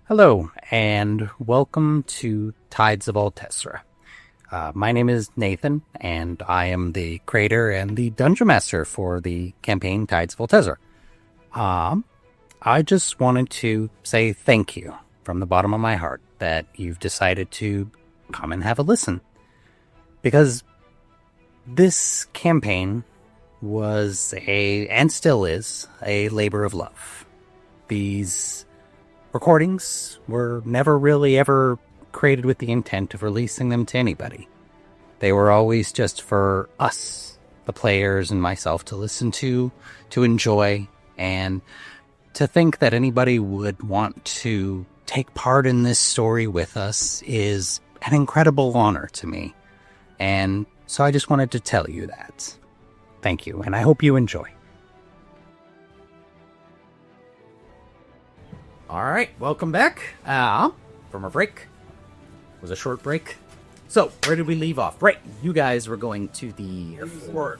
Hello, and welcome to Tides of Altessra. My name is Nathan, and I am the creator and the dungeon master for the campaign Tides of Altessra. I just wanted to say thank you from the bottom of my heart that you've decided to come and have a listen. Because this campaign was and still is, a labor of love. These recordings were never really ever created with the intent of releasing them to anybody. They were always just for us, the players and myself, to listen to enjoy, and to think that anybody would want to take part in this story with us is an incredible honor to me. And so I just wanted to tell you that. Thank you, and I hope you enjoy. Alright, welcome back from our break. It was a short break. So, where did we leave off? Right, you guys were going to the forge.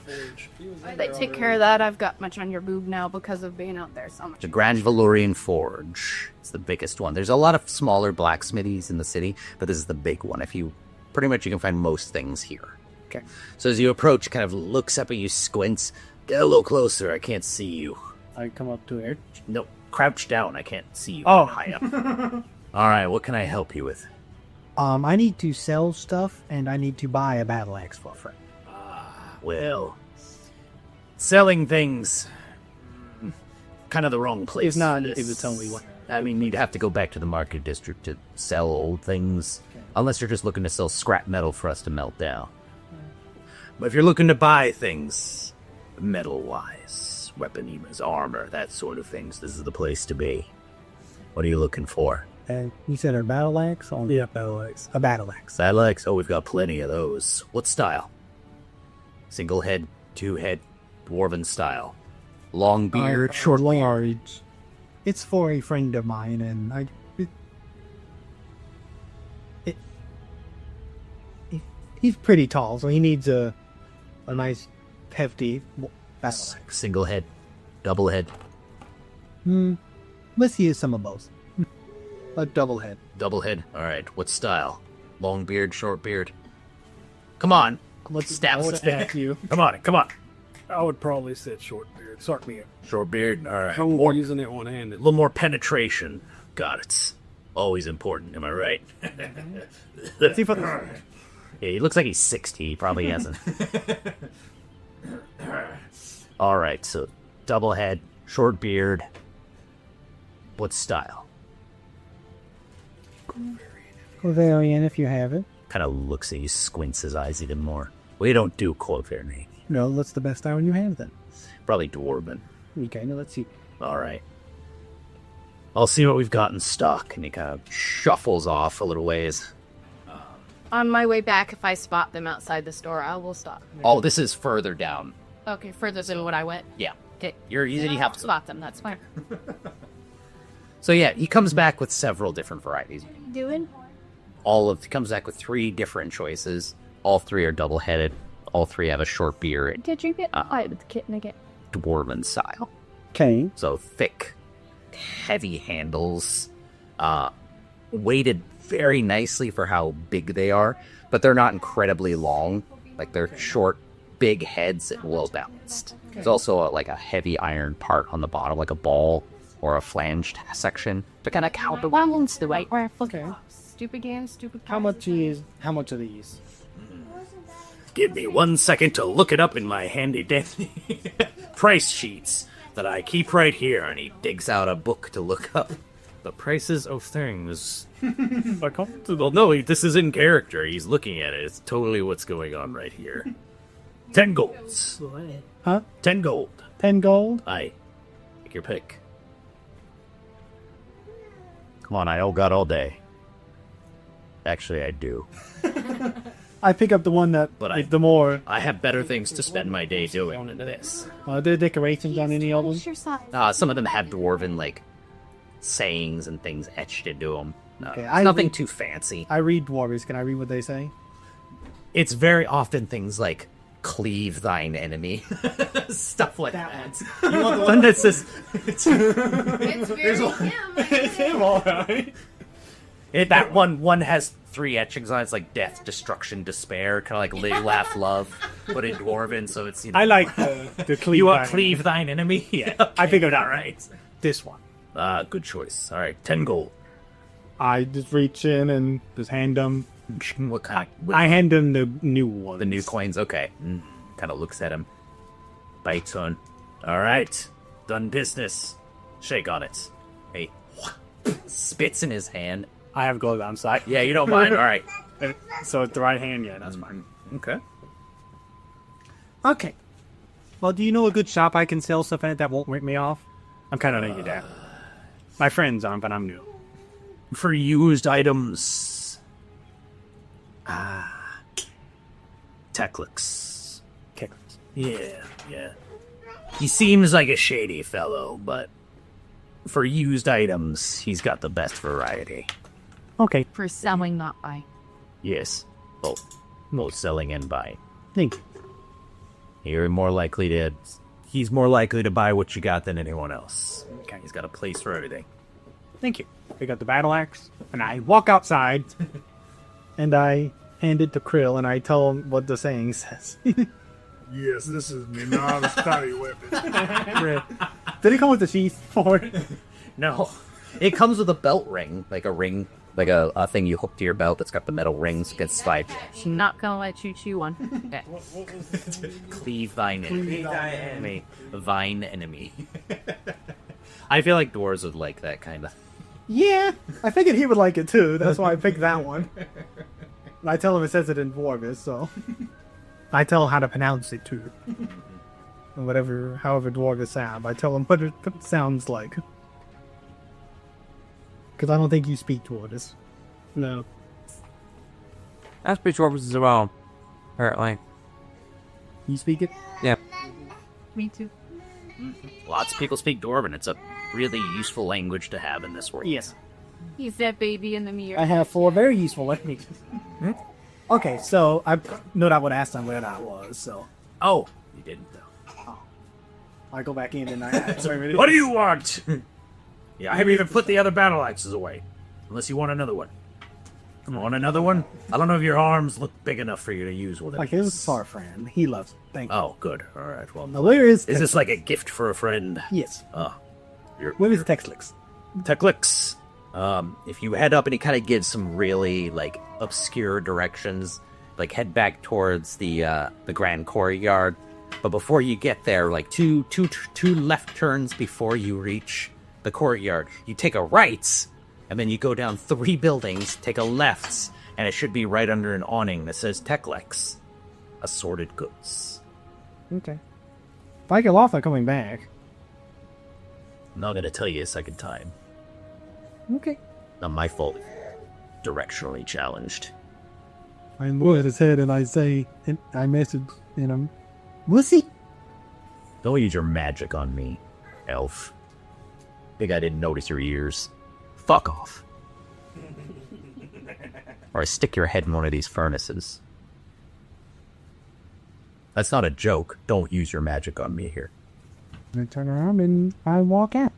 They take care of that. I've got much on your boob now because of being out there so much. The Grand Valuurian Forge. It's the biggest one. There's a lot of smaller blacksmithies in the city, but this is the big one. You can find most things here. Okay. So as you approach, kind of looks up at you, squints. Get a little closer, I can't see you. I come up to it. No, crouch down, I can't see you. Oh. High up. Alright, what can I help you with? I need to sell stuff, and I need to buy a battle axe for a friend. Well, selling things, kind of the wrong place. If not, it would tell me what. I mean, you'd have to go back to the market district to sell old things, unless you're just looking to sell scrap metal for us to melt down. But if you're looking to buy things, metal-wise, weaponry, armor, that sort of things, this is the place to be. What are you looking for? And you said a battle axe? Yeah, battle axe. A battle axe. Battle axe? Oh, we've got plenty of those. What style? Single head, two head, dwarven style. Long beard, short large. It's for a friend of mine, and he's pretty tall, so he needs a nice, hefty battle axe. Single head, double head. Let's use some of both. A double head. Double head. All right. What style? Long beard, short beard. Come on. Let's stab you. Come on. I would probably say short beard. Start me up. Short beard. All right. I'm more using it one-handed. A little more penetration. God, it's always important. Am I right? Let's see if I... Yeah, he looks like he's 60. He probably hasn't. All right. So double head, short beard. What style? Covarian, if you have it. Kind of looks at you, squints his eyes even more. We don't do Quoverny. No, that's the best style you have, then. Probably Dwarven. Okay, now let's see. All right. I'll see what we've got in stock. And he kind of shuffles off a little ways. On my way back, if I spot them outside the store, I will stop. Oh, this is further down. Okay, further than what I went. Yeah. Okay. You have to spot them. That's fine. So yeah, he comes back with several different varieties. Doing? He comes back with 3 different choices. All 3 are double-headed. All 3 have a short beard. Did you get with the kitten again? Dwarven style. Okay. So thick, heavy handles, weighted very nicely for how big they are, but they're not incredibly long. Like, they're short, big heads and well balanced. There's also a heavy iron part on the bottom, like a ball or a flanged section to kind of counterbalance the weight. Okay. Stupid game, stupid. How much are these? Give me 1 second to look it up in my handy dandy price sheets that I keep right here. And he digs out a book to look up the prices of things. Well, no, this is in character. He's looking at it. It's totally what's going on right here. 10 golds. Huh? 10 gold. 10 gold? Aye. Take your pick. Come on, I all got all day. Actually, I do. I pick up the one that, the more... I have better things to spend my day doing than this. Are there decorations on any of them? What's your size? Some of them have dwarven, sayings and things etched into them. Okay, it's nothing too fancy. I read Dwarves. Can I read what they say? It's very often things like, cleave thine enemy. Stuff like that. You want the one that says... It's very him. It's him, alright. That one has 3 etchings on it. It's like death, destruction, despair, kind of like live, laugh, love, but in Dwarven, so it's, you know. I like the cleave. You want thine. cleave thine enemy? Yeah. I figured out right. This one. Good choice. All right, 10 gold. I just reach in and just hand him. What kind? I hand him the new one. The new coins, okay. Kind of looks at him. Bites on. All right, done business. Shake on it. Hey, spits in his hand. I have gold on side. Yeah, you don't mind. All right. So it's the right hand. Yeah, that's fine. Okay. Okay. Well, do you know a good shop I can sell stuff at that won't rip me off? I'm kind of new to that. My friends aren't, but I'm new. For used items. Teclix. Kickers. Yeah. He seems like a shady fellow, but for used items, he's got the best variety. Okay. For selling, not buying. Yes, both selling and buying. Thank you. He's more likely to buy what you got than anyone else. Okay. He's got a place for everything. Thank you. I got the battle axe, and I walk outside, and I hand it to Krill, and I tell him what the saying says. Yes, this is me not study weapon. Did it come with the sheath for it? No, it comes with a belt ring, like a ring, like a thing you hook to your belt that's got the metal rings against slide. She's not gonna let you chew one. Okay. Cleave thine enemy. Thine enemy. I feel like dwarves would like that kind of. Yeah, I figured he would like it too. That's why I picked that one. And I tell him it says it in Dwarvish, so I tell him how to pronounce it too. And however Dwarvish sound, I tell him what it sounds like. Because I don't think you speak Dwarvish. No. I speak Dwarvish as well, apparently. You speak it? Yeah. Me too. Lots of people speak Dwarven. It's a really useful language to have in this world. Yes. He's that baby in the mirror. I have 4 very useful languages. Okay, so I know that would ask them where that was, so Oh, you didn't though. I go back in and I ask where it is. What do you want? Yeah, I haven't even put the other battle axes away. Unless you want another one. Want another one? I don't know if your arms look big enough for you to use with it. Like, this is our friend. He loves it. Thank you. Oh, good. All right. Well, Now, where is is this like a gift for a friend? Yes. Your Where is Texlix? Teclix. If you head up, and he kind of gives some really like obscure directions, like head back towards the grand courtyard. But before you get there, like two left turns before you reach the courtyard, you take a right, and then you go down 3 buildings, take a left, and it should be right under an awning that says Teclex, assorted goods. Okay. If I get lost, I'm coming back. I'm not gonna tell you a second time. Okay. Not my fault. Directionally challenged. I look at his head and I say, and I message him, Wussy? Don't use your magic on me, elf. Think I didn't notice your ears. Fuck off. Or I stick your head in one of these furnaces. That's not a joke. Don't use your magic on me here. I turn around and I walk out.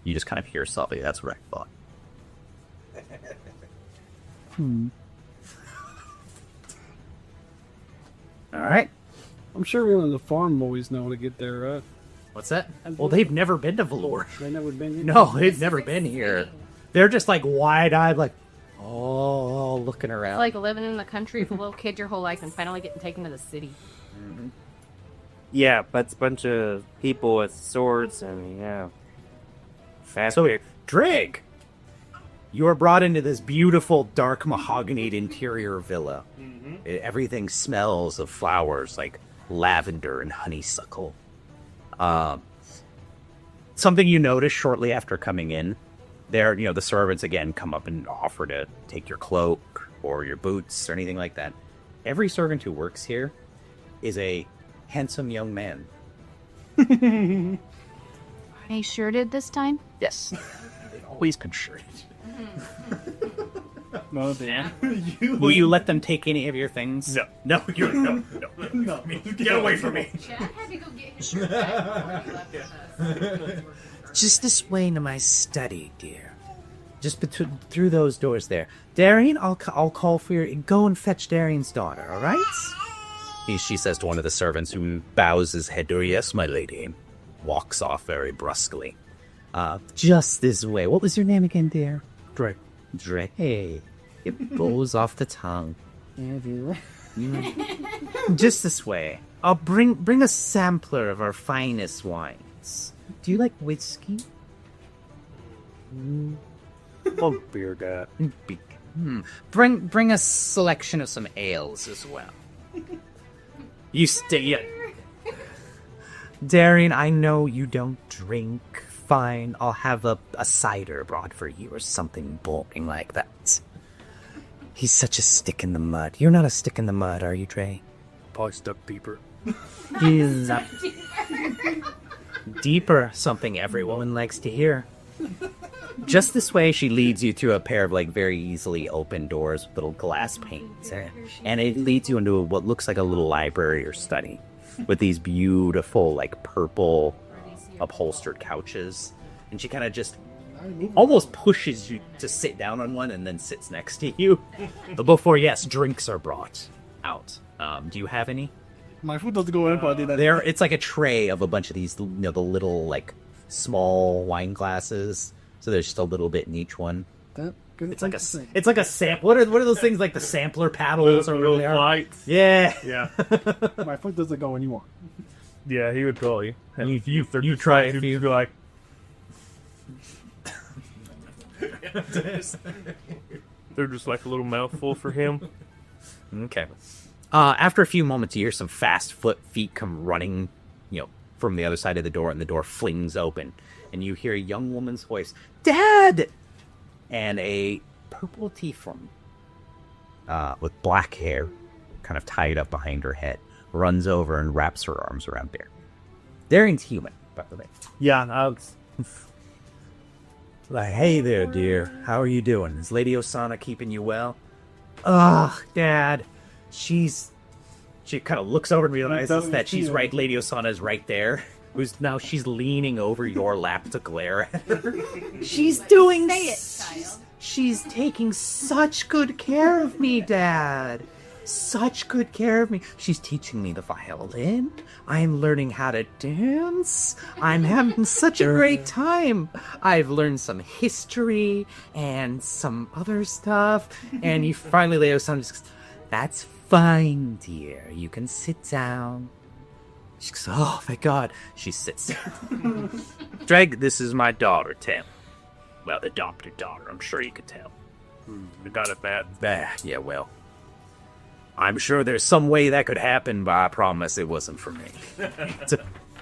You just kind of hear something. That's what I thought. Alright. I'm sure one of the farm boys know how to get there, right? What's that? Well, they've never been to Valuur. They never been here? No, they've never been here. They're just like wide-eyed, like, oh, looking around. Like living in the country with a little kid your whole life and finally getting taken to the city. Yeah, but it's a bunch of people with swords and, yeah. Fast. So, Drig, you are brought into this beautiful, dark, mahogany interior villa. Everything smells of flowers like lavender and honeysuckle. Something you notice shortly after coming in, the servants again come up and offer to take your cloak or your boots or anything like that. Every servant who works here is a handsome young man. They sure did this time? Yes. They've always been shirted. No, Dan. Will you let them take any of your things? No. Get away from me. Chad had to go get his shirt back before he left us. Just this way to my study, dear. Just through those doors there. Darian, I'll call for your... Go and fetch Darian's daughter, all right? She says to one of the servants, who bows his head to her. Yes, my lady. And walks off very brusquely. Just this way. What was your name again, dear? Drake. Drake. Hey, it blows off the tongue. Just this way. I'll bring a sampler of our finest wines. Do you like whiskey? Oh, beer dad. Bring a selection of some ales as well. You stay. Darian, I know you don't drink. Fine, I'll have a cider brought for you or something boring like that. He's such a stick in the mud. You're not a stick in the mud, are you, Trey? Probably stuck deeper. He's deeper, something every woman likes to hear. Just this way, she leads you through a pair of very easily open doors with little glass panes, and it leads you into what looks like a little library or study with these beautiful purple upholstered couches. And she kind of just almost pushes you to sit down on one and then sits next to you. But before, yes, drinks are brought out. Do you have any? My food doesn't go in, but I did that. It's like a tray of a bunch of these, the little small wine glasses. So there's just a little bit in each one. It's like a sample. What are those things like the sampler paddles or Real whatever they are? flights. Yeah. Yeah. My foot doesn't go anymore. Yeah, he would probably. And You try it. He'd be like, they're just like a little mouthful for him. Okay. After a few moments, you hear some fast feet come running, from the other side of the door, and the door flings open, and you hear a young woman's voice, "Dad!" And a purple tiefling, with black hair, kind of tied up behind her head, runs over and wraps her arms around Darian. Darian's human, by the way. Yeah, Hey there, dear. How are you doing? Is Lady Osanna keeping you well? Ugh, Dad. She kind of looks over and realizes that she's right. Lady Osanna is right there. She's leaning over your lap to glare at her. She's doing... Say it, child. She's taking such good care of me, Dad. Such good care of me. She's teaching me the violin. I'm learning how to dance. I'm having such a great time. I've learned some history and some other stuff. And you finally, Lady Osanna just goes, "That's fine, dear. You can sit down." She goes, "Oh, thank God." She sits down. Dreg, this is my daughter, Tim. Well, adopted daughter. I'm sure you could tell. I got it bad. Yeah, well. I'm sure there's some way that could happen, but I promise it wasn't for me.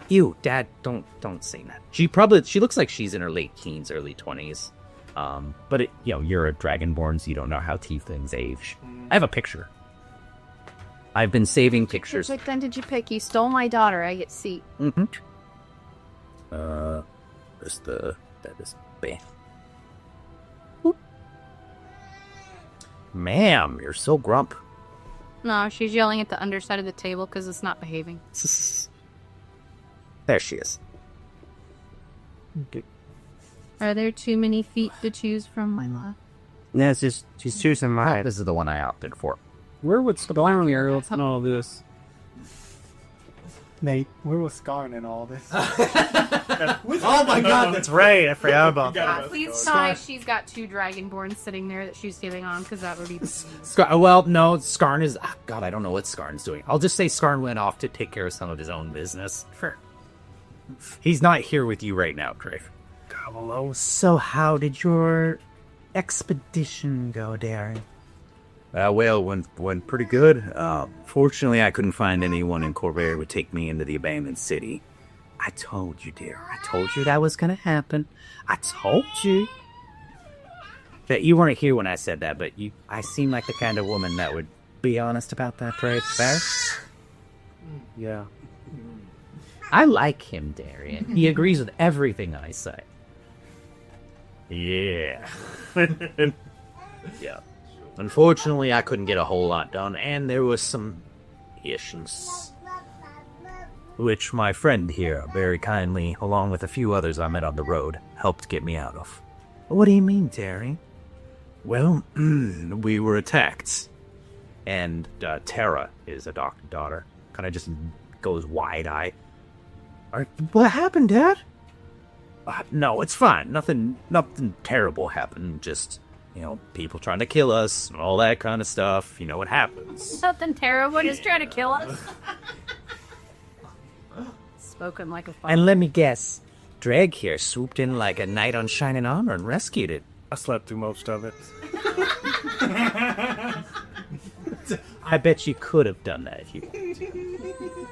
Ew, Dad, don't say that. She looks like she's in her late teens, early 20s. But you're a dragonborn, so you don't know how tieflings age. I have a picture. I've been saving pictures. Which then did you pick? You stole my daughter. I get C. Mm-hmm. That is bad. Ma'am, you're so grump. No, she's yelling at the underside of the table because it's not behaving. There she is. Are there too many feet to choose from, my love? No, it's just she's choosing mine. This is the one I opted for. Where would Skarn in all this? Nate, where was Skarn in all this? Oh my God, that's right. I forgot about that. Please tell me she's got 2 dragonborns sitting there that she's sitting on, because that would be... Well, no, Skarn is... Oh, God, I don't know what Skarn's doing. I'll just say Skarn went off to take care of some of his own business. Sure. He's not here with you right now, Crave. Hello. So how did your expedition go, Darren? Well, went pretty good. Fortunately, I couldn't find anyone in Corvair who would take me into the abandoned city. I told you, dear. I told you that was going to happen. I told you. That you weren't here when I said that, but I seem like the kind of woman that would be honest about that, right? Fair? Yeah. I like him, Darian. He agrees with everything I say. Yeah. Yeah. Unfortunately, I couldn't get a whole lot done, and there was some issues. Which my friend here, very kindly, along with a few others I met on the road, helped get me out of. What do you mean, Terry? Well, we were attacked. And Tara is a doctor's daughter. Kind of just goes wide-eyed. What happened, Dad? No, it's fine. Nothing terrible happened. Just, people trying to kill us and all that kind of stuff. You know what happens. Nothing terrible, just trying to kill us. Spoken like a father. And let me guess, Dreg here swooped in like a knight on shining armor and rescued it. I slept through most of it. I bet you could have done that if you wanted to.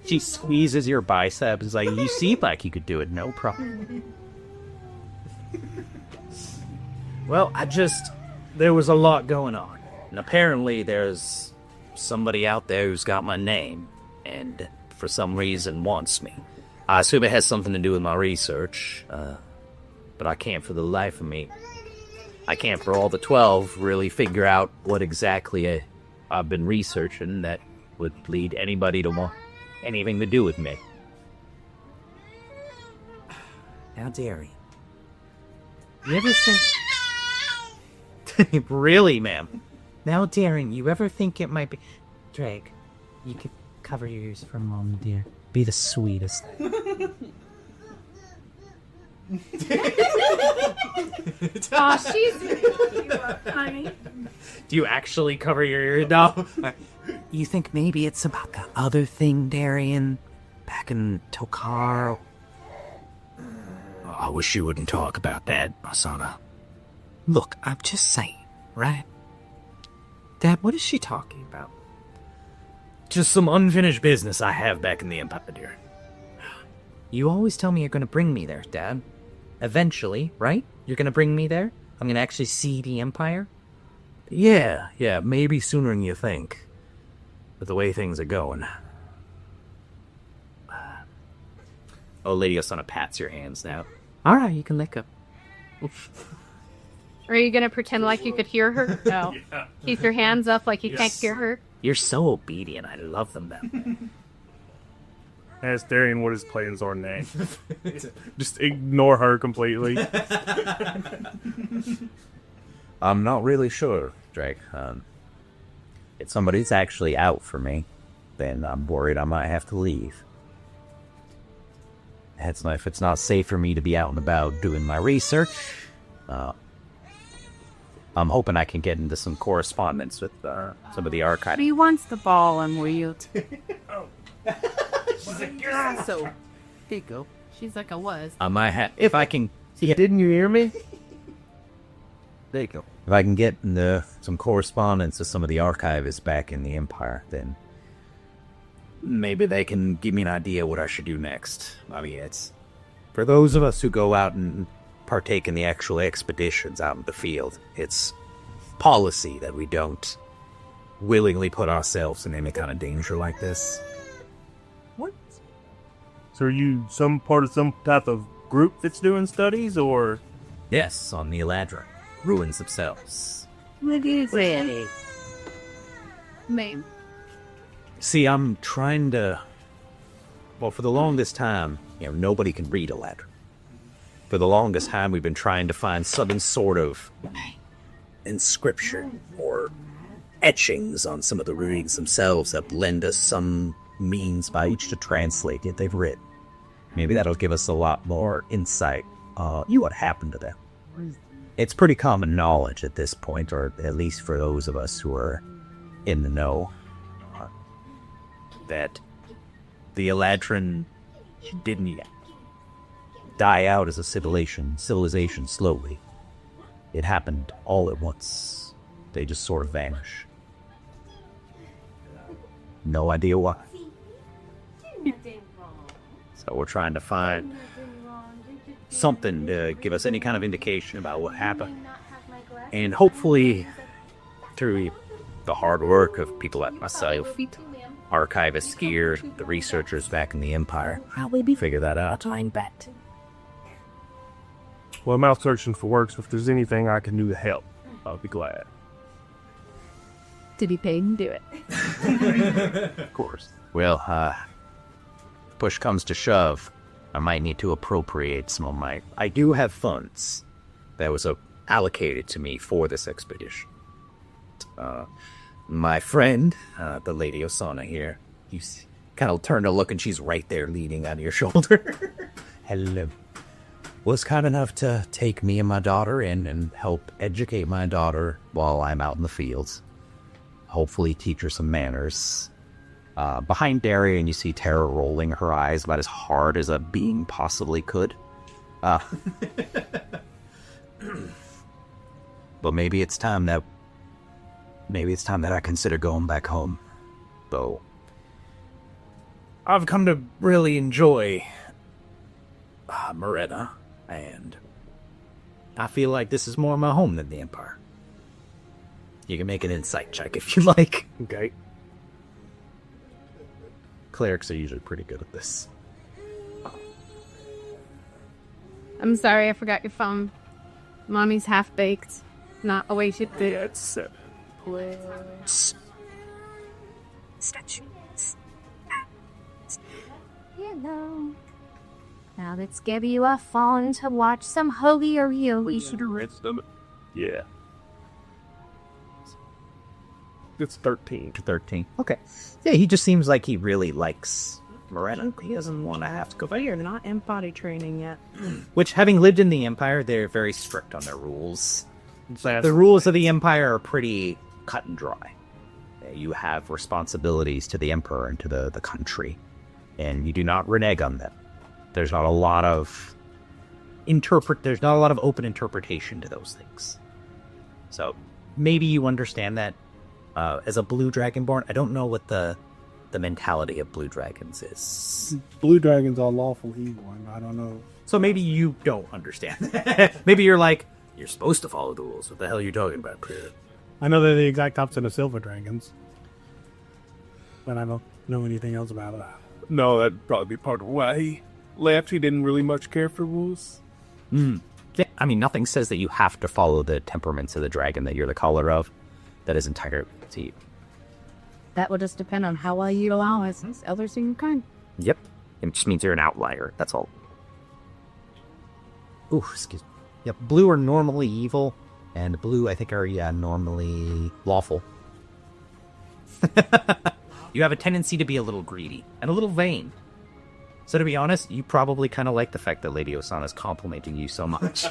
She squeezes your bicep. It's like, you seem like you could do it, no problem. Well, there was a lot going on. And apparently there's somebody out there who's got my name, and for some reason wants me. I assume it has something to do with my research, but I can't for the life of me. I can't for all the 12 really figure out what exactly I've been researching that would lead anybody to want anything to do with me. How dare you? You ever think... Really, ma'am? Now, daring, you ever think it might be... Drake, you could cover your ears for a moment, dear. Be the sweetest. Aw, she's honey. Do you actually cover your ears? No. You think maybe it's about the other thing, Darian? Back in Tokar? Oh, I wish you wouldn't talk about that, Osanna. Look, I'm just saying, right? Dad, what is she talking about? Just some unfinished business I have back in the Empire, dear. You always tell me you're going to bring me there, Dad. Eventually, right? You're going to bring me there? I'm going to actually see the Empire? Yeah, maybe sooner than you think. But the way things are going... Oh, Lady Osanna pats your hands now. Alright, you can lick up. Are you gonna pretend like you could hear her? No. Yeah. Keep your hands up like you can't hear her. You're so obedient. I love them then. Ask Darian what his plans are next. Just ignore her completely. I'm not really sure, Drake. If somebody's actually out for me, then I'm worried I might have to leave. If it's not safe for me to be out and about doing my research, I'm hoping I can get into some correspondence with some of the archives. He wants the ball and wheel. She's like, yeah. So, here you go. She's like, I was. I might have, if I can. Didn't you hear me? There you go. If I can get into some correspondence with some of the archivists back in the Empire, then maybe they can give me an idea what I should do next. I mean, it's for those of us who go out and partake in the actual expeditions out in the field, it's policy that we don't willingly put ourselves in any kind of danger like this. What? So are you some part of some type of group that's doing studies, or? Yes, on the Eladra. Ruins themselves. What is it? Name. See, I'm trying to... Well, for the longest time, nobody can read Eladra. For the longest time, we've been trying to find some sort of inscription or etchings on some of the ruins themselves that lend us some means by which to translate it they've written. Maybe that'll give us a lot more insight on what happened to them. It's pretty common knowledge at this point, or at least for those of us who are in the know, that the Eladrin didn't die out as a civilization slowly. It happened all at once. They just sort of vanish. No idea why. So we're trying to find something to give us any kind of indication about what happened. And hopefully, through the hard work of people like myself, archivists here, the researchers back in the Empire, figure that out. Well, I'm out searching for work, so if there's anything I can do to help, I'll be glad. To be paid and do it. Of course. Well, push comes to shove. I might need to appropriate some of my... I do have funds that was allocated to me for this expedition. My friend, the Lady Osanna here, you kind of turn to look and she's right there leaning on your shoulder. Hello. Was kind enough to take me and my daughter in and help educate my daughter while I'm out in the fields. Hopefully teach her some manners. Behind Darian, you see Tara rolling her eyes about as hard as a being possibly could. But maybe it's time that I consider going back home. Though I've come to really enjoy Morena, and I feel like this is more my home than the Empire. You can make an insight check if you like. Okay. Clerics are usually pretty good at this. I'm sorry, I forgot your phone. Mommy's half-baked. Not the way she'd be. That's 7. Hello. Now let's give you a phone to watch some Holy or We should have read them. Yeah. It's 13. 13. Okay. Yeah, he just seems like he really likes Morena. He doesn't want to have to go back. You're not in body training yet. Which, having lived in the Empire, they're very strict on their rules. The rules of the Empire are pretty cut and dry. You have responsibilities to the Emperor and to the country, and you do not renege on them. There's not a lot of open interpretation to those things. So maybe you understand that. As a blue dragonborn, I don't know what the mentality of blue dragons is. Blue dragons are lawful evil, and I don't know. So maybe you don't understand that. Maybe you're like, you're supposed to follow the rules. What the hell are you talking about? I know they're the exact opposite of silver dragons, but I don't know anything else about it. No, that'd probably be part of why he left. He didn't really much care for rules. Yeah, I mean, nothing says that you have to follow the temperaments of the dragon that you're the caller of. That is entirely up to you. That will just depend on how well you allow us. Others in your kind. Yep. It just means you're an outlier. That's all. Ooh, excuse me. Yep, blue are normally evil, and blue, I think, are normally lawful. You have a tendency to be a little greedy and a little vain. So to be honest, you probably kind of like the fact that Lady Osanna is complimenting you so much.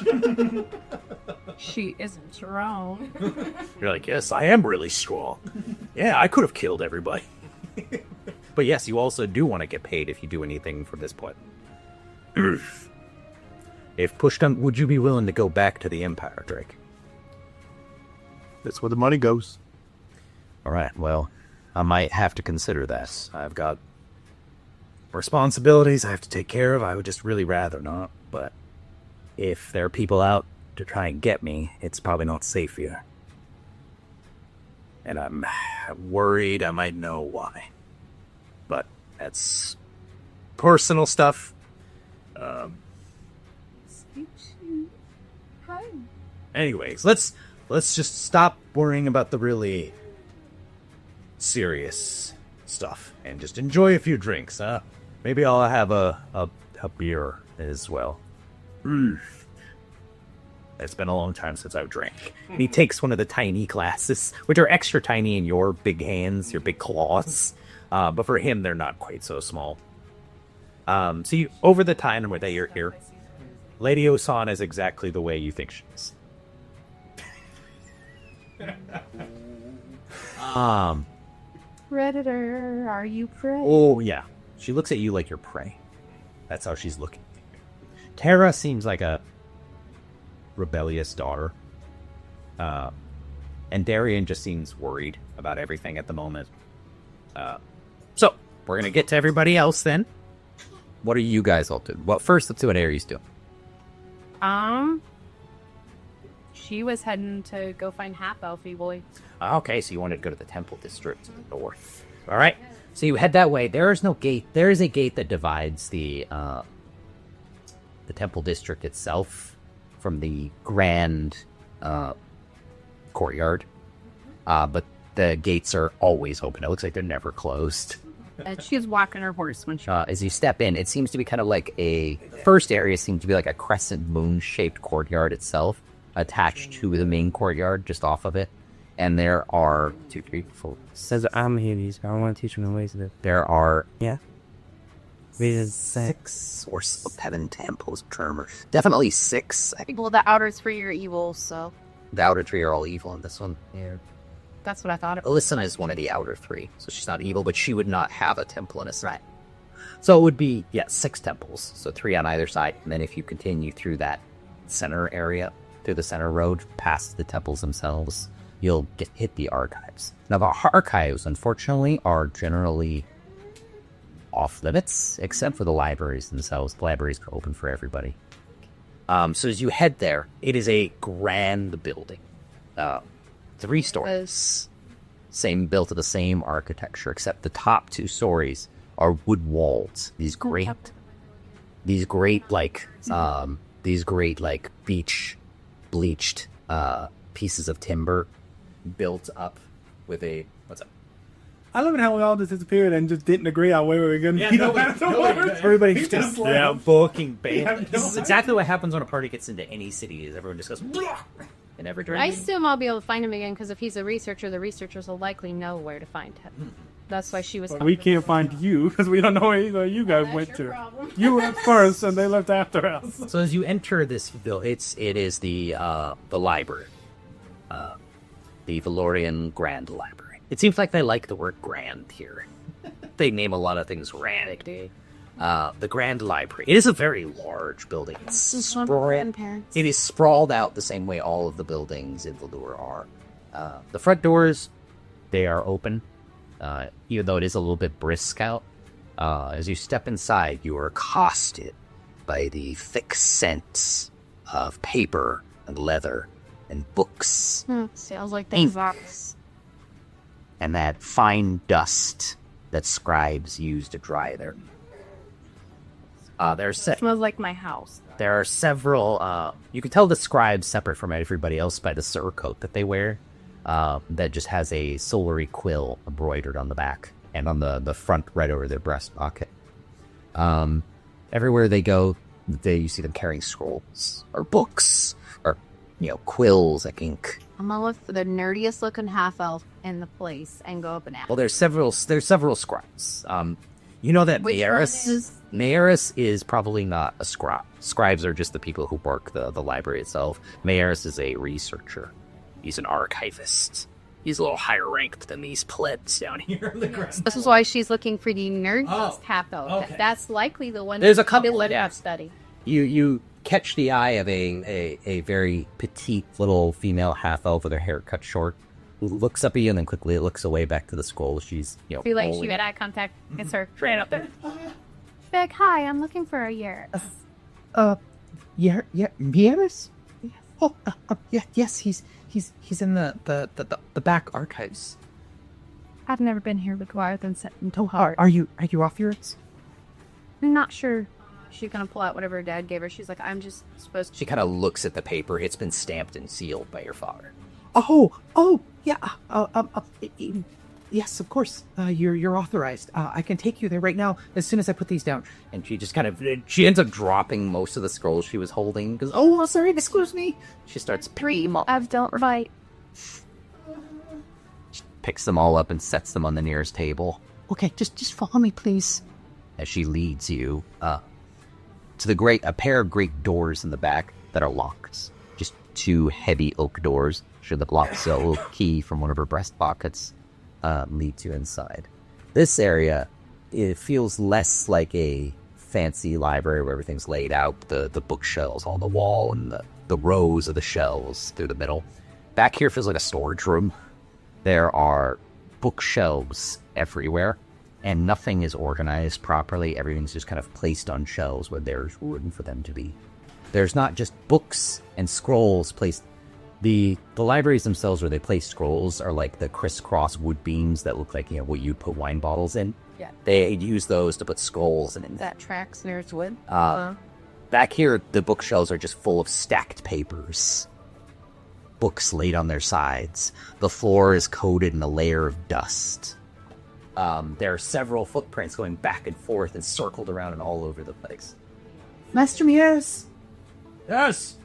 She isn't wrong. You're like, yes, I am really strong. Yeah, I could have killed everybody. But yes, you also do want to get paid if you do anything from this point. If pushed on, would you be willing to go back to the Empire, Drake? That's where the money goes. All right, well, I might have to consider that. I've got responsibilities I have to take care of. I would just really rather not, but if there are people out to try and get me, it's probably not safe here. And I'm worried I might know why. But that's personal stuff. Anyways, let's just stop worrying about the really serious stuff and just enjoy a few drinks, huh? Maybe I'll have a beer as well. It's been a long time since I've drank. And he takes one of the tiny glasses, which are extra tiny in your big hands, your big claws. But for him, they're not quite so small. So you, over the time that you're here, Lady Osanna is exactly the way you think she is. Predator, are you prey? Oh, yeah. She looks at you like you're prey. That's how she's looking. Tara seems like a rebellious daughter. And Darian just seems worried about everything at the moment. So, we're going to get to everybody else then. What are you guys all doing? Well, first, let's see what Aries doing. She was heading to go find Half-Elfie Boy. Okay, so you wanted to go to the Temple District to the north. All right. So you head that way. There is no gate. There is a gate that divides the Temple District itself from the grand courtyard. But the gates are always open. It looks like they're never closed. She's walking her horse when she. As you step in, it seems to be kind of like a first area seems to be like a crescent moon-shaped courtyard itself, attached to the main courtyard just off of it. And there are 2, 3, 4. Says I'm here. I want to teach him the ways of it. There are Yeah. 6 or 7 temples of Tremors. Definitely 6. I think Well, the outer three are evil, so. the outer 3 are all evil in this one. Yeah. That's what I thought. Osanna is one of the outer 3, so she's not evil, but she would not have a temple in a side. So it would be, 6 temples, so 3 on either side. And then if you continue through that center area, through the center road, past the temples themselves, you'll hit the archives. Now, the archives, unfortunately, are generally off limits, except for the libraries themselves. The libraries are open for everybody. So as you head there, it is a grand building. 3 stories. Built to the same architecture, except the top 2 stories are wood walls. These great beach bleached pieces of timber built up with a what's up? I love it how we all just disappeared and just didn't agree on where we were going to meet up afterwards. Everybody just booking bait. This is exactly what happens when a party gets into any city. Is everyone just goes in every I direction? assume I'll be able to find him again because if he's a researcher, the researchers will likely know where to find him. That's why she was. We can't find you because we don't know where either you guys went to. You went first and they left after us. So as you enter this village, it is the library, the Valuurian Grand Library. It seems like they like the word grand here. They name a lot of things grand. The Grand Library. It is a very large building. It is sprawled out the same way all of the buildings in Valuur are. The front doors, they are open, even though it is a little bit brisk out. As you step inside, you are accosted by the thick scent of paper and leather and books Sounds like the Ink. exotics. and that fine dust that scribes use to dry their. Smells like my house. There are several. You can tell the scribe's separate from everybody else by the surcoat that they wear. That just has a silvery quill embroidered on the back and on the front, right over their breast pocket. Everywhere they go, you see them carrying scrolls or books or quills, like ink. I'm gonna look for the nerdiest looking half elf in the place and go up and ask. Well, there's several scribes. You know that Which Mayorus. one is- Mayorus is probably not a scribe. Scribes are just the people who work the library itself. Mayorus is a researcher. He's an archivist. He's a little higher ranked than these plebs down here on the ground. This is why she's looking for the nerdiest half elf. okay. That's likely the one. There's a couple, ability yeah. to study. You catch the eye of a very petite little female half elf with her hair cut short, who looks up at you and then quickly looks away back to the scroll. She's Feel like she rolling. had eye contact. It's her right up there. Beck, hi, I'm looking for a year. Yeah, Mieres? Oh, yes, he's in the back archives. I've never been here before than set into heart. Are you off yours? I'm not sure. She's gonna pull out whatever her dad gave her. She's like, I'm just supposed to. She kind of looks at the paper. It's been stamped and sealed by your father. Oh, yeah. Yes, of course. You're authorized. I can take you there right now as soon as I put these down. And she just she ends up dropping most of the scrolls she was holding. Because, oh, sorry, excuse me. She starts picking them up. I don't fight. She picks them all up and sets them on the nearest table. Okay, just follow me, please. As she leads you to a pair of great doors in the back that are locked. Just 2 heavy oak doors. Sure, the lock's a little key from one of her breast pockets leads you inside. This area, it feels less like a fancy library where everything's laid out, the bookshelves on the wall and the rows of the shelves through the middle. Back here feels like a storage room. There are bookshelves everywhere, and nothing is organized properly. Everything's just kind of placed on shelves where there's room for them to be. There's not just books and scrolls placed. The libraries themselves where they place scrolls are like the crisscross wood beams that look like what you'd put wine bottles in. Yeah. They use those to put scrolls in. That tracks near its wood. Back here, the bookshelves are just full of stacked papers. Books laid on their sides. The floor is coated in a layer of dust. There are several footprints going back and forth and circled around and all over the place. Master Mieres. Yes.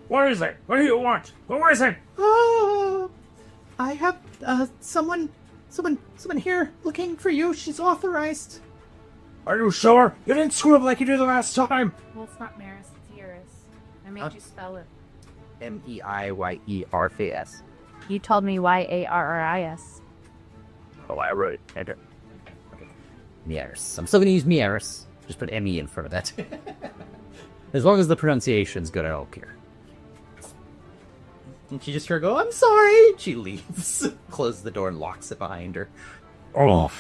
What is it? What do you want? Who is it? I have someone here looking for you. She's authorized. Are you sure? You didn't screw up like you did the last time. Well, it's not Maris, it's Eurus. I made you spell it. Meiyer's. You told me Yarris. Oh, I wrote it. Mieres. I'm still going to use Mieres. Just put M-E in front of that. As long as the pronunciation's good, I don't care. And she just hear her go, I'm sorry. She leaves. Closes the door and locks it behind her. Oh.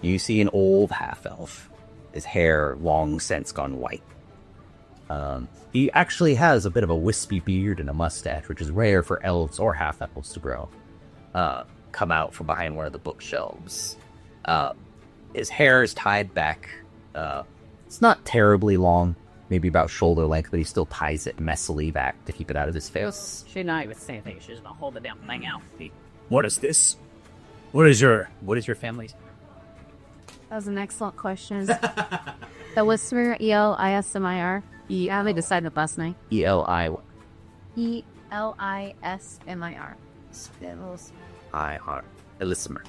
You see an old half-elf. His hair long since gone white. He actually has a bit of a wispy beard and a mustache, which is rare for elves or half-elves to grow. Come out from behind one of the bookshelves. His hair is tied back. It's not terribly long, maybe about shoulder length, but he still ties it messily back to keep it out of his face. She's not even saying anything. She's gonna hold the damn thing out. What is this? What is your family's? That was an excellent question. The Whisper, Elismir. Yeah, they decided last night. E-L-I... Elismir. I-R. Elismer.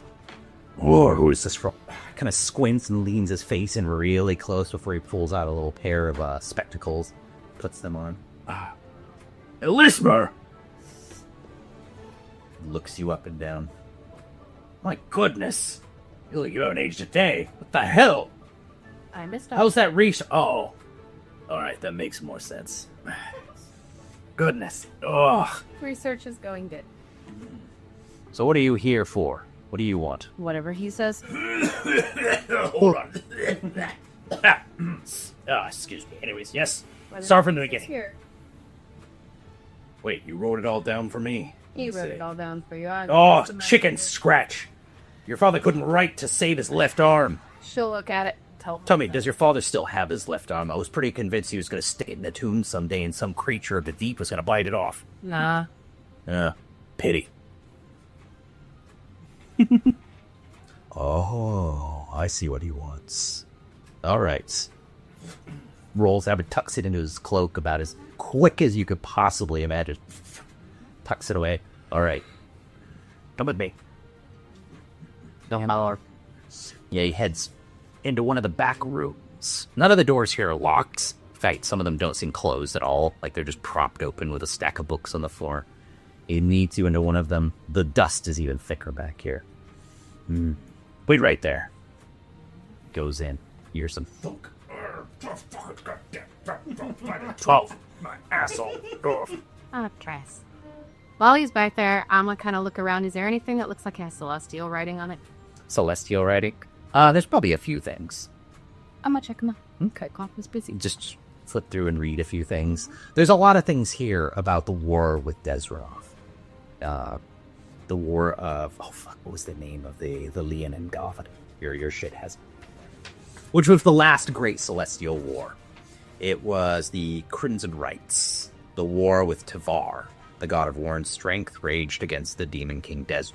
Whoa, who is this from? Kind of squints and leans his face in really close before he pulls out a little pair of spectacles, puts them on. Elismer! Looks you up and down. My goodness. You haven't aged a day. What the hell? I missed out. How's that reach? Oh. Alright, that makes more sense. Goodness. Ugh. Research is going good. So what are you here for? What do you want? Whatever he says. Hold on. Excuse me. Anyways, yes. Start from the beginning. Here. Wait, you wrote it all down for me? He wrote it all down for you. Chicken scratch. Your father couldn't write to save his left arm. She'll look at it. Tell me, does your father still have his left arm? I was pretty convinced he was going to stick it in a tomb someday and some creature of the deep was going to bite it off. Nah. Pity. Oh, I see what he wants. All right. Rolls out and tucks it into his cloak about as quick as you could possibly imagine. Tucks it away. All right. Come with me. Yeah, he heads into one of the back rooms. None of the doors here are locked. In fact, some of them don't seem closed at all. Like they're just propped open with a stack of books on the floor. He leads you into one of them. The dust is even thicker back here. Wait right there. Goes in. You hear some thunk. Oh, my asshole. Oh, Tress. While he's back there, I'm gonna kind of look around. Is there anything that looks like has celestial writing on it? Celestial writing? There's probably a few things. I'm gonna check them out. Okay, Conference busy. Just flip through and read a few things. There's a lot of things here about the war with Desrov. The war of... Oh, fuck, what was the name of the Leon and Goth? Your shit has... Which was the last great celestial war. It was the Crimson Rites. The war with Tavar, the god of war and strength, raged against the demon king Desrov.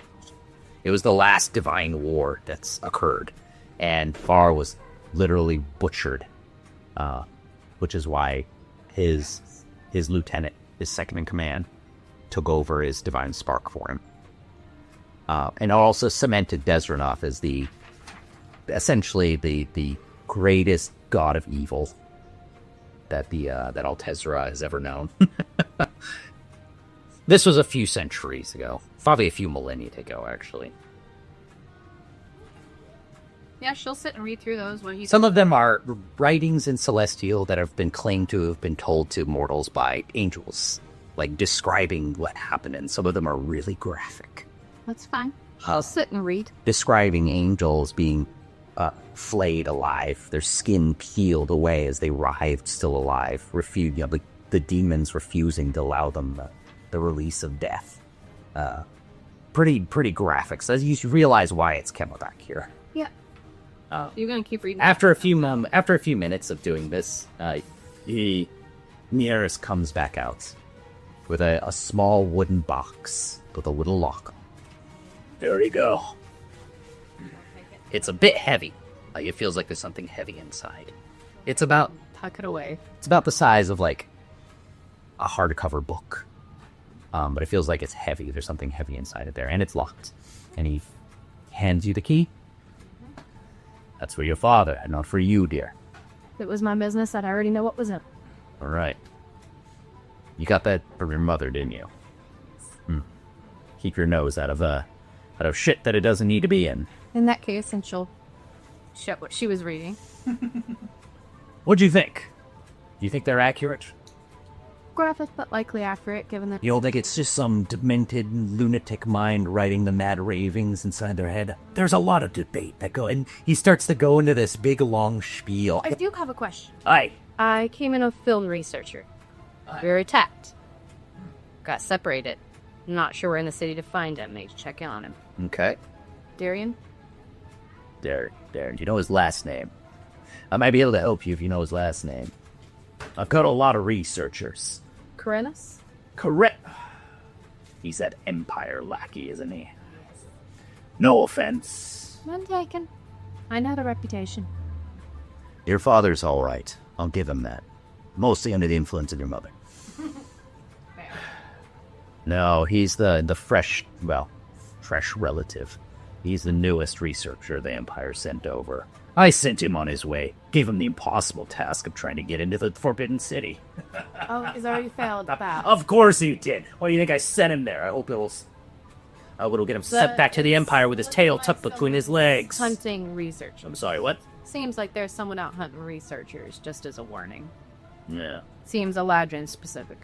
It was the last divine war that's occurred. And Var was literally butchered. Which is why his lieutenant, his second in command, took over his divine spark for him. And also cemented Desranoth as essentially the greatest god of evil that Altessra has ever known. This was a few centuries ago. Probably a few millennia ago, actually. Yeah, she'll sit and read through those when he's... Some of them are writings in Celestial that have been claimed to have been told to mortals by angels, like describing what happened, and some of them are really graphic. That's fine. I'll sit and read. Describing angels being flayed alive, their skin peeled away as they writhed still alive, the demons refusing to allow them the release of death. Pretty graphic, so you realize why it's Camelback here. Yeah. You're gonna keep reading. After a few minutes of doing this, Mieres comes back out with a small wooden box with a little lock. There you go. It's a bit heavy. It feels like there's something heavy inside. It's about Tuck it away. It's about the size of like a hardcover book. But it feels like it's heavy. There's something heavy inside it there, and it's locked. And he hands you the key. That's for your father, and not for you, dear. If it was my business, I'd already know what was in it. All right. You got that from your mother, didn't you? Keep your nose out of shit that it doesn't need to be in. In that case, and she'll shut what she was reading. What'd you think? Do you think they're accurate? Graphic, but likely accurate, given that... You don't think it's just some demented lunatic mind writing the mad ravings inside their head? There's a lot of debate that go, and he starts to go into this big long spiel. I do have a question. Aye. I came in a film researcher. We were attacked. Got separated. Not sure we're in the city to find him. Need to check in on him. Okay. Darian? Darren. You know his last name. I might be able to help you if you know his last name. I've got a lot of researchers. Karenas? Correct. He's that Empire lackey, isn't he? No offense. None taken. I know the reputation. Your father's all right. I'll give him that. Mostly under the influence of your mother. No, he's the fresh relative. He's the newest researcher the Empire sent over. I sent him on his way. Gave him the impossible task of trying to get into the Forbidden City. Oh, he's already failed that. Of course you did. Why do you think I sent him there? I hope it'll get him sent back to the Empire with his tail tucked between his legs. Hunting research. I'm sorry, what? Seems like there's someone out hunting researchers, just as a warning. Yeah. Seems Eladrin specific.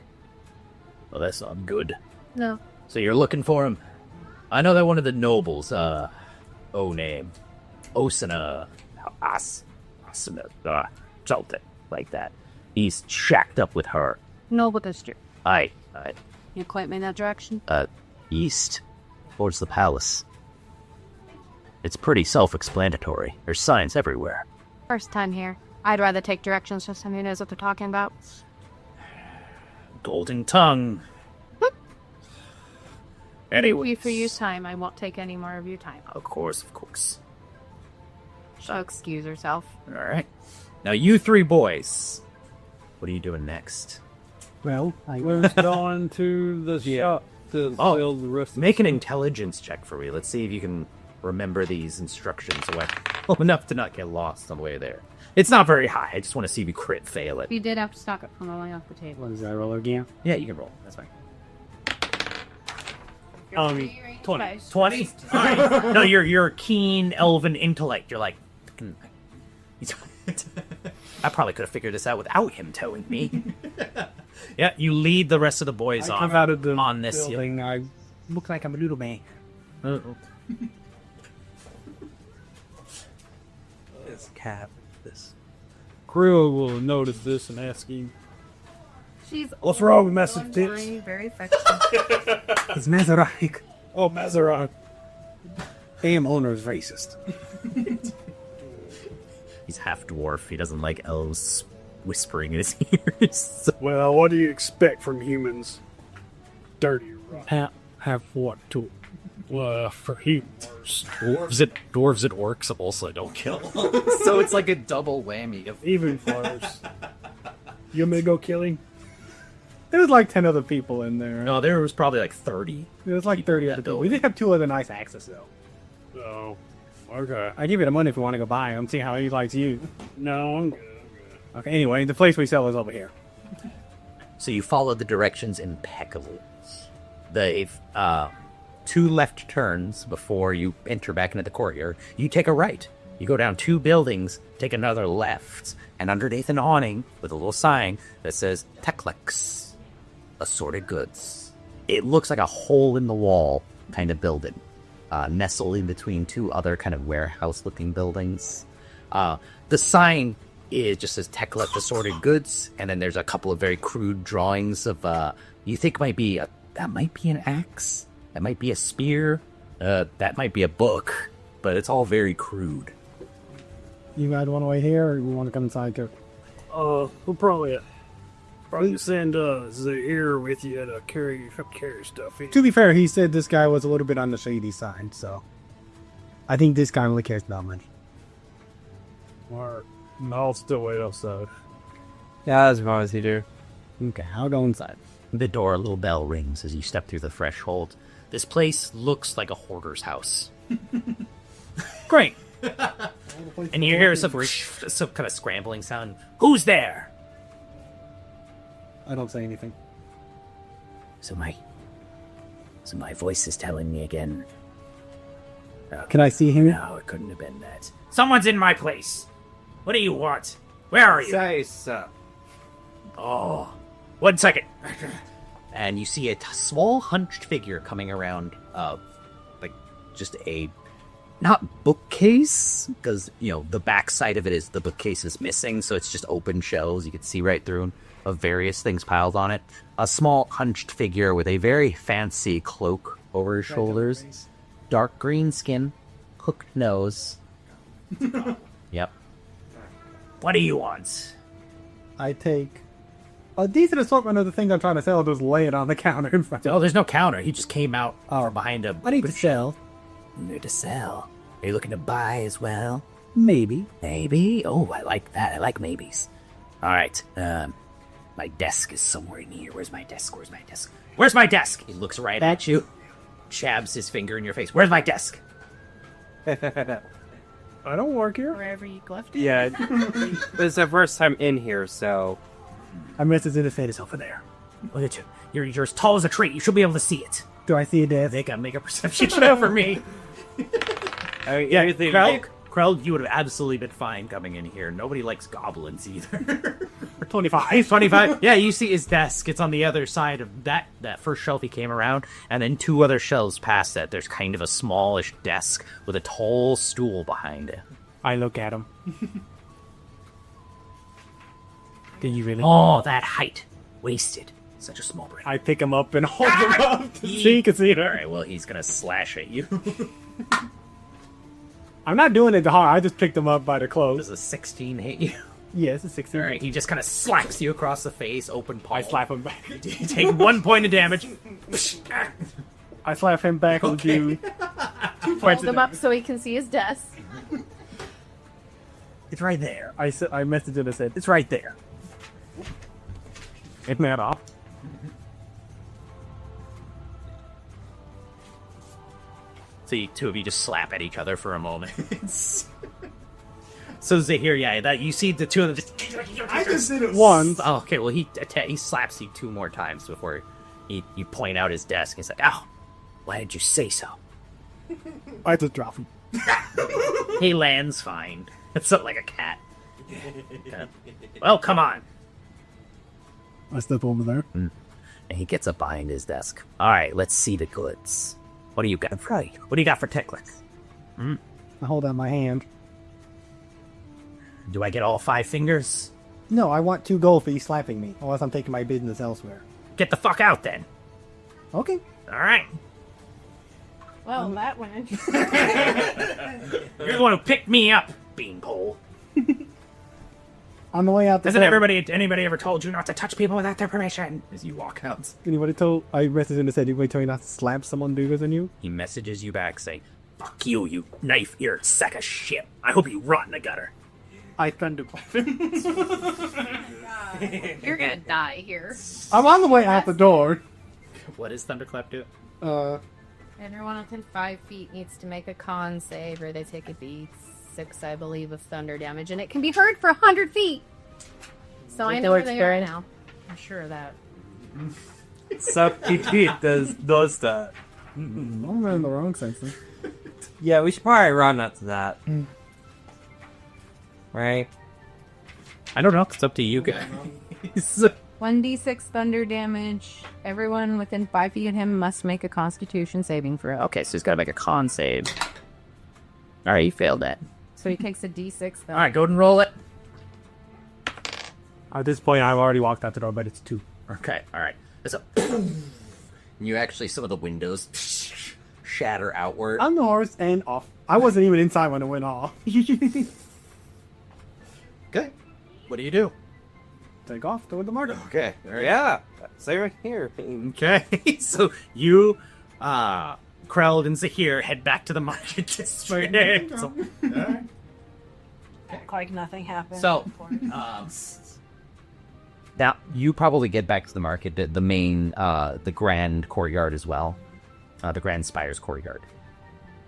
Well, that's not good. No. So you're looking for him? I know that one of the nobles, name. Osanna, Osanna, something like that. He's shacked up with her. Noble district. Aye. You point me in that direction? East. Towards the palace. It's pretty self-explanatory. There's signs everywhere. First time here. I'd rather take directions from someone who knows what they're talking about. Golden tongue. Anyway. For your time, I won't take any more of your time. Of course. She'll excuse herself. All right. Now, you three boys. What are you doing next? Well, we're going to the shop to fill the rest. Make an intelligence check for me. Let's see if you can remember these instructions well enough to not get lost on the way there. It's not very high. I just want to see if you crit fail it. You did have to stock up from rolling off the table. What, does I roll again? Yeah, you can roll. That's fine. 20. 20? No, you're a keen elven intellect. You're like, I probably could have figured this out without him telling me. Yeah, you lead the rest of the boys I off come out of the on this. building. I look like I'm a little man. This cat, this. Crew will notice this and ask you, She's what's wrong with Massive Tits? very affectionate. It's Mazarek. Oh, Mazaron. Damn owner is racist. He's half dwarf. He doesn't like elves whispering in his ears. Well, what do you expect from humans? Dirty, rotten. Have what to? For humans. Dwarves and orcs also don't kill. So it's like a double whammy of Even close. You want me to go killing? There was like 10 other people in there. No, there was probably like 30. There was like 30 other people. We did have 2 other nice axes, though. Oh, okay. I give you the money if you want to go buy them, see how he likes you. No, I'm good. Okay, anyway, the place we sell is over here. So you follow the directions impeccably. They've 2 left turns before you enter back into the courtyard. You take a right. You go down 2 buildings, take another left, and underneath an awning with a little sign that says Teklex, assorted goods. It looks like a hole in the wall kind of building, nestled in between 2 other kind of warehouse-looking buildings. The sign just says Teklex assorted goods, and then there's a couple of very crude drawings of you think that might be an axe, that might be a spear, that might be a book, but it's all very crude. You guys want to wait here, or you want to come inside too? We'll probably send Zaire with you to carry stuff in. To be fair, he said this guy was a little bit on the shady side, so I think this guy only cares about money. Or I'll still wait outside. Yeah, as long as you do. Okay, I'll go inside. The door, a little bell rings as you step through the threshold. This place looks like a hoarder's house. Great. And you hear some kind of scrambling sound. Who's there? I don't say anything. So my voice is telling me again. Can I see him? No, it couldn't have been that. Someone's in my place. What do you want? Where are you? Say so. Oh, 1 second. And you see a small hunched figure coming around, like just a, not bookcase, because, you know, the back side of it is the bookcase is missing, so it's just open shelves. You can see right through them of various things piled on it. A small hunched figure with a very fancy cloak over his shoulders, dark green skin, hooked nose. Yep. What do you want? I take a decent assortment of the things I'm trying to sell, just lay it on the counter in front of Oh, there's no counter. He just came out from behind a... I need to sell. You need to sell. Are you looking to buy as well? Maybe. Maybe? Oh, I like that. I like maybes. All right. My desk is somewhere in here. Where's my desk? Where's my desk? Where's my desk? He looks right at you, jabs his finger in your face. Where's my desk? I don't work here. Wherever you left it. Yeah, this is the first time in here, so... I message in the face over there. Look at you. You're as tall as a tree. You should be able to see it. Do I see a desk? They can make a perception check for me. I mean, Yeah, everything... Krell, you would have absolutely been fine coming in here. Nobody likes goblins either. 25. 25. Yeah, you see his desk. It's on the other side of that first shelf he came around, and then 2 other shelves past that. There's kind of a smallish desk with a tall stool behind it. I look at him. Did you really? Oh, that height. Wasted. Such a small brain. I pick him up and hold him up to see he can see it. All right, well, he's going to slash at you. I'm not doing it hard. I just picked him up by the clothes. Does a 16 hit you? Yes, it's 16. All right, he just kind of slaps you across the face, open palm. I slap him back. You take 1 point of damage. I slap him back with you. 2 points Hold him up so he can see his desk. It's right there. I messaged him and said, it's right there. Isn't that off? So you 2 of you just slap at each other for a moment. So Zahir, yeah, that you see the 2 of them just... I just did it once. Oh, okay, well, he slaps you 2 more times before you point out his desk. He's like, "Ow, Why did you say so? I just drop him. He lands fine. It's not like a cat. Well, come on. I step over there. And he gets up behind his desk. All right, let's see the goods. What do you got? Right. What do you got for Ticklick? I hold out my hand. Do I get all 5 fingers? No, I want 2 gold for you slapping me, unless I'm taking my business elsewhere. Get the fuck out then. Okay. All right. Well, that went. You're the one who picked me up, beanpole. On the way out the Hasn't door, anybody ever told you not to touch people without their permission? As you walk out. anybody told? I messaged him and said, anybody told you not to slap someone bigger than you? He messages you back saying, "Fuck you, you knife-eared sack of shit. I hope you rot in the gutter." I thunderclap him. You're gonna die here. I'm on the way out the door. What does Thunderclap do? Everyone within 5 feet needs to make a con save, or they take a D6, I believe, of thunder damage, and it can be heard for 100 feet. So I know where they are now. I'm sure of that. Substitute does that. I'm in the wrong section. Yeah, we should probably run up to that. Right? I don't know. It's up to you guys. 1d6 thunder damage. Everyone within 5 feet of him must make a Constitution saving throw. Okay, so he's got to make a con save. All right, you failed that. So he takes a d6 All right, go ahead and roll it. At this point, I've already walked out the door, but it's 2. Okay, all right. There's a... You actually, some of the windows shatter outward. On the horse and off. I wasn't even inside when it went off. Okay. What do you do? Take off toward the market. Okay. Yeah. Stay right here. Okay. So you, Kreld and Zahir head back to the market district. Act like nothing happened. So, now you probably get back to the market, the main, the grand courtyard as well, the grand spire's courtyard.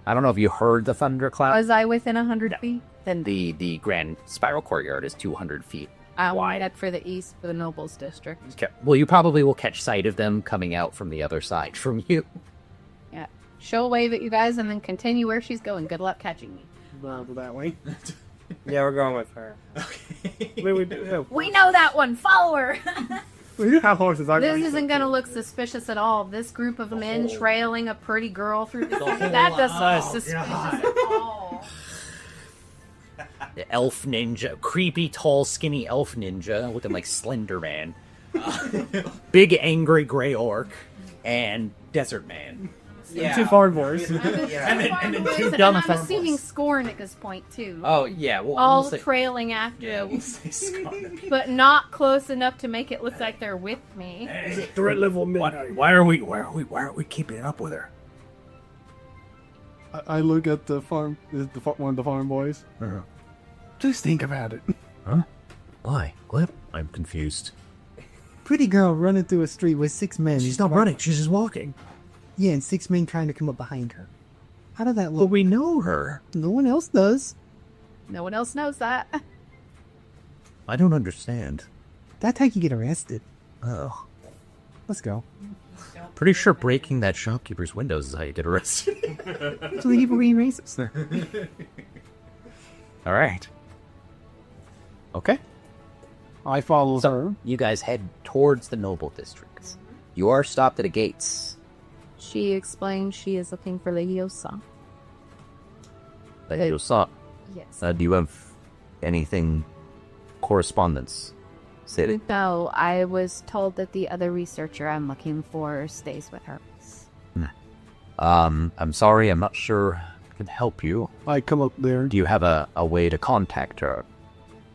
I don't know if you heard the thunderclap. Was I within 100 feet? Then the grand spiral courtyard is 200 feet. I'll head for the east for the nobles district. Okay. Well, you probably will catch sight of them coming out from the other side from you. Yeah. She'll wave at you guys and then continue where she's going. Good luck catching me. That way. Yeah, we're going with her. We know that one. Follow her. We do have horses. This isn't going to look suspicious at all. This group of men trailing a pretty girl through the street, that doesn't look suspicious at all. The elf ninja, creepy, tall, skinny elf ninja looking like Slender Man. Big, angry gray orc. And Desert Man. Yeah. 2 farm boys. And then 2 And dumb I'm farm assuming boys. Scorn at this point, too. Oh, yeah. Well, all trailing after but not close enough to make it look like they're with me. Threat level midnight. Why aren't we keeping up with her? I look at the farm, one of the farm boys. Just think about it. Huh? Why? Clip? I'm confused. Pretty girl running through a street with 6 men. She's not running, she's just walking. Yeah, and 6 men trying to come up behind her. How did that look? But we know her. No one else does. No one else knows that. I don't understand. That's how you get arrested. Oh. Let's go. Pretty sure breaking that shopkeeper's windows is how you get arrested. So they keep being racist. All right. Okay. I follow her. You guys head towards the noble districts. You are stopped at the gates. She explains she is looking for Lady Osanna. Lady Osanna? Yes. Do you have anything correspondence? City? No, I was told that the other researcher I'm looking for stays with her. I'm sorry, I'm not sure I can help you. I come up there. Do you have a way to contact her?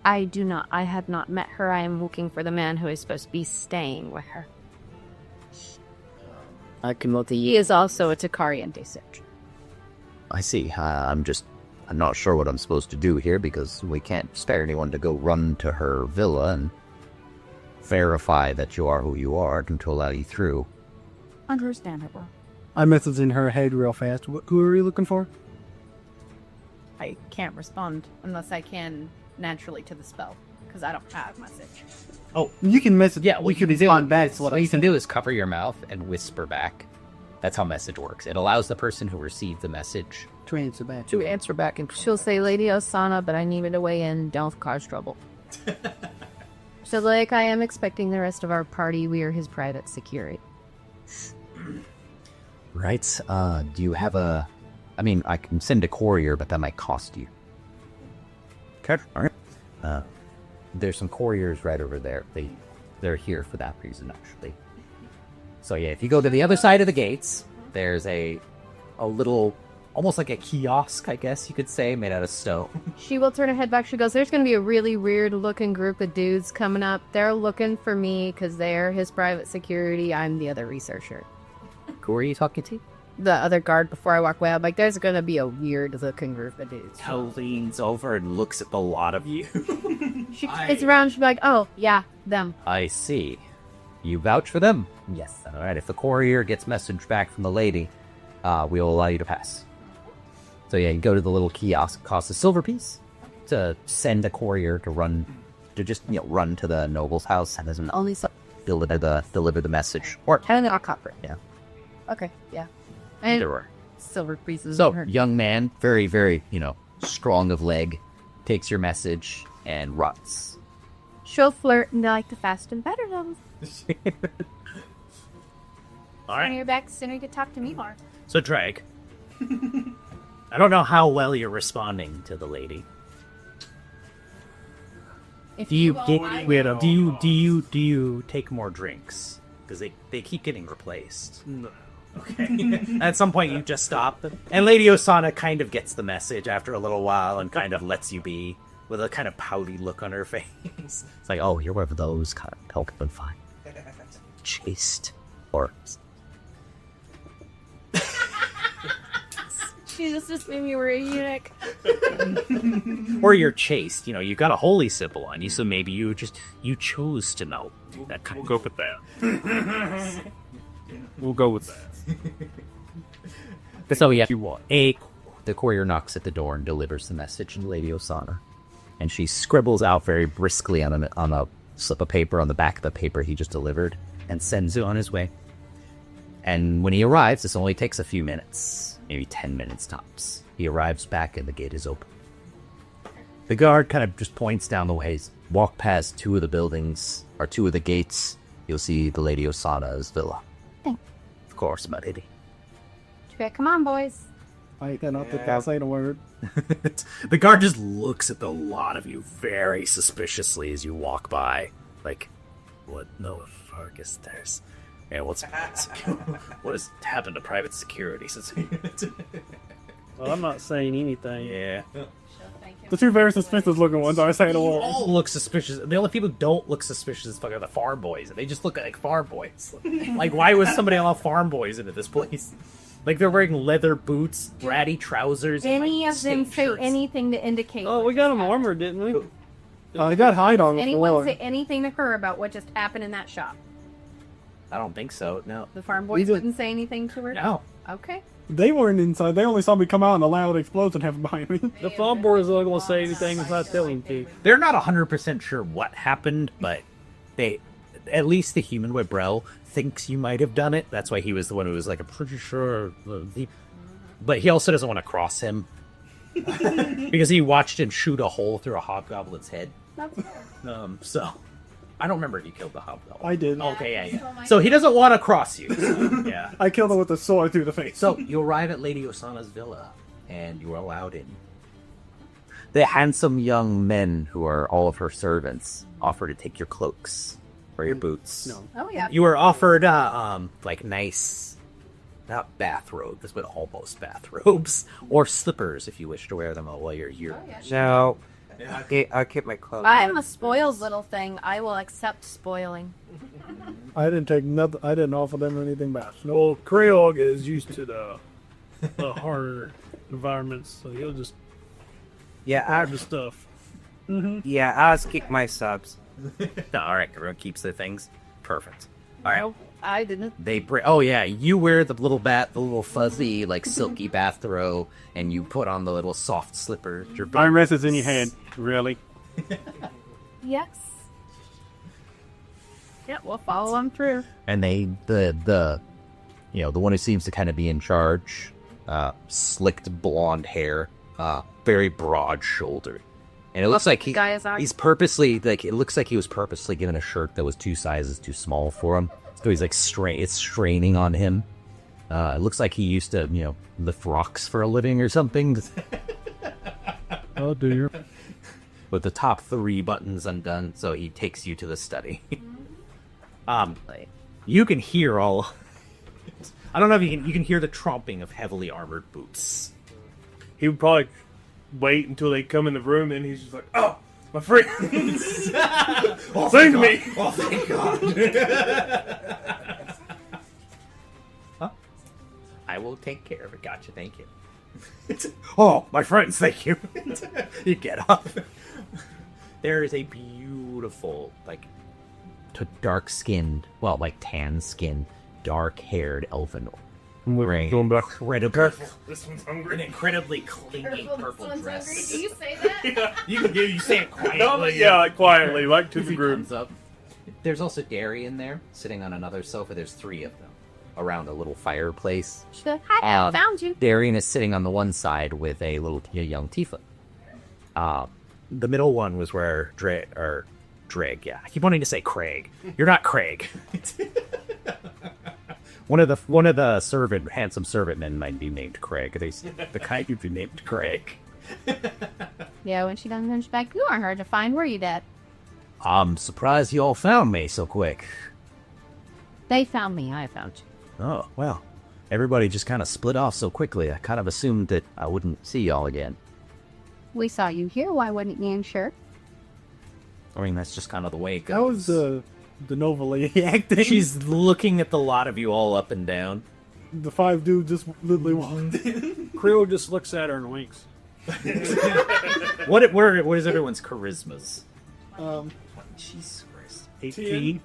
I do not. I have not met her. I am looking for the man who is supposed to be staying with her. He is also a Takarian researcher. I see. I'm not sure what I'm supposed to do here because we can't spare anyone to go run to her villa and verify that you are who you are and to allow you through. Understandable. I message in her head real fast. Who are you looking for? I can't respond unless I can naturally to the spell because I don't have message. Oh, you can message. Yeah, we could respond back. What you can do is cover your mouth and whisper back. That's how message works. It allows the person who received the message to answer back. And She'll say, Lady Osanna, but I need her to weigh in. Don't cause trouble. So, like I am expecting the rest of our party, we are his private security. Right. Do you have a... I mean, I can send a courier, but that might cost you. Okay. All right. There's some couriers right over there. They're here for that reason, actually. So yeah, if you go to the other side of the gates, there's a little, almost like a kiosk, I guess you could say, made out of stone. She will turn her head back. She goes, there's going to be a really weird-looking group of dudes coming up. They're looking for me because they're his private security. I'm the other researcher. Who are you talking to? The other guard before I walk away. I'm like, there's going to be a weird-looking group of dudes. Toe leans over and looks at the lot of you. She gets around, she'll be like, oh, yeah, them. I see. You vouch for them? Yes. All right, if the courier gets message back from the lady, we will allow you to pass. So yeah, you go to the little kiosk, costs a silver piece to send a courier to run to the noble's house and doesn't only deliver the message. Or kind of not copper. Yeah. Okay, yeah. And there were silver pieces. So young man, very, very, strong of leg, takes your message and runs. She'll flirt and they like to fast and better them. All right. When you're back sooner, you can talk to me more. So Drake, I don't know how well you're responding to the lady. If Do you take more drinks? Because they keep getting replaced. No. Okay. At some point you just stop. And Lady Osanna kind of gets the message after a little while and kind of lets you be with a kind of pouty look on her face. It's like, oh, you're one of those kind of Pokemon fine. Chaste. Or Jesus, just made me wear a eunuch. Or you're chaste. You know, you got a holy symbol on you, so maybe you chose to know that kind We'll go with that. We'll go with that. So yeah, You what? the courier knocks at the door and delivers the message to Lady Osanna, and she scribbles out very briskly on a slip of paper on the back of the paper he just delivered, and sends it on his way. And when he arrives, this only takes a few minutes, maybe 10 minutes tops. He arrives back and the gate is open. The guard kind of just points down the ways. Walk past two of the buildings, or two of the gates, you'll see the Lady Osanna's villa. Thanks. Of course, my lady. Come on, boys. I cannot think I'll say the word. The guard just looks at the lot of you very suspiciously as you walk by. Like, what? No, Fargus, there's... Yeah, what has happened to private security since... Well, I'm not saying anything. Yeah. The two very suspicious looking ones are saying the You word. all look suspicious. The only people who don't look suspicious is fucking the farm boys. They just look like farm boys. Like, why was somebody on farm boys into this place? Like, they're wearing leather boots, ratty trousers. Any of them state say shirts. anything to indicate? Oh, we got them armored, didn't we? I got hide on the Anyone floor. say anything to her about what just happened in that shop? I don't think so, no. The farm boys wouldn't say anything to her? No. Okay. They weren't inside. They only saw me come out and a loud explosion happened behind me. The farm boys are not going to say anything without telling you. They're not 100% sure what happened, but they... At least the human Webrel thinks you might have done it. That's why he was the one who was like, I'm pretty sure... But he also doesn't want to cross him. Because he watched him shoot a hole through a hobgoblin's head. So... I don't remember if you killed the hobgoblin. I did. Okay, yeah. So he doesn't want to cross you. So, yeah. I killed him with a sword through the face. So you arrive at Lady Osanna's villa, and you are allowed in. The handsome young men who are all of her servants offer to take your cloaks or your boots. No. Oh, yeah. You were offered, like, nice, not bathrobes, but almost bathrobes, or slippers if you wish to wear them while you're here. Oh, yeah. No. I'll keep my clothes. I am a spoiled little thing. I will accept spoiling. I didn't take nothing. I didn't offer them anything back. No. Well, Creog is used to the harder environments, so he'll just Yeah, grab the stuff. yeah, I'll just keep my subs. All right, everyone keeps their things. Perfect. All right. No, I didn't. They bring. Oh yeah, you wear the little fuzzy, like silky bathrobe, and you put on the little soft slippers. Your Armrest is in your hand. Really? Yes. Yeah, we'll follow them through. And the the one who seems to kind of be in charge, slicked blonde hair, very broad shouldered, and it looks like he's purposely it looks like he was purposely given a shirt that was 2 sizes too small for him. So he's like it's straining on him. It looks like he used to lift rocks for a living or something. Oh dear. With the top 3 buttons undone, so he takes you to the study. You can hear all... I don't know if you can hear the tromping of heavily armored boots. He would probably wait until they come in the room, and he's just like, "Oh, my friends, sing to me." Oh, thank God. Huh? I will take care of it. Gotcha, thank you. Oh, my friends, thank you. You get up. There is a beautiful, Dark-skinned, tan-skinned, dark-haired elven We're going back. incredibly, This one's an hungry. incredibly clingy purple dress. Do you say that? You say it quietly. No, but yeah, like quietly, like to the group. comes up. There's also Derry in there, sitting on another sofa. There's 3 of them around a little fireplace. She's like, hi, found you. Darian is sitting on the one side with a young Tifa. The middle one was where Dreg, yeah. I keep wanting to say Craig. You're not Craig. One of the handsome servant men might be named Craig. The kind who'd be named Craig. Yeah, when she done mentioned back, you aren't hard to find. Where you at? I'm surprised you all found me so quick. They found me. I found you. Oh, well. Everybody just kind of split off so quickly. I kind of assumed that I wouldn't see y'all again. We saw you here. Why wouldn't you? Sure. I mean, that's just kind of the way it goes. That was the Nova lady acting. She's looking at the lot of you all up and down. The 5 dudes just literally walked in. Krill just looks at her and winks. What is everyone's charismas? Jesus Christ. 18.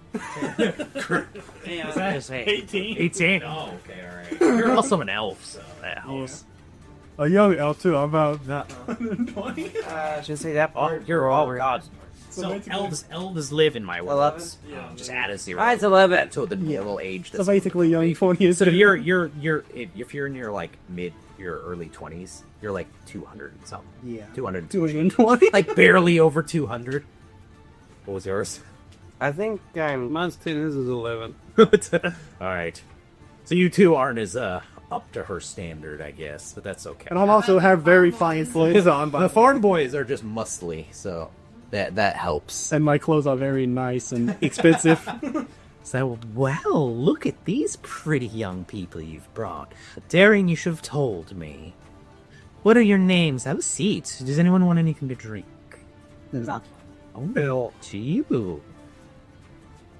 18. 18? Oh, okay, alright. You're also an elf, so that helps. A young elf too. I'm about that. Should say that. Oh, you're all god. So elves live in my world. Just add a 0. Mine's 11. To the middle age. So basically, young 40 is. So if you're if you're in your like your early 20s, you're like 200 and something. Yeah. 200. 220. Like barely over 200. What was yours? I think I'm. Mine's 10, his is 11. Alright. So you two aren't as up to her standard, I guess, but that's okay. And I also have very fine clothes on. The foreign boys are just muscly, so that helps. And my clothes are very nice and expensive. So, well, look at these pretty young people you've brought. Daring, you should have told me. What are your names? Have a seat. Does anyone want anything to drink? Ale. To you.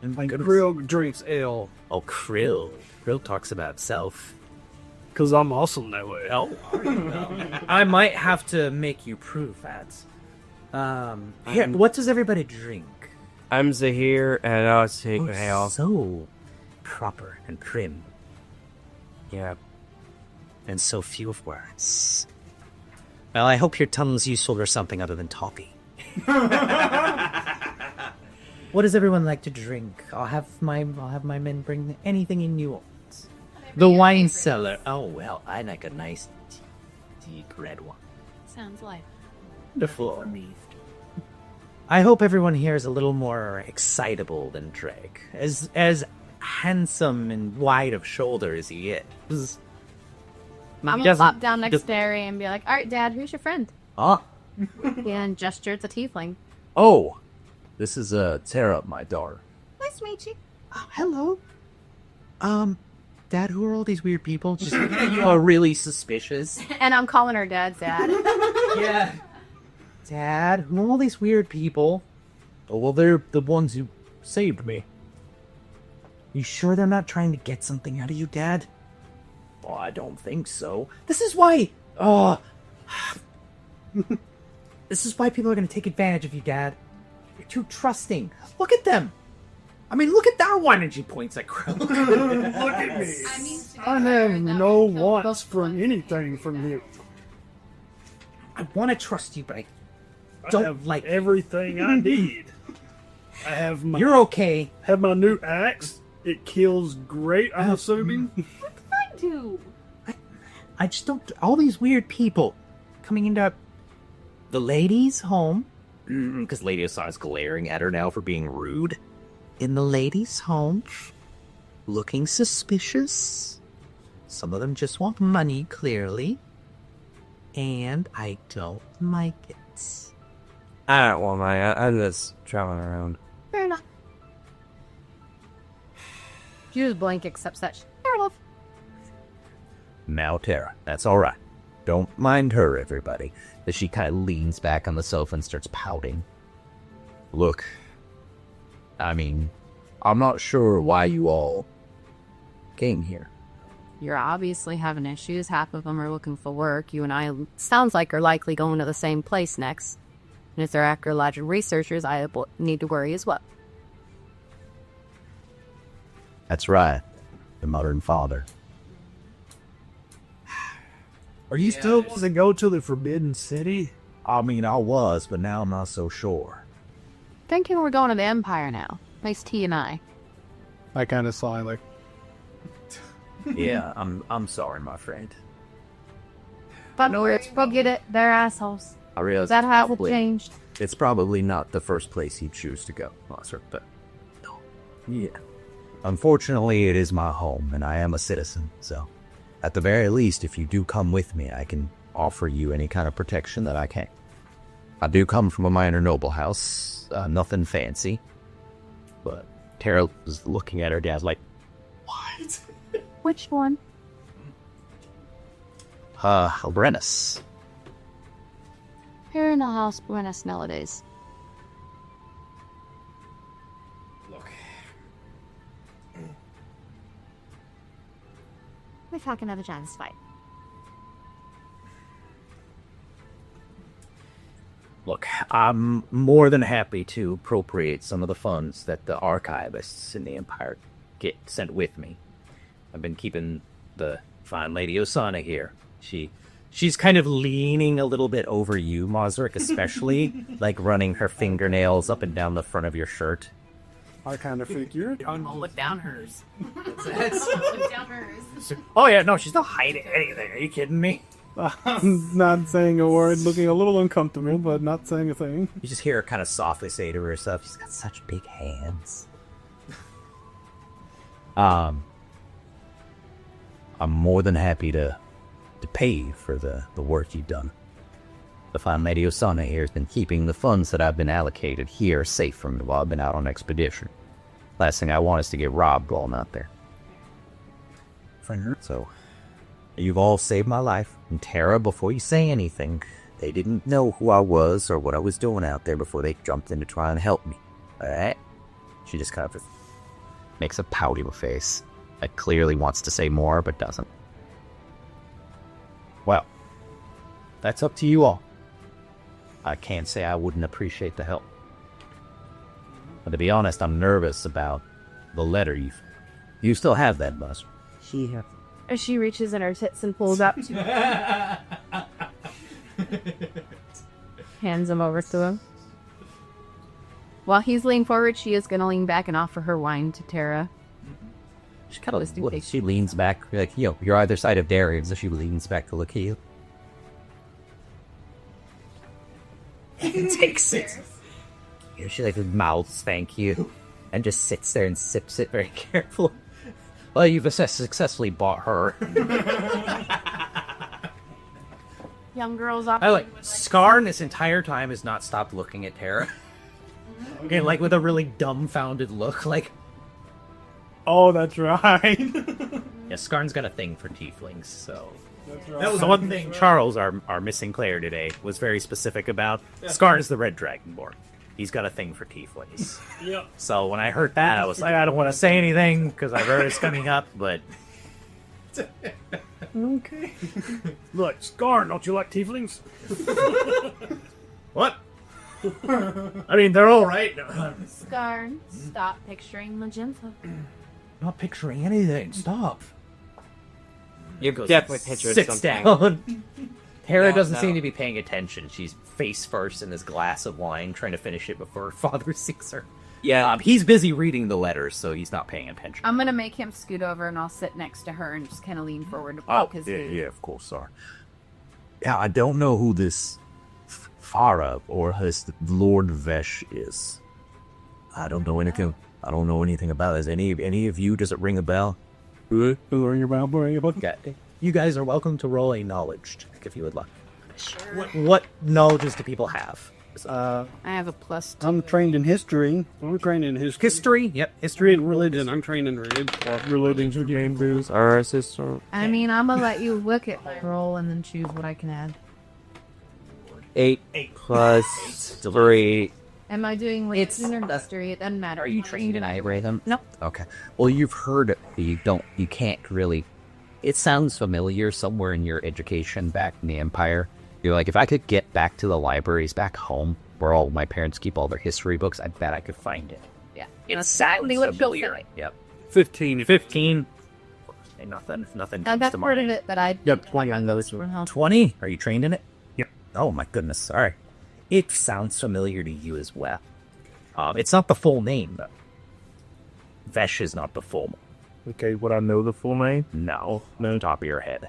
And Krill drinks ale. Oh, Krill. Krill talks about himself. Because I'm also no ale. I might have to make you prove that. Here, what does everybody drink? I'm Zahir, and I'll take a ale. So proper and prim. Yeah. And so few of words. Well, I hope your tongue's useful for something other than toffee. What does everyone like to drink? I'll have my men bring anything in you want. The wine cellar. Oh well, I like a nice deep red one. Sounds like. Wonderful. I hope everyone here is a little more excitable than Drake. As handsome and wide of shoulder as he is. I'm gonna pop down next to Harry and be like, "Alright, Dad, who's your friend?" Ah. And gesture at the tiefling. Oh, this is Tara, my daughter. Nice to meet you. Oh, hello. Dad, who are all these weird people? Just you are really suspicious. And I'm calling her Dad's dad. Yeah. Dad, who are all these weird people? Oh, well, they're the ones who saved me. You sure they're not trying to get something out of you, Dad? Oh, I don't think so. This is why. This is why people are going to take advantage of you, Dad. You're too trusting. Look at them. I mean, look at that one, and she points at Krill. Look at me. I have no wants from anything from you. I want to trust you, but I I don't have like everything I need. I have my. You're okay. Have my new axe. It kills great. I'm assuming. I do. I just don't. All these weird people coming into the lady's home. Because Lady Osanna's glaring at her now for being rude. In the lady's home, looking suspicious. Some of them just want money, clearly. And I don't like it. I don't want my. I'm just traveling around. Fair enough. She was blank except such. Fair enough. Now, Tara, that's all right. Don't mind her, everybody. As she kind of leans back on the sofa and starts pouting. Look, I mean, I'm not sure why you all came here. You're obviously having issues. Half of them are looking for work. You and I, sounds like, are likely going to the same place next. And if they're archaeological researchers, I need to worry as well. That's right. The mother and father. Are you still supposed to go to the Forbidden City? I mean, I was, but now I'm not so sure. Thinking we're going to the Empire now. Nice T and I. I kind of sigh like. Yeah, I'm sorry, my friend. But we'll get it. They're assholes. I realize That hasn't probably- changed. It's probably not the first place you choose to go, Monster, but no. Yeah. Unfortunately, it is my home, and I am a citizen, so at the very least, if you do come with me, I can offer you any kind of protection that I can. I do come from a minor noble house, nothing fancy, but Tara was looking at her dad like, what? Which one? Albrenus. Here in the house, Buenos nowadays. Look. We Falcon have a chance to fight. Look, I'm more than happy to appropriate some of the funds that the archivists in the Empire get sent with me. I've been keeping the fine Lady Osanna here. She's kind of leaning a little bit over you, Mosric, especially, like running her fingernails up and down the front of your shirt. I kind of figured. I'll look down hers. Look down hers. Oh yeah, no, she's not hiding anything. Are you kidding me? I'm not saying a word, looking a little uncomfortable, but not saying a thing. You just hear her kind of softly say to herself, she's got such big hands. I'm more than happy to pay for the work you've done. The fine Lady Osanna here has been keeping the funds that I've been allocated here safe from me while I've been out on expedition. Last thing I want is to get robbed while I'm out there. So, you've all saved my life. And Tara, before you say anything, they didn't know who I was or what I was doing out there before they jumped in to try and help me. Alright? She just kind of makes a pouty face that clearly wants to say more but doesn't. Well, that's up to you all. I can't say I wouldn't appreciate the help. But to be honest, I'm nervous about the letter you still have that, Buzz. As she reaches in her tits and pulls up, hands him over to him. While he's leaning forward, she is going to lean back and offer her wine to Tara. She kind of she leans back, like, you're either side of Darian, so she leans back to look at you. Takes it. She like mouths thank you, and just sits there and sips it very carefully. Well, you've successfully bought her. Young girls off. I like Skarn this entire time has not stopped looking at Tara. Okay, like with a really dumbfounded look, like. Oh, that's right. Yeah, Skarn's got a thing for tieflings, so. That's right. That was one thing Charles, our missing player today, was very specific about. Skarn's the Red Dragonborn. He's got a thing for tieflings. Yep. So when I heard that, I was like, I don't want to say anything because I've heard it's coming up, but. Okay. Look, Scar, don't you like tieflings? What? I mean, they're all right. Scar, stop picturing magenta. Not picturing anything. Stop. You definitely pictured Sits something. down. Tara doesn't seem to be paying attention. She's face first in this glass of wine, trying to finish it before her father seeks her. Yeah. He's busy reading the letters, so he's not paying attention. I'm gonna make him scoot over and I'll sit next to her and just kind of lean forward to poke his food. Yeah, of course, sorry. Yeah, I don't know who this Farah or his Lord Vesh is. I don't know anything. I don't know anything about this. Any of you, does it ring a bell? Who are you about? Okay. You guys are welcome to roll a knowledge check if you would like. Sure. What knowledges do people have? I have a +2. I'm trained in history. I'm trained in history. History? Yep. History and religion. I'm trained in religions or game booze. Our sister. I mean, I'm gonna let you look at my roll and then choose what I can add. 8 plus 3. Am I doing religion or history? It doesn't matter. Are you trained in Ibrahim? No. Okay. Well, you've heard it, but you can't really. It sounds familiar somewhere in your education back in the Empire. You're like, if I could get back to the libraries back home where all my parents keep all their history books, I bet I could find it. Yeah. In a sounding little familiar. Yep. 15. 15. Ain't nothing. Nothing I comes got to part mind. of it, but I. Yep, 20 on those. 20? Are you trained in it? Yep. Oh my goodness, sorry. It sounds familiar to you as well. It's not the full name, though. Vesh is not the full. Okay, would I know the full name? No, top of your head.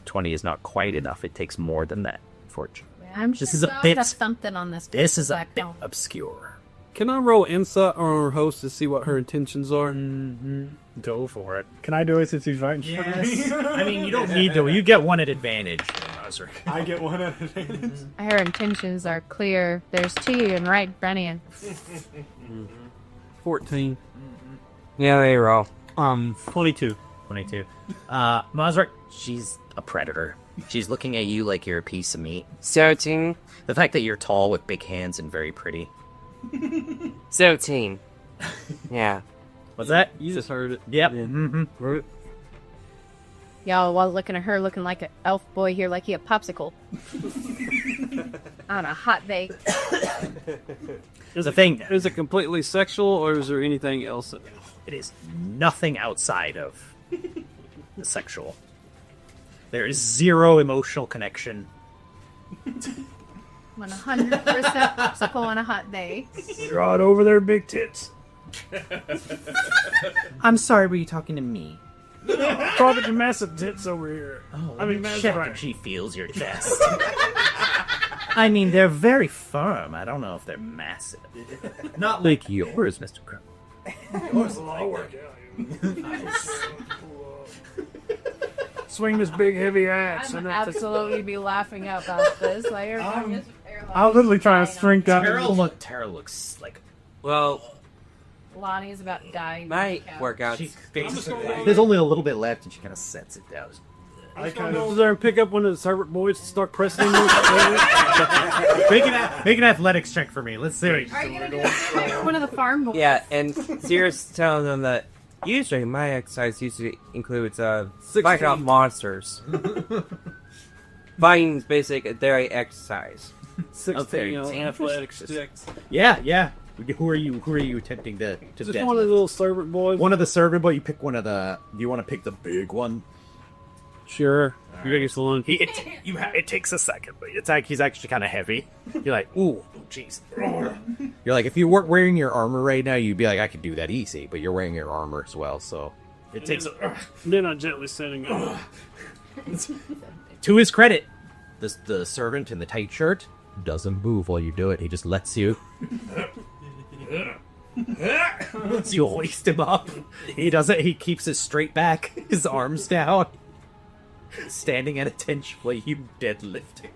20 is not quite enough. It takes more than that, unfortunately. I'm This just is a bit- something on this. This is a back bit home. obscure. Can I roll insight on our host to see what her intentions are? Go for it. Can I do it since he's right? Yes. I mean, you don't need to. You get one at advantage. Osric. I get one at advantage. Her intentions are clear. There's tea and right, Brennan. 14. Yeah, they roll. 22. 22. Mosric. She's a predator. She's looking at you like you're a piece of meat. 17. The fact that you're tall with big hands and very pretty. 17. Yeah. What's that? You just heard it. Yep. Yeah. Mm-hmm. Y'all, while looking at her, looking like an elf boy here, like he a popsicle. On a hot day. The thing Is it completely sexual, or is there anything else? it is nothing outside of the sexual. There is zero emotional connection. I'm 100% popsicle on a hot day. Draw it over their big tits. I'm sorry, were you talking to me? Probably your massive tits over here. Oh, I mean, check massive. if she feels your chest. I mean, they're very firm. I don't know if they're massive. Not like yours, Mr. Crow. Yours will work out. Swing this big heavy axe. I'm and that's absolutely be laughing about this. Like, I was literally trying to shrink down. Tara looks like Lonnie is about dying. Might work out. there's only a little bit left, and she kind of sets it down. I kind of there and pick up one of the servant boys and start pressing them. Make an athletics check for me. Let's see. Are you gonna do one of the farm boys? Yeah, and Sirius telling them that usually my exercise usually includes fighting off monsters. Fighting's basic daily exercise. 16 athletics sticks. Yeah. Who are you attempting to Just death one of with? the little servant boys. One of the servant boy. You pick one of the. Do you want to pick the big one? Sure. You're gonna get the one. It takes a second, but it's like he's actually kind of heavy. You're like, ooh, jeez. You're like, if you weren't wearing your armor right now, you'd be like, I could do that easy. But you're wearing your armor as well, so it takes. Then I'm gently setting it. To his credit, the servant in the tight shirt doesn't move while you do it. He just lets you. So you hoist him up. He doesn't. He keeps his straight back, his arms down, standing at attention while you deadlifting.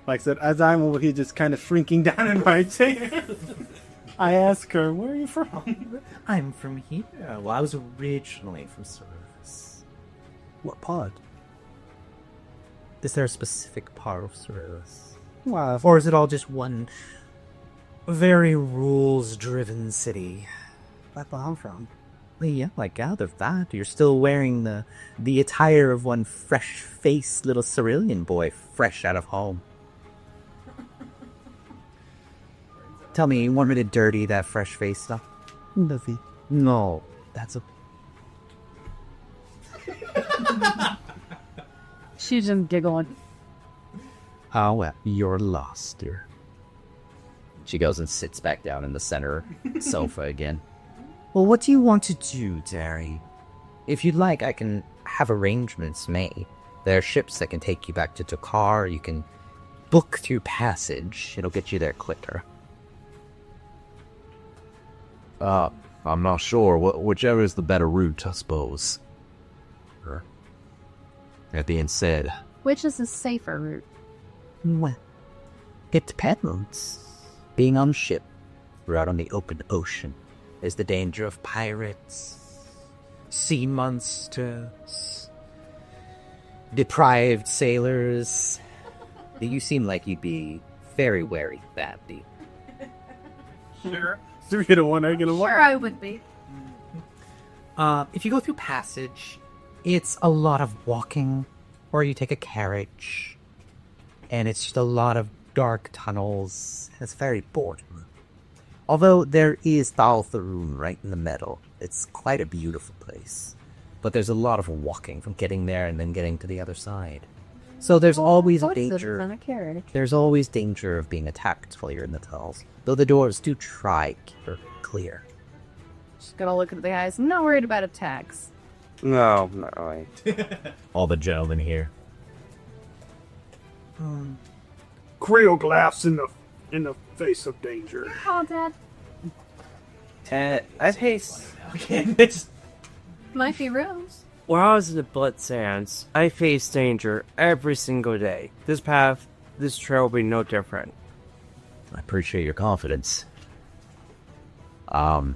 Like I said, as I'm over here just kind of shrinking down in my chair, I ask her, where are you from? I'm from here. Well, I was originally from Cerberus. What pod? Is there a specific part of Cerberus? Well, Or is it all just one very rules-driven city? that's where I'm from. Yeah, I gather that. You're still wearing the attire of one fresh-faced little Cerulean boy fresh out of home. Tell me, you want me to dirty that fresh-faced stuff? Nothing. No, that's a... She's just giggling. Oh, well, you're lost, dear. She goes and sits back down in the center sofa again. Well, what do you want to do, Derry? If you'd like, I can have arrangements made. There are ships that can take you back to Dakar. You can book through passage. It'll get you there quicker. I'm not sure. Whichever is the better route, I suppose. That being said, Which is the safer route? Well, it depends. Being on ship, or out on the open ocean, is the danger of pirates, sea monsters, deprived sailors. You seem like you'd be very wary of that, do you? Sure. 3 to 1 egg in a Sure, I would be. If you go through passage, it's a lot of walking, or you take a carriage, and it's just a lot of dark tunnels. It's very boring. Although there is Altessra right in the middle. It's quite a beautiful place. But there's a lot of walking from getting there and then getting to the other side. So there's always danger. On a carriage. There's always danger of being attacked while you're in the tunnels. Though the doors do try to keep her clear. Just gonna look at the guys. I'm not worried about attacks. No, not really. All the gentlemen here. Creel glass in the face of danger. Oh, Dad. I taste. It's My rose. When I was in the Blood Sands, I faced danger every single day. This path, this trail will be no different. I appreciate your confidence. I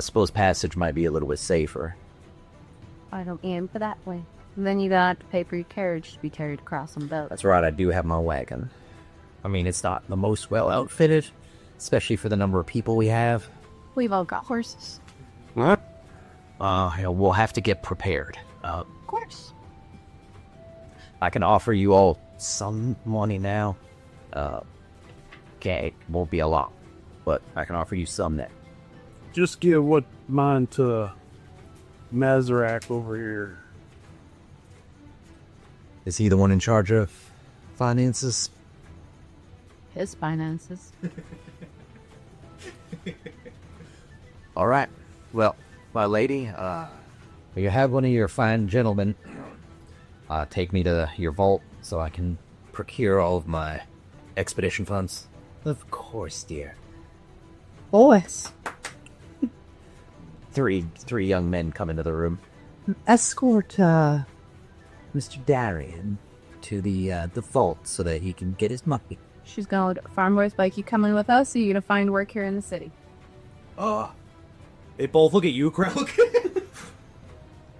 suppose passage might be a little bit safer. I don't aim for that way. And then you gotta have to pay for your carriage to be carried across on boat. That's right, I do have my wagon. I mean, it's not the most well outfitted, especially for the number of people we have. We've all got horses. What? we'll have to get prepared. Of course. I can offer you all some money now. Okay, it won't be a lot, but I can offer you some then. Just give what mine to Mazarak over here. Is he the one in charge of finances? His finances. All right. Well, my lady, will you have one of your fine gentlemen take me to your vault so I can procure all of my expedition funds? Of course, dear. Boys. Three young men come into the room. Escort Mr. Darian to the vault so that he can get his money. She's gonna farm boys like you coming with us, or you gonna find work here in the city? They both look at you, Krelk.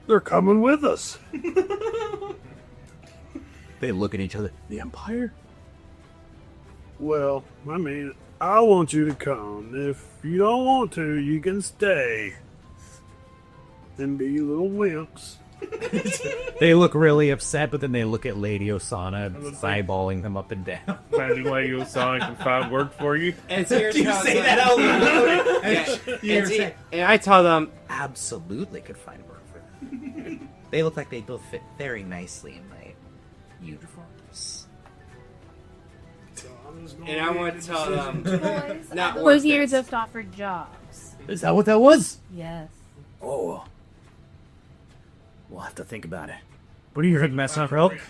They're coming with us. They look at each other. The Empire? Well, I mean, I want you to come. If you don't want to, you can stay. And be little wimps. They look really upset, but then they look at Lady Osanna, eyeballing them up and down. Maybe Lady Osanna can find work for you. And so Do you say that out loud? And I tell them, Absolutely could find work for them. They look like they both fit very nicely in my uniforms. and I want to tell them, Boys, not those worth years it. have offered jobs. Is that what that was? Yes. Oh. We'll have to think about it. What are you hearing, mess up, Krelk?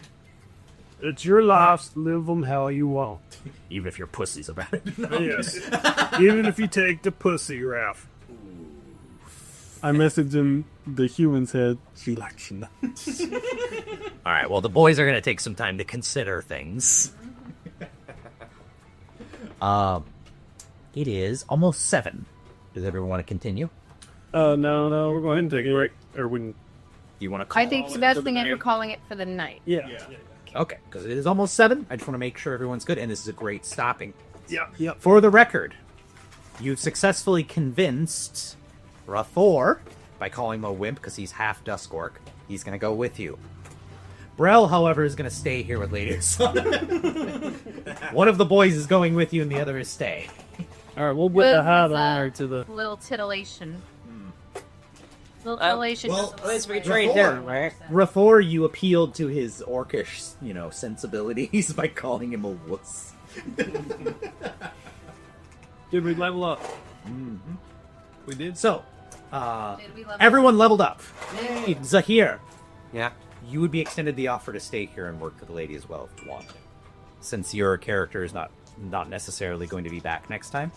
It's your lives, live them how you want. Even if you're pussies about it. Yes. Even if you take the pussy route. I messaged him. The human said she likes nuts. All right, well, the boys are going to take some time to consider things. It is almost 7. Does everyone want to continue? No, we're going to take it right. Or when. Do you want to call I think it's the best thing ever calling it for the night. Yeah. Okay, because it is almost 7. I just want to make sure everyone's good, and this is a great stopping. Yep. For the record, you've successfully convinced Rathor, by calling him a wimp because he's half Dusk Orc, he's going to go with you. Brel, however, is going to stay here with Lady Osanna. One of the boys is going with you, and the other is stay. All right, we'll whip the hot With, iron to the. Little titillation. Little titillation. Well, doesn't let's work. retrain them, right? Rathor, you appealed to his orcish, sensibilities by calling him a wuss. Did we level up? We did. So, Did we level everyone leveled up. Zahir, Yeah. You would be extended the offer to stay here and work for the lady as well if you want. Since your character is not necessarily going to be back next time.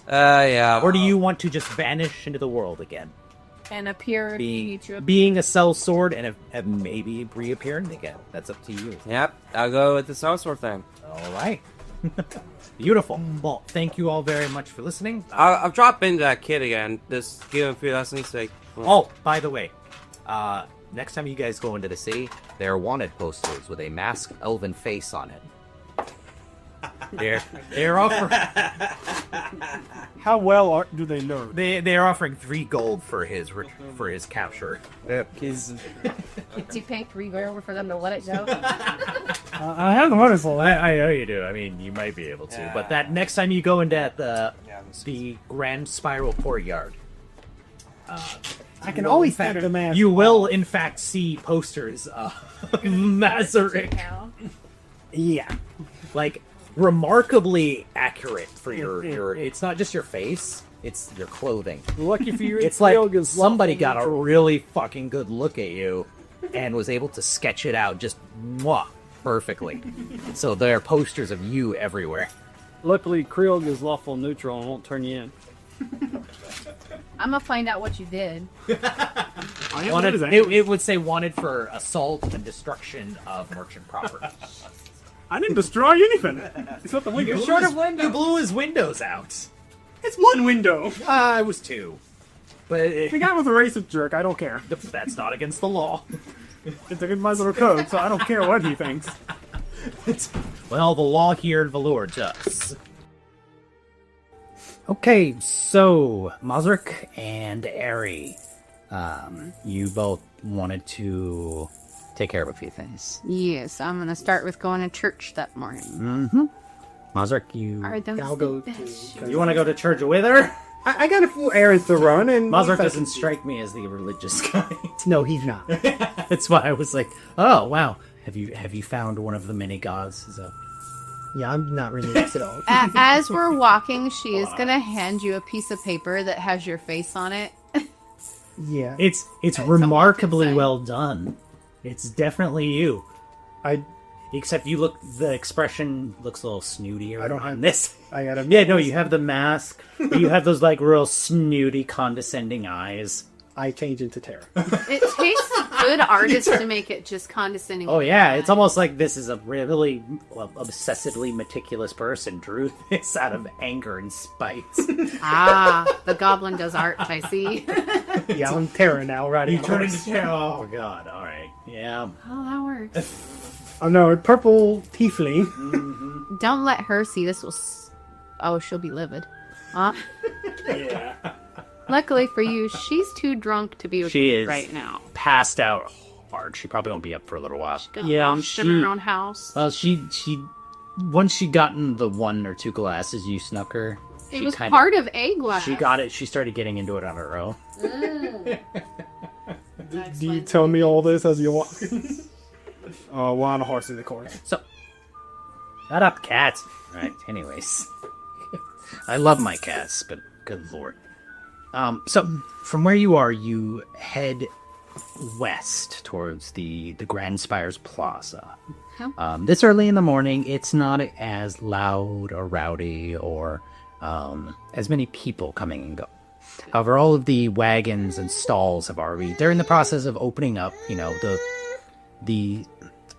Yeah. or do you want to just vanish into the world again? And appear Being a sellsword and have maybe reappearing again. That's up to you. Yep. I'll go with the sellsword thing. All right. Beautiful. Well, thank you all very much for listening. I'll drop into that kid again. Just give him a few lessons. Like, Oh, by the way, next time you guys go into the city, there are wanted posters with a masked elven face on it. They're offering How well do they know? they're offering 3 gold for his capture. he's Did you pay 3 gold for them to let it go? I have noticed all that. I know you do. I mean, you might be able to. But that next time you go into the Grand Spiral Courtyard, I can always thank the man. you will, in fact, see posters of Mazarik. Yeah. Like, remarkably accurate for your it's not just your face, it's your clothing. Lucky for you, It's like somebody got a really fucking good look at you And was able to sketch it out just perfectly. So there are posters of you everywhere. Luckily, Krieg is lawful neutral and won't turn you in. I'm gonna find out what you did. Wanted, it would say wanted for assault and destruction of merchant property. I didn't destroy anything. It's not the window. You blew his windows out. It's one window. It was 2. But The guy was a racist jerk. I don't care. that's not against the law. It's against my little code, so I don't care what he thinks. Well, the law here in Valuur does. Okay, so Mazurk and Eri, You both wanted to take care of a few things. Yes, I'm gonna start with going to church that morning. Mm-hmm. Mazurk, you... Are those I'll the go best to- shoes? You want to go to church with her? I got a few errands to run, and Mazurk doesn't strike me as the religious guy. No, he's not. That's why I was like, oh, wow. Have you found one of the many gods? So... Yeah, I'm not religious at all. As we're walking, she is gonna hand you a piece of paper that has your face on it. Yeah, It's remarkably well done. It's definitely you. Except the expression looks a little snootier. I don't have- this. I got a Yeah, no, you have the mask. You have those like real snooty, condescending eyes. I change into terror. It takes a good artist to make it just condescending. Oh yeah, it's almost like this is a really obsessively meticulous person drew this out of anger and spite. The goblin does art, I see. Yeah, I'm terror now, right? You turn into terror. Oh god, alright. Yeah. Oh, that works. Oh no, purple tiefling. Don't let her see this. She'll be livid. Huh? Yeah. Luckily for you, she's too drunk to be with She you is right now. passed out hard. She probably won't be up for a little while. Yeah, in her own house. Well, she once she gotten the 1 or 2 glasses you snuck her. It was part of a glass. She got it. She started getting into it on her own. Do you tell me all this as you walk? Oh, wild horse in the corner. So, shut up, cats. Right. Anyways, I love my cats, but good lord. So from where you are, you head west towards the Grand Spires Plaza. This early in the morning, it's not as loud or rowdy or as many people coming and go. However, all of the wagons and stalls have already, they're in the process of opening up. You know, the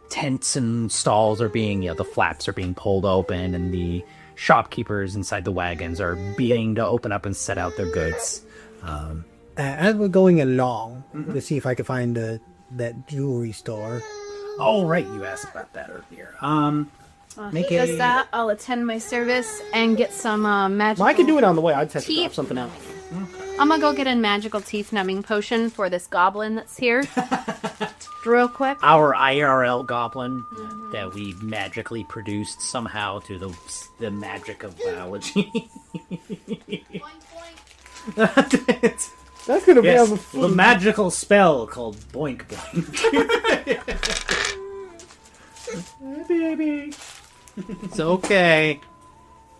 tents and stalls are being, the flaps are being pulled open, and the shopkeepers inside the wagons are beginning to open up and set out their goods. As we're going along, to see if I can find that jewelry store. Oh, right, you asked about that earlier. He does that. I'll attend my service and get some magical. Well, I can do it on the way. I'd test it teeth. off something else. I'm gonna go get a magical teeth numbing potion for this goblin that's here. Real quick. Our IRL goblin that we magically produced somehow through the magic of biology. That's gonna be Yes, able to the magical spell called Boink Boink. Baby. It's okay.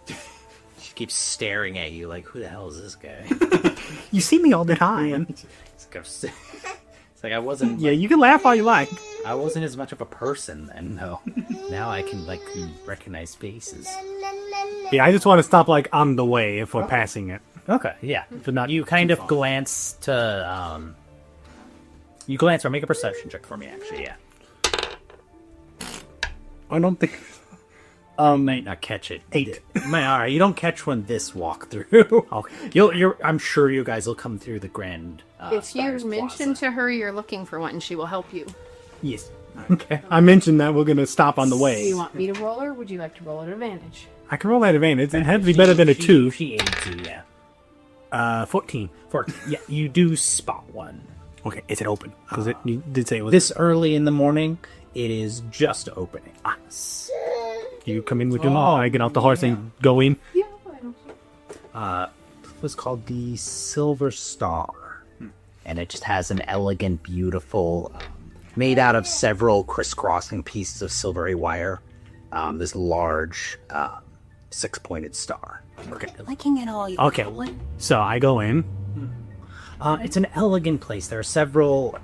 She keeps staring at you like, who the hell is this guy? You see me all the time. It's like I wasn't. Yeah, you can laugh all you like. I wasn't as much of a person then, though. Now I can recognize faces. Yeah, I just want to stop on the way if we're passing it. Okay, yeah. But not You kind of glance to you glance or make a perception check for me. Actually, yeah. I don't think. Might not catch it. 8. All right, you don't catch one this walk through. Okay. I'm sure you guys will come through the grand. If you Spires mention Plaza. to her you're looking for one, she will help you. Yes. Okay. I mentioned that we're gonna stop on the Do way. you want me to roll or would you like to roll at advantage? I can roll at advantage. It had to be better than a 2. She aids you, yeah. 14. Yeah, you do spot one. Okay, is it open? Because you did say it was. This early in the morning, it is just opening. You come in with your mom. I get off the horse and go in. Yeah, It was called the Silver Star, and it just has an elegant, beautiful, made out of several crisscrossing pieces of silvery wire. This large, 6-pointed star. Okay. liking it all. Okay, so I go in. It's an elegant place. There are several,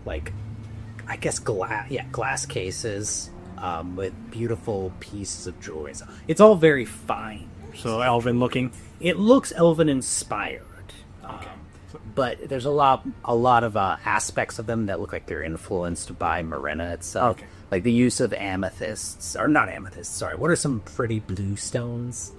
glass cases with beautiful pieces of jewelry. It's all very fine. So elven looking. It looks elven inspired. But there's a lot of aspects of them that look like they're influenced by Marina itself. Okay. Like the use of amethysts, or not amethysts, sorry. What are some pretty blue stones?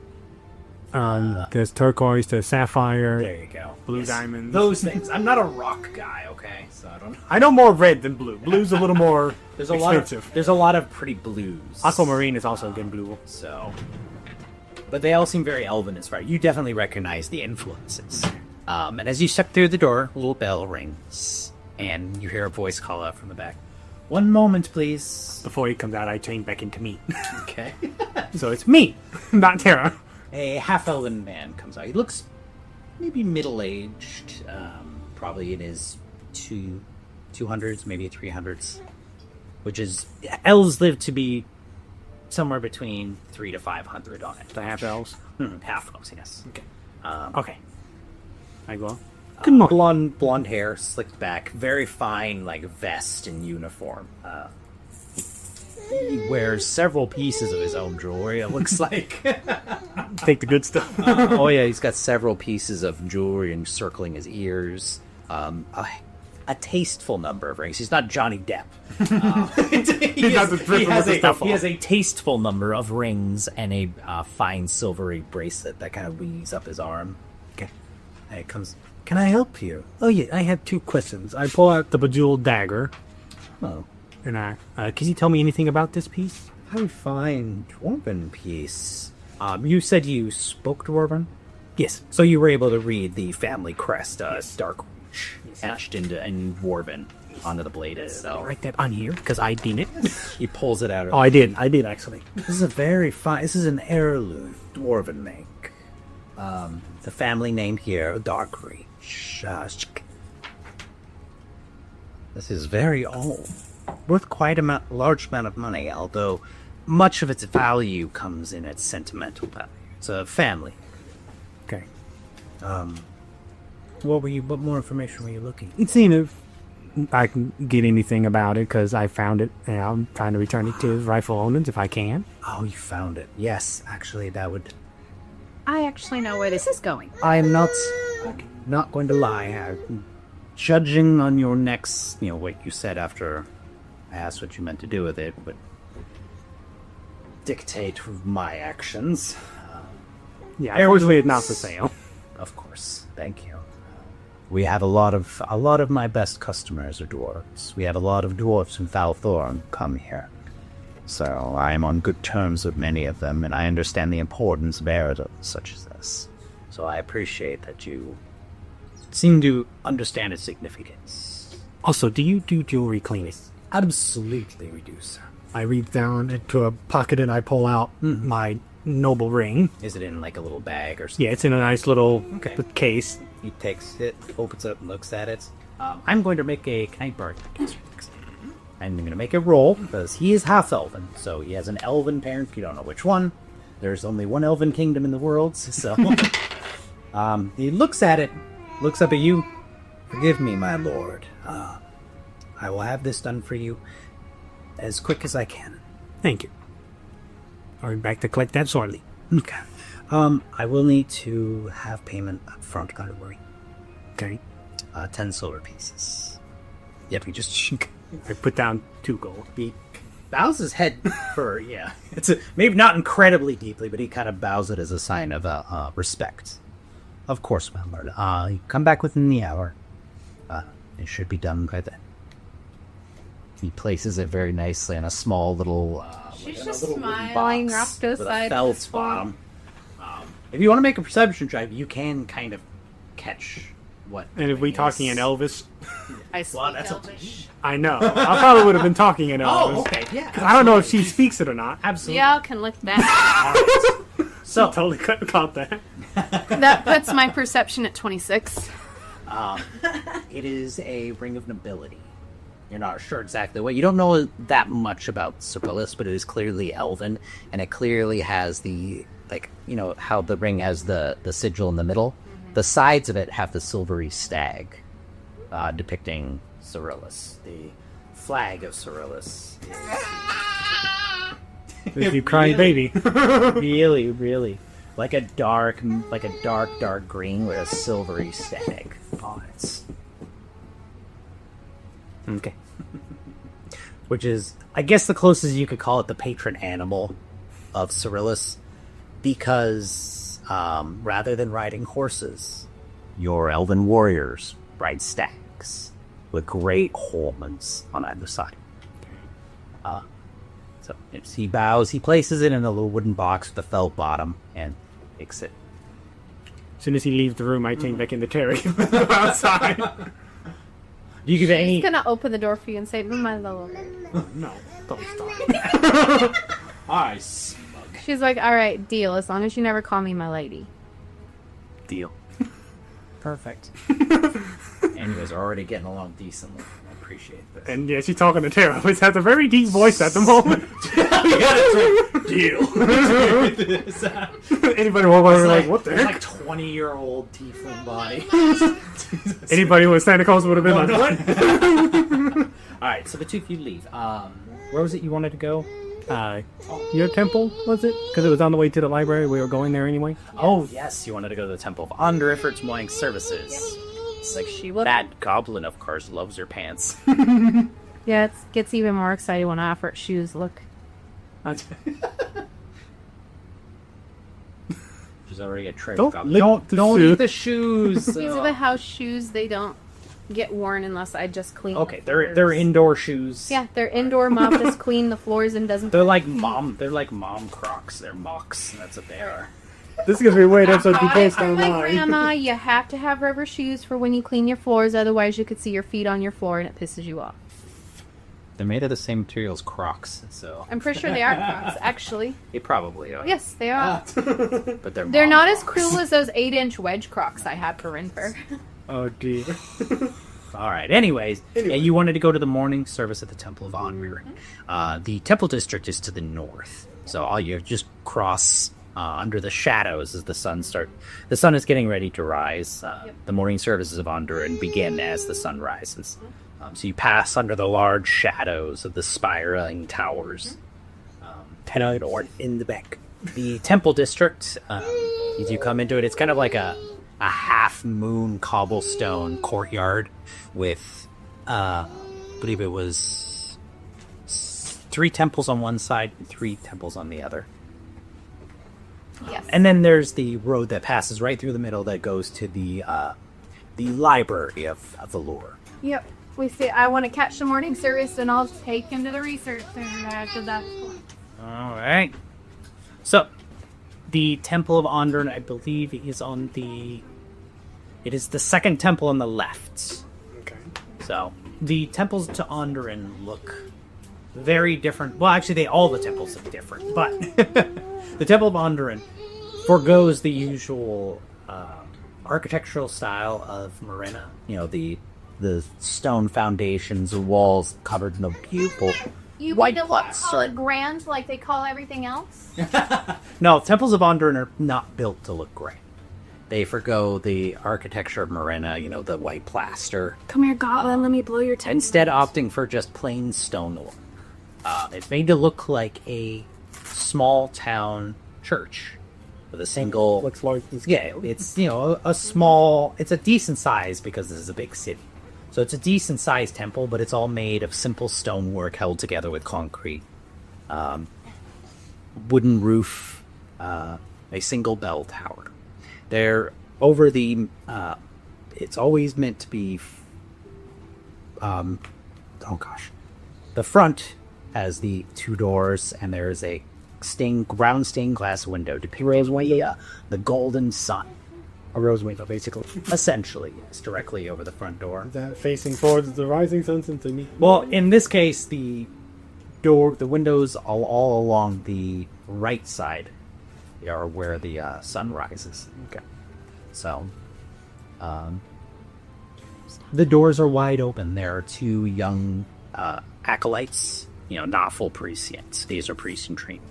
There's turquoise, there's sapphire, There you go. blue diamonds. Those things. I'm not a rock guy, okay? So I don't know. I know more red than blue. Blue's a little more There's expensive. there's a lot of pretty blues. Aquamarine is also good blue. So, but they all seem very elven as far. You definitely recognize the influences. And as you step through the door, a little bell rings. And you hear a voice call out from the back. 1 moment, please. Before he comes out, I change back into me. Okay. So it's me, not Tara. A half-elven man comes out. He looks maybe middle-aged, probably in his 200s, maybe 300s, which is... Elves live to be somewhere between 300 to 500 on it. The half elves. Half elves, yes. Okay. Okay. I go. Good morning. Blonde hair, slicked back, very fine, like vest and uniform. He wears several pieces of his own jewelry. It looks like. Take the good stuff. Oh yeah, he's got several pieces of jewelry encircling his ears. A tasteful number of rings. He's not Johnny Depp. He has a tasteful number of rings and a fine silvery bracelet that kind of weaves up his arm. Okay. And it comes. Can I help you? Oh yeah, I have 2 questions. I pull out the bejeweled dagger. Oh. And can you tell me anything about this piece? How fine dwarven piece. You said you spoke dwarven? Yes. So you were able to read the family crest, Dark Reach, etched in dwarven onto the blade itself. Write that on here because I did it. He pulls it out. Oh, I did actually. This is a very fine. This is an heirloom dwarven make. The family name here, Dark Reach. This is very old, worth quite a large amount of money. Although much of its value comes in its sentimental value. It's a family. Okay. What more information were you looking? Seeing if I can get anything about it because I found it and I'm trying to return it to his rightful owners if I can. Oh, you found it. Yes, actually, that would. I actually know where this is going. I am not going to lie. Judging on your next, what you said after I asked what you meant to do with it, would dictate my actions. Yeah, unfortunately, it's not for sale. Of course, thank you. We have a lot of my best customers are dwarves. We have a lot of dwarves from Valthorn come here. So I am on good terms with many of them, and I understand the importance of items such as this. So I appreciate that you seem to understand its significance. Also, do you do jewelry cleaning? Absolutely, we do, sir. I reach down into a pocket and I pull out my noble ring. Is it in like a little bag or something? Yeah, it's in a nice little case. He takes it, opens it, and looks at it. I'm going to make a... Can I borrow your I'm going to make a roll, because he is half-elven, so he has an elven parent, if you don't know which one. There's only one elven kingdom in the world, so... he looks at it, looks up at you. Forgive me, my lord. I will have this done for you as quick as I can. Thank you. I'll be back to collect that shortly. Okay. I will need to have payment up front, don't worry. Okay. 10 silver pieces. Yep, you just... I put down 2 gold. He bows his head for, it's maybe not incredibly deeply, but he kind of bows it as a sign of respect. Of course, my lord. You come back within the hour. It should be done by then. He places it very nicely in a small little... She's just smiling, rocked to the side. Felt bottom. If you want to make a perception check, you can kind of catch what... And if we talking in Elvis... I speak Elvish. I know. I probably would have been talking in Elvis. Oh, okay, yeah. Because I don't know if she speaks it or not. Absolutely. Y'all can look that. So totally caught that. That puts my perception at 26. It is a ring of nobility. You're not sure exactly what. You don't know that much about Cerberus, but it is clearly elven, and it clearly has the, how the ring has the sigil in the middle. Mm-hmm. The sides of it have the silvery stag, depicting Cerulus. The flag of Cerulus. If you crying baby. Really, really. Like a dark green with a silvery stag on it. Okay. Which is, I guess, the closest you could call it the patron animal of Cerulus, because rather than riding horses, your elven warriors ride stags with great horns on either side. So he bows, he places it in a little wooden box with a felt bottom, and takes it. As soon as he leaves the room, I change back into Terry outside. Do you give any? She's gonna open the door for you and say, "My lord." No, don't stop. I smug. She's like, "All right, deal. As long as you never call me my lady." Deal. Perfect. And you guys are already getting along decently. I appreciate this. And yeah, she's talking to Tara, which has a very deep voice at the moment. Deal. Anybody walk over like, what the It's heck? like 20-year-old tiefling body. Anybody with Santa Claus would have been like, what? All right, so the two of you leave. Where was it you wanted to go? Your temple, was it? Because it was on the way to the library. We were going there anyway. Oh yes, you wanted to go to the Temple of Under for its morning services. It's like that goblin, of course, loves her pants. Yeah, it gets even more excited when I offer it shoes. Look. She's already a trade Don't goblin. lick Don't the shoe. eat the shoes. These are the house shoes. They don't get worn unless I just clean. Okay, the they're floors. indoor shoes. Yeah, they're indoor. Mom just clean the floors and doesn't. They're like mom Crocs. They're mocks. That's what they are. This is going to be a weird episode to be Got it posted from my online. grandma. You have to have rubber shoes for when you clean your floors. Otherwise, you could see your feet on your floor and it pisses you off. They're made of the same material as Crocs, so I'm pretty sure they are Crocs, actually. They probably are. Yes, they are. But they're They're mom not as Crocs. cool as those 8-inch wedge Crocs I had for Rinfer. Oh, dear. All right. Anyways, yeah, you wanted to go to the morning service at the Temple of Onmir. The temple district is to the north, so all you just cross under the shadows as the sun The sun is getting ready to rise. The morning services of Ondurin begin as the sun rises. So you pass under the large shadows of the spiraling towers. Head out in the back. The temple district, as you come into it, it's kind of like a half-moon cobblestone courtyard with, I believe it was 3 temples on one side and 3 temples on the other. Yes. And then there's the road that passes right through the middle that goes to the library of Valuur. Yep. We say, I want to catch the morning service and I'll take him to the research center after that. All right. So, the Temple of Ondurin, I believe, is on the... It is the second temple on the left. Okay. So, the temples to Ondurin look very different. Well, actually, all the temples look different. But the Temple of Ondurin forgoes the usual architectural style of Marina. You know, the stone foundations, the walls covered in a beautiful You white want plus. to call it grand like they call everything else? No, temples of Ondurin are not built to look grand. They forgo the architecture of Marina, you know, the white plaster. Come here, Goblin. Let me blow your tent. Instead, opting for just plain stone. It's made to look like a small town church with a single. Looks like Yeah, it's a small. It's a decent size because this is a big city. So it's a decent sized temple, but it's all made of simple stonework held together with concrete. Wooden roof, a single bell tower. They're over the. It's always meant to be. The front has the 2 doors, and there's a ground stained glass window depicting the golden sun. A rose window, basically. Essentially, yes, directly over the front door. that facing towards the rising sun to me. Well, in this case, the windows all along the right side are where the sun rises. Okay. So, the doors are wide open. There are 2 young acolytes, not full priests yet. These are priests in training.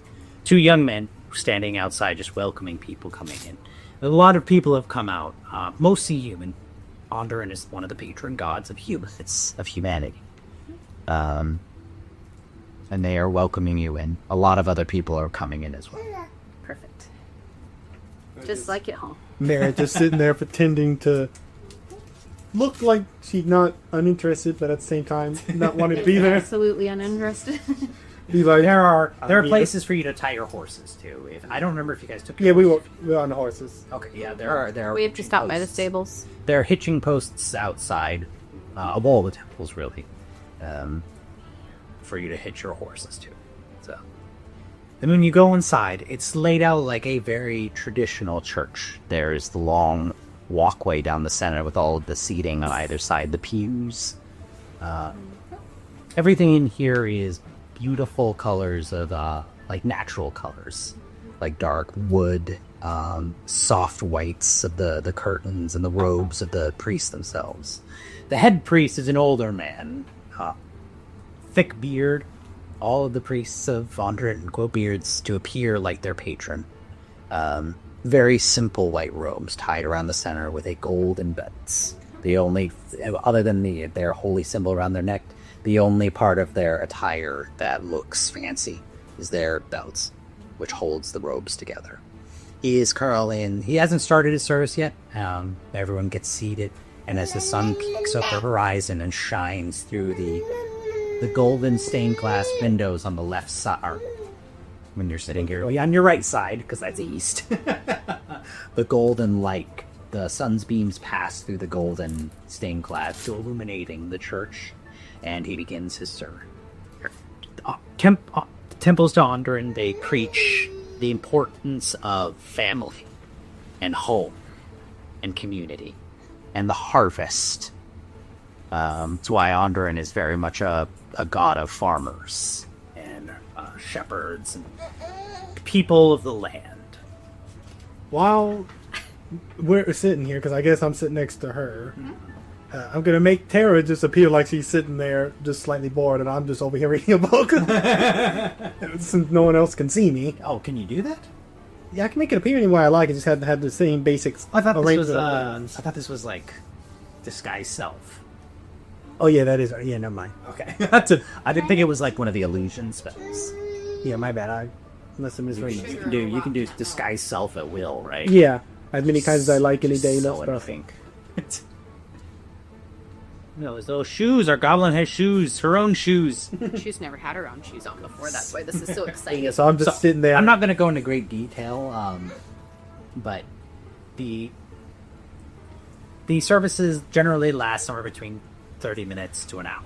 2 young men standing outside, just welcoming people coming in. A lot of people have come out, mostly human. Ondurin is one of the patron gods of humanity. and they are welcoming you in. A lot of other people are coming in as well. Perfect. Just like at home. Mara just sitting there pretending to look like she's not uninterested, but at the same time not wanting to be there. Absolutely uninterested. Be like, There are yeah. places for you to tie your horses too. I don't remember if you guys took. yeah, we were on the horses. Okay, yeah, there are. We have to hitching stop by the posts. stables. There are hitching posts outside of all the temples, really, for you to hitch your horses to. So, and when you go inside, it's laid out like a very traditional church. There's the long walkway down the center with all of the seating on either side, the pews, Everything in here is beautiful colors of like natural colors, like dark wood, soft whites of the curtains and the robes of the priests themselves. The head priest is an older man, thick beard. All of the priests of Vondrant grow beards to appear like their patron. Very simple white robes tied around the center with a golden belts. The only, other than their holy symbol around their neck, the only part of their attire that looks fancy is their belts, which holds the robes together. He is curling. He hasn't started his service yet. Everyone gets seated, and as the sun peeks up the horizon and shines through the golden stained glass windows on the left side, when you're sitting here, on your right side, because that's east, the golden light, the sun's beams pass through the golden stained glass, illuminating the church, and he begins his sermon. Temples to Onderon, they preach the importance of family and home and community and the harvest. That's why Onderon is very much a god of farmers and shepherds and people of the land. While we're sitting here, because I guess I'm sitting next to her, I'm going to make Tara just appear like she's sitting there just slightly bored and I'm just over here reading a book. Since no one else can see me. Oh, can you do that? Yeah, I can make it appear any way I like. I just had to have the same basics. I thought this was like disguise self. Oh yeah, that is. Yeah, never mind. Okay. I didn't think it was like one of the illusion spells. Yeah, my bad. I must have misread. You can do disguise self at will, right? Yeah, as many times as I like any day. So I think. No, those shoes. Our goblin has shoes. Her own shoes. She's never had her own shoes on before. That's why this is so exciting. Yeah, so I'm just sitting there. I'm not going to go into great detail, but the services generally last somewhere between 30 minutes to an hour.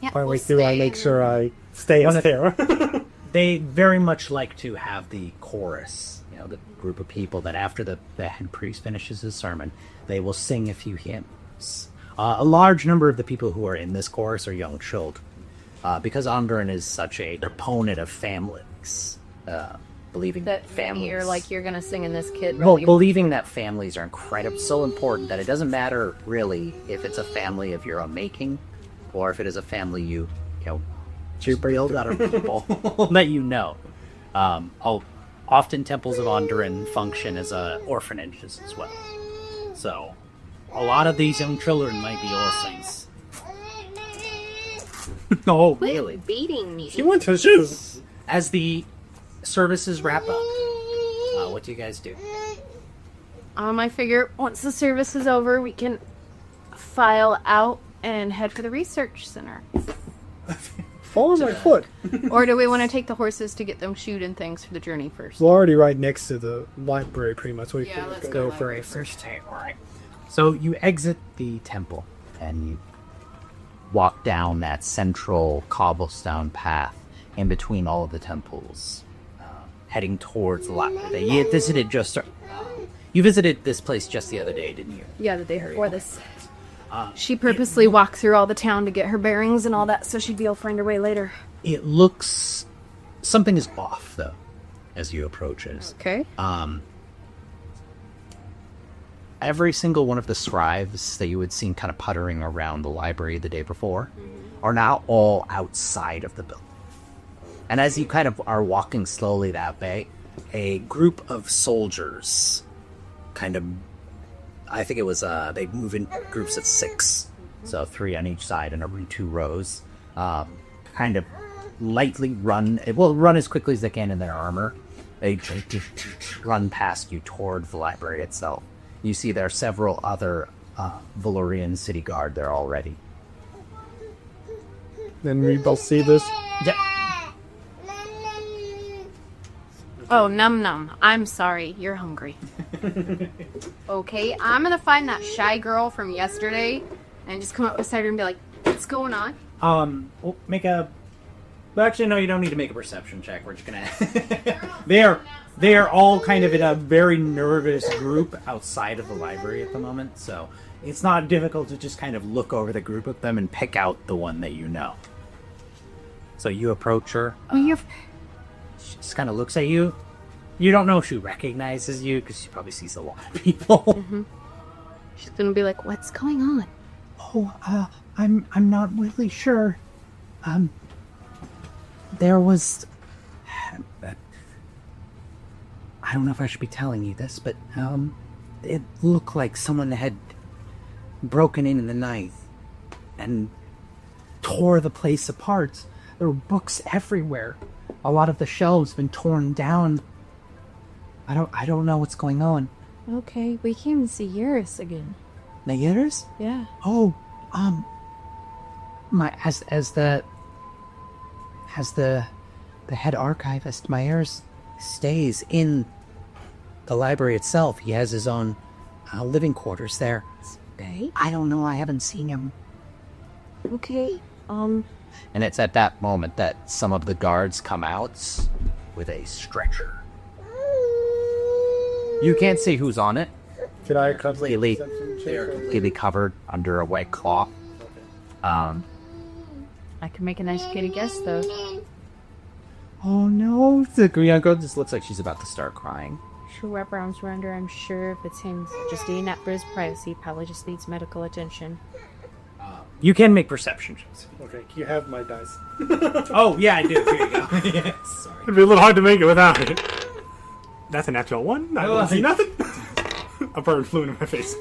Yeah, Partway through, I make sure I stay as Tara. They very much like to have the chorus, the group of people that after the head priest finishes his sermon, they will sing a few hymns. A large number of the people who are in this chorus are young children, because Onderon is such a proponent of families, believing that families. You're gonna sing in this kid. Well, believing that families are so important that it doesn't matter really if it's a family of your own making, or if it is a family you build out of people that you know. Often temples of Onderon function as orphanages as well. So. A lot of these young children might be orphans. Oh, really? Beating me. She wants her shoes. As the services wrap up, what do you guys do? I figure once the service is over, we can file out and head for the research center. Fall on my foot. Or do we want to take the horses to get them shoed and things for the journey first? We're already right next to the library, pretty much. Let's go for first. All right. So you exit the temple and you walk down that central cobblestone path in between all of the temples, heading towards the library. You visited you visited this place just the other day, didn't you? Yeah, the day before this. She purposely walked through all the town to get her bearings and all that, so she'd be able to find her way later. It looks something is off though, as you approach it. Okay. Every single one of the scribes that you had seen kind of puttering around the library the day before are now all outside of the building. And as you kind of are walking slowly that way, a group of soldiers I think it was, they move in groups of 6. So 3 on each side and in 2 rows. Kind of lightly run as quickly as they can in their armor. They run past you toward the library itself. You see there are several other Valuurian city guard there already. Then we both see this. Yeah. Oh, num. I'm sorry. You're hungry. Okay, I'm gonna find that shy girl from yesterday and just come up beside her and be like, what's going on? Actually, no, you don't need to make a perception check. We're just gonna... They are all kind of in a very nervous group outside of the library at the moment, so It's not difficult to just kind of look over the group of them and pick out the one that you know. So you approach her. She just kind of looks at you. You don't know if she recognizes you because she probably sees a lot of people. She's gonna be like, "What's going on?" Oh, I'm not really sure. There was... I don't know if I should be telling you this, but it looked like someone had broken in the night and tore the place apart. There were books everywhere. A lot of the shelves been torn down. I don't know what's going on. Okay, we came to see Eurus again. Nayeris? Yeah. Oh, as the head archivist, Myers stays in the library itself. He has his own living quarters there. Okay. I don't know. I haven't seen him. Okay. And it's at that moment that some of the guards come out with a stretcher. You can't see who's on it. Could I Completely, they're completely covered under a white cloth. I can make an educated guess, though. Oh no! The young girl just looks like she's about to start crying. Sure, wrap our arms around her. I'm sure if it's him, just eating up for his privacy, probably just needs medical attention. You can make perception checks. Okay, you have my dice. Oh, yeah, I do. Here you go. Yes, sorry. It'd be a little hard to make it without it. That's a natural one. I don't see nothing. A bird flew into my face.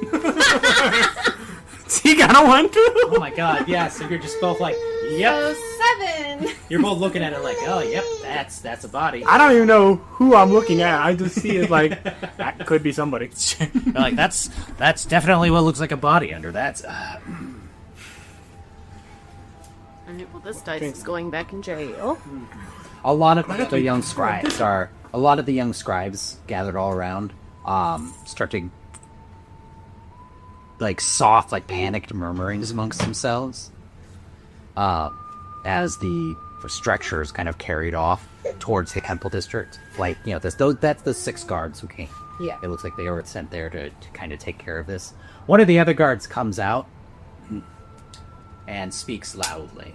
He got a one too. Oh my god, yeah, so you're just both like, yep. So 7. You're both looking at it like, oh, yep, that's a body. I don't even know who I'm looking at. I just see it like, that could be somebody. You're like, that's definitely what looks like a body under that. Alright, well, this dice is going back in jail. A lot of the young scribes gathered all around, start to like soft, like panicked murmurings amongst themselves. As the structure is kind of carried off towards the temple district. Like, you know, that's the 6 guards who came. Yeah. It looks like they were sent there to kind of take care of this. One of the other guards comes out and speaks loudly.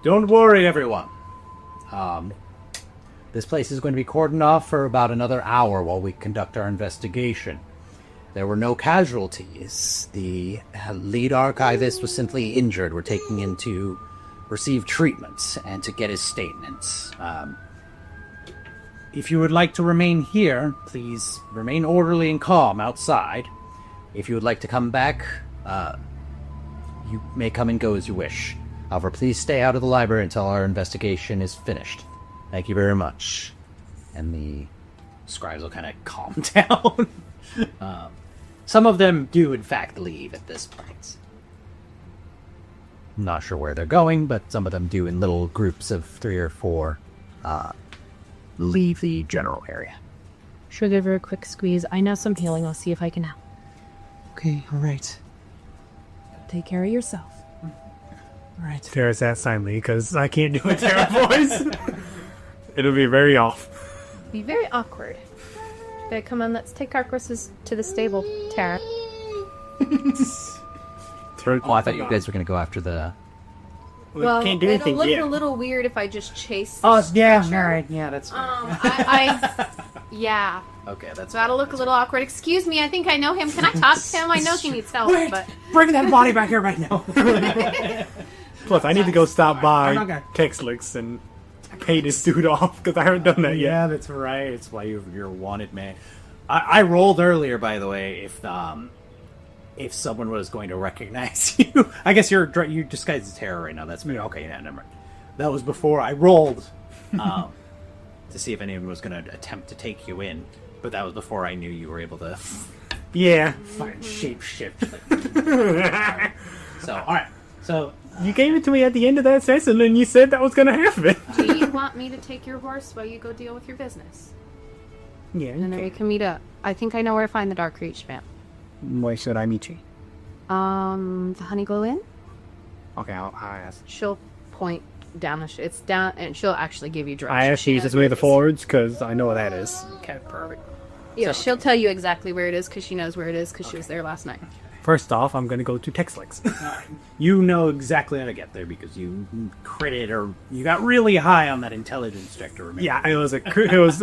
Don't worry, everyone. This place is going to be cordoned off for about another hour while we conduct our investigation. There were no casualties. The lead archivist was simply injured. We're taking him to receive treatment and to get his statements. If you would like to remain here, please remain orderly and calm outside. If you would like to come back, you may come and go as you wish. However, please stay out of the library until our investigation is finished. Thank you very much. And the scribes will kind of calm down. Some of them do, in fact, leave at this point. I'm not sure where they're going, but some of them do in little groups of 3 or 4 leave the general area. Should give her a quick squeeze. I know some healing. I'll see if I can help. Okay, all right. Take care of yourself. All right. Tara's that silently because I can't do a Tara voice. It'll be very off. Be very awkward. Okay, come on, let's take our horses to the stable, Tara. Oh, I thought you guys were going to go after the... Well, can't do it'll anything look yet. a little weird if I just chase. Oh, yeah, Stretcher. all right, yeah, that's I yeah. Okay, that's... That'll look a little awkward. Excuse me, I think I know him. Can I talk to him? I know he needs help, Wait, but bring that body back here right now. Plus, I need to go stop by I'm not gonna- Texlix and pay this dude off because I haven't done that yet. Yeah, that's right. It's why you're wanted, man. I rolled earlier, by the way, if someone was going to recognize you. I guess you disguised as terror right now. That's me. Okay, yeah, never mind. That was before I rolled to see if anyone was going to attempt to take you in. But that was before I knew you were able to Yeah. find shape-shift. So, all right. So You gave it to me at the end of that session and you said that was going to happen. do you want me to take your horse while you go deal with your business? Yeah. And then we can meet up. I think I know where to find the Dark Reach map. Where should I meet you? The Honeyglow Inn? Okay, I'll ask. She'll point down it's down, and she'll actually give you directions. I asked you just way the forwards because I know what that is. Okay, perfect. Yeah, she'll tell you exactly where it is because she knows where it is because she was there last night. First off, I'm going to go to Texlex. You know exactly how to get there because you critted or you got really high on that intelligence check to remember. Yeah, it was a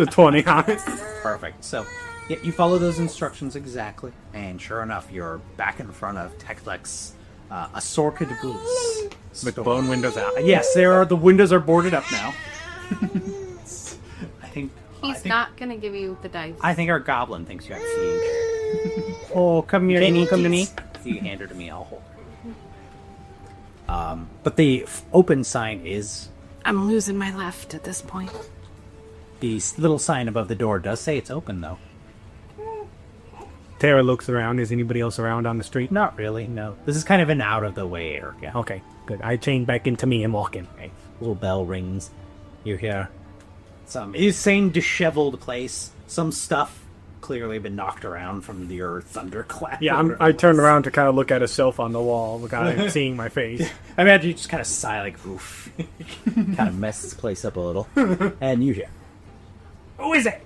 20 on it. Perfect. So, yeah, you follow those instructions exactly, and sure enough, you're back in front of Texlex Assorted Goods. With the blown windows out. Yes, the windows are boarded up now. I think He's not going to give you the dice. I think our goblin thinks you have siege. Oh, come here, come to me. So you hand her to me, I'll hold her. But the open sign is... I'm losing my left at this point. The little sign above the door does say it's open, though. Tara looks around. Is anybody else around on the street? Not really, no. This is kind of an out-of-the-way area. Okay, good. I change back into me and walk in. Okay. Little bell rings. You hear it's same disheveled place. Some stuff clearly been knocked around from your thunderclap. Yeah, I turn around to kind of look at a shelf on the wall without seeing my face. I imagine you just kind of sigh like, oof. Kind of mess this place up a little. And you hear, who is it?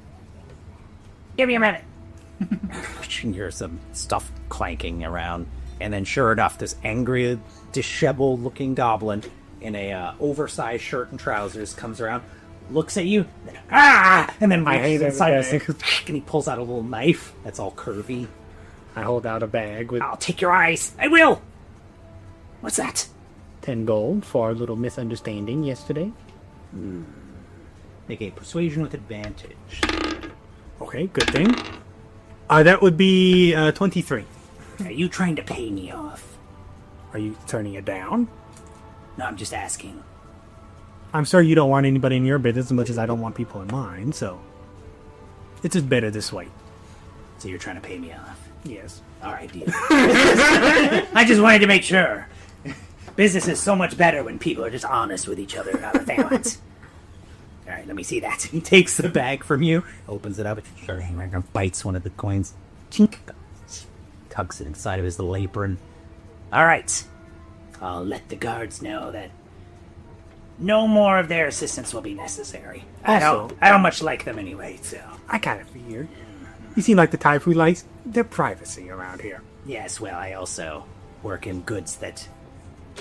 Give me a minute. You hear some stuff clanking around. And then sure enough, this angry, disheveled looking goblin in a oversized shirt and trousers comes around, looks at you, and then reaches inside and he pulls out a little knife that's all curvy. I hold out a bag with I'll take your eyes. I will. What's that? 10 gold for our little misunderstanding yesterday. Make a persuasion with advantage. Okay, good thing. That would be 23. Are you trying to pay me off? Are you turning it down? No, I'm just asking. I'm sure you don't want anybody in your business as much as I don't want people in mine, so it's just better this way. So you're trying to pay me off? Yes. All right, deal. I just wanted to make sure. Business is so much better when people are just honest with each other about what they want. All right, let me see that. He takes the bag from you, opens it up, bites one of the coins, chink, tucks it inside of his little apron. All right. I'll let the guards know that no more of their assistance will be necessary. I don't much like them anyway, so... I kind of figured. You seem like the type who likes their privacy around here. Yes, well, I also work in goods that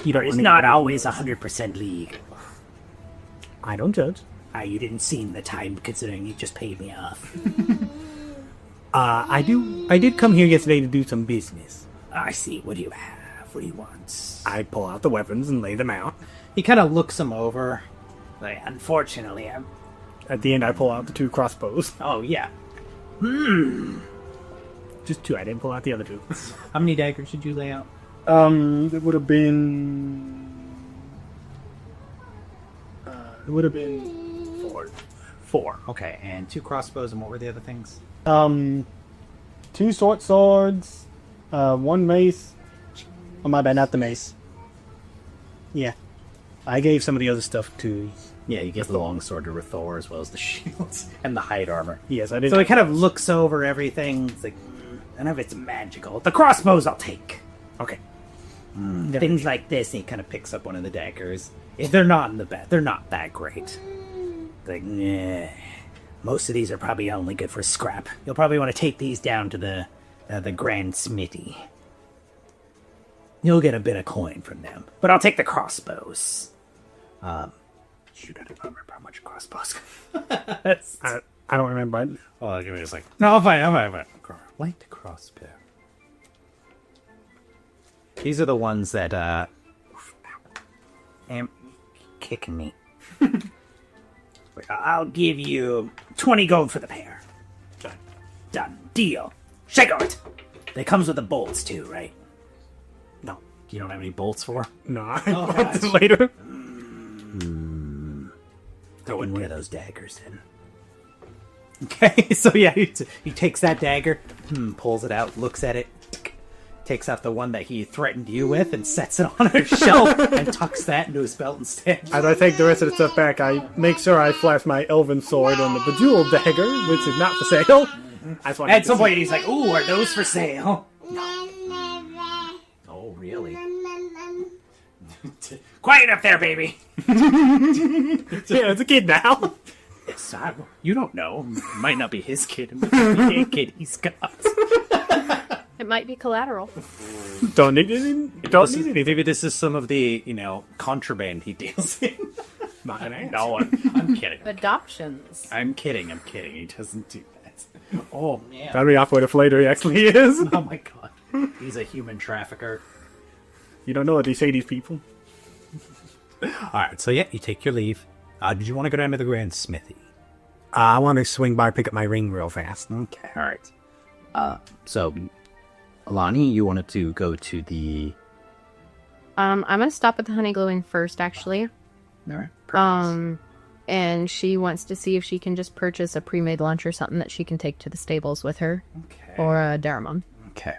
You don't is want not anybody- always 100% league. I don't judge. You didn't seem the time, considering you just paid me off. I did come here yesterday to do some business. I see. What do you have? What do you want? I pull out the weapons and lay them out. He kind of looks him over. Like, unfortunately, I'm... At the end, I pull out the 2 crossbows. Oh, yeah. Just 2. I didn't pull out the other 2. How many daggers did you lay out? It would have been... It would have been 4. 4. Okay, and 2 crossbows, and what were the other things? 2 short swords, 1 mace. Oh, my bad, not the mace. Yeah. I gave some of the other stuff to... Yeah, you get the longsword to Thor as well as the shields and the hide armor. Yes, I did. So he kind of looks over everything. It's like, none of it's magical. The crossbows I'll take. Okay. Things like this, and he kind of picks up one of the daggers. They're not in the bed. They're not that great. Like, nah. Most of these are probably only good for scrap. You'll probably want to take these down to the Grand Smithy. You'll get a bit of coin from them. But I'll take the crossbows. Shoot, I don't remember how much crossbows. I don't remember. Oh, give me just like, no, I'm fine. Light crossbow. These are the ones that, am kicking me. I'll give you 20 gold for the pair. Done. Deal. Shake on it. They comes with the bolts too, right? No. You don't have any bolts for? No, I bought them later. Throw in one of those daggers in. Okay, so yeah, he takes that dagger, pulls it out, looks at it, takes out the one that he threatened you with, and sets it on a shelf, and tucks that into his belt instead. As I take the rest of the stuff back, I make sure I flash my elven sword and the bejeweled dagger, which is not for sale. At some point, he's like, "Ooh, are those for sale?" No. Oh, really? Quiet up there, baby. Yeah, it's a kid now. Yes, you don't know. It might not be his kid. It might be a kid he's got. It might be collateral. Don't need anything. Maybe this is some of the, contraband he deals in. No, I'm kidding. Adoptions. I'm kidding. He doesn't do that. Oh, man. That'd be off what if later he actually is. Oh, my God. He's a human trafficker. You don't know what they say, these people. Alright, so yeah, you take your leave. Did you want to go down to the Grand Smithy? I want to swing by, pick up my ring real fast. Okay, alright. So, Alani, you wanted to go to the... I'm gonna stop at the Honey Glue Inn first, actually. Alright. And she wants to see if she can just purchase a pre-made lunch or something that she can take to the stables with her. Okay. Or a Daramon. Okay.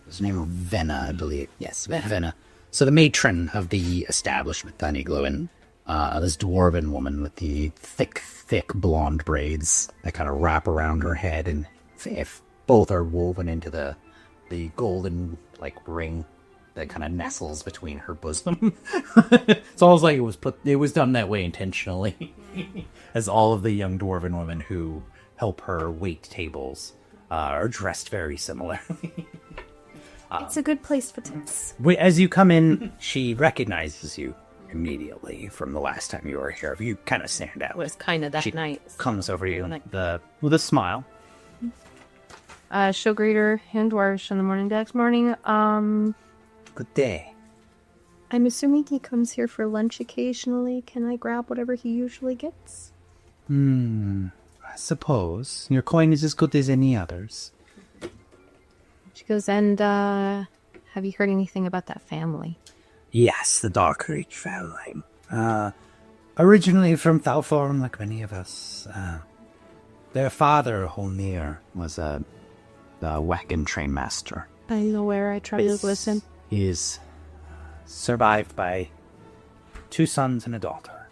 His name was Venna, I believe. Yes, Venna. So the matron of the establishment, the Honey Glue Inn, this dwarven woman with the thick blonde braids that kind of wrap around her head, and if both are woven into the golden ring that kind of nestles between her bosom. It's almost like it was done that way intentionally, as all of the young dwarven women who help her wait tables are dressed very similarly. It's a good place for tips. As you come in, she recognizes you immediately from the last time you were here. You kind of stand out. It was kind of that She night. comes over to you with a smile. She'll greet her in Dwarvish in the morning. Next morning, Good day. I'm assuming he comes here for lunch occasionally. Can I grab whatever he usually gets? I suppose. Your coin is as good as any others. She goes, and, have you heard anything about that family? Yes, the Dark Reach family. Originally from Thalform, like many of us. Their father, Holnir, was a wagon train master. I know where I traveled with him. He is survived by 2 sons and a daughter.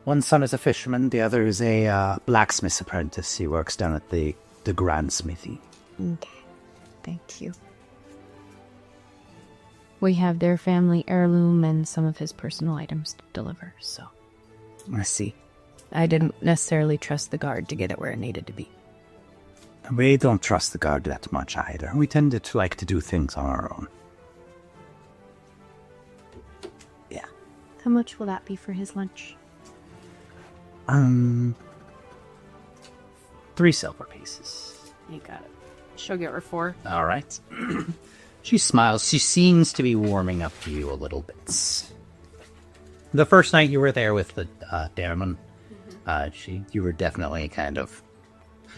One son is a fisherman, the other is a blacksmith's apprentice. He works down at the Grand Smithy. Okay, thank you. We have their family heirloom and some of his personal items to deliver, so... I see. I didn't necessarily trust the guard to get it where it needed to be. We don't trust the guard that much either. We tend to like to do things on our own. Yeah. How much will that be for his lunch? 3 silver pieces. You got it. She'll get her 4. All right. She smiles. She seems to be warming up to you a little bit. The first night you were there with the Daramon, you were definitely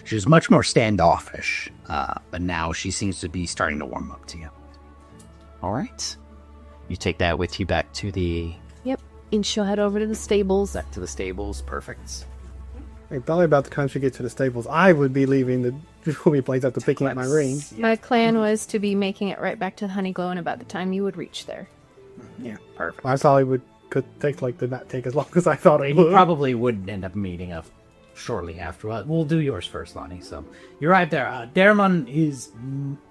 she was much more standoffish, but now she seems to be starting to warm up to you. All right. You take that with you back to the... Yep, and she'll head over to the stables. Back to the stables. Perfect. Hey, probably about the time she gets to the stables, I would be leaving the jewelry place after picking up my ring. My plan was to be making it right back to the Honey Glow and about the time you would reach there. Yeah, perfect. I thought it could take did not take as long as I thought it would. Probably would end up meeting up shortly after. We'll do yours first, Lonnie. So you arrive there. Daramon is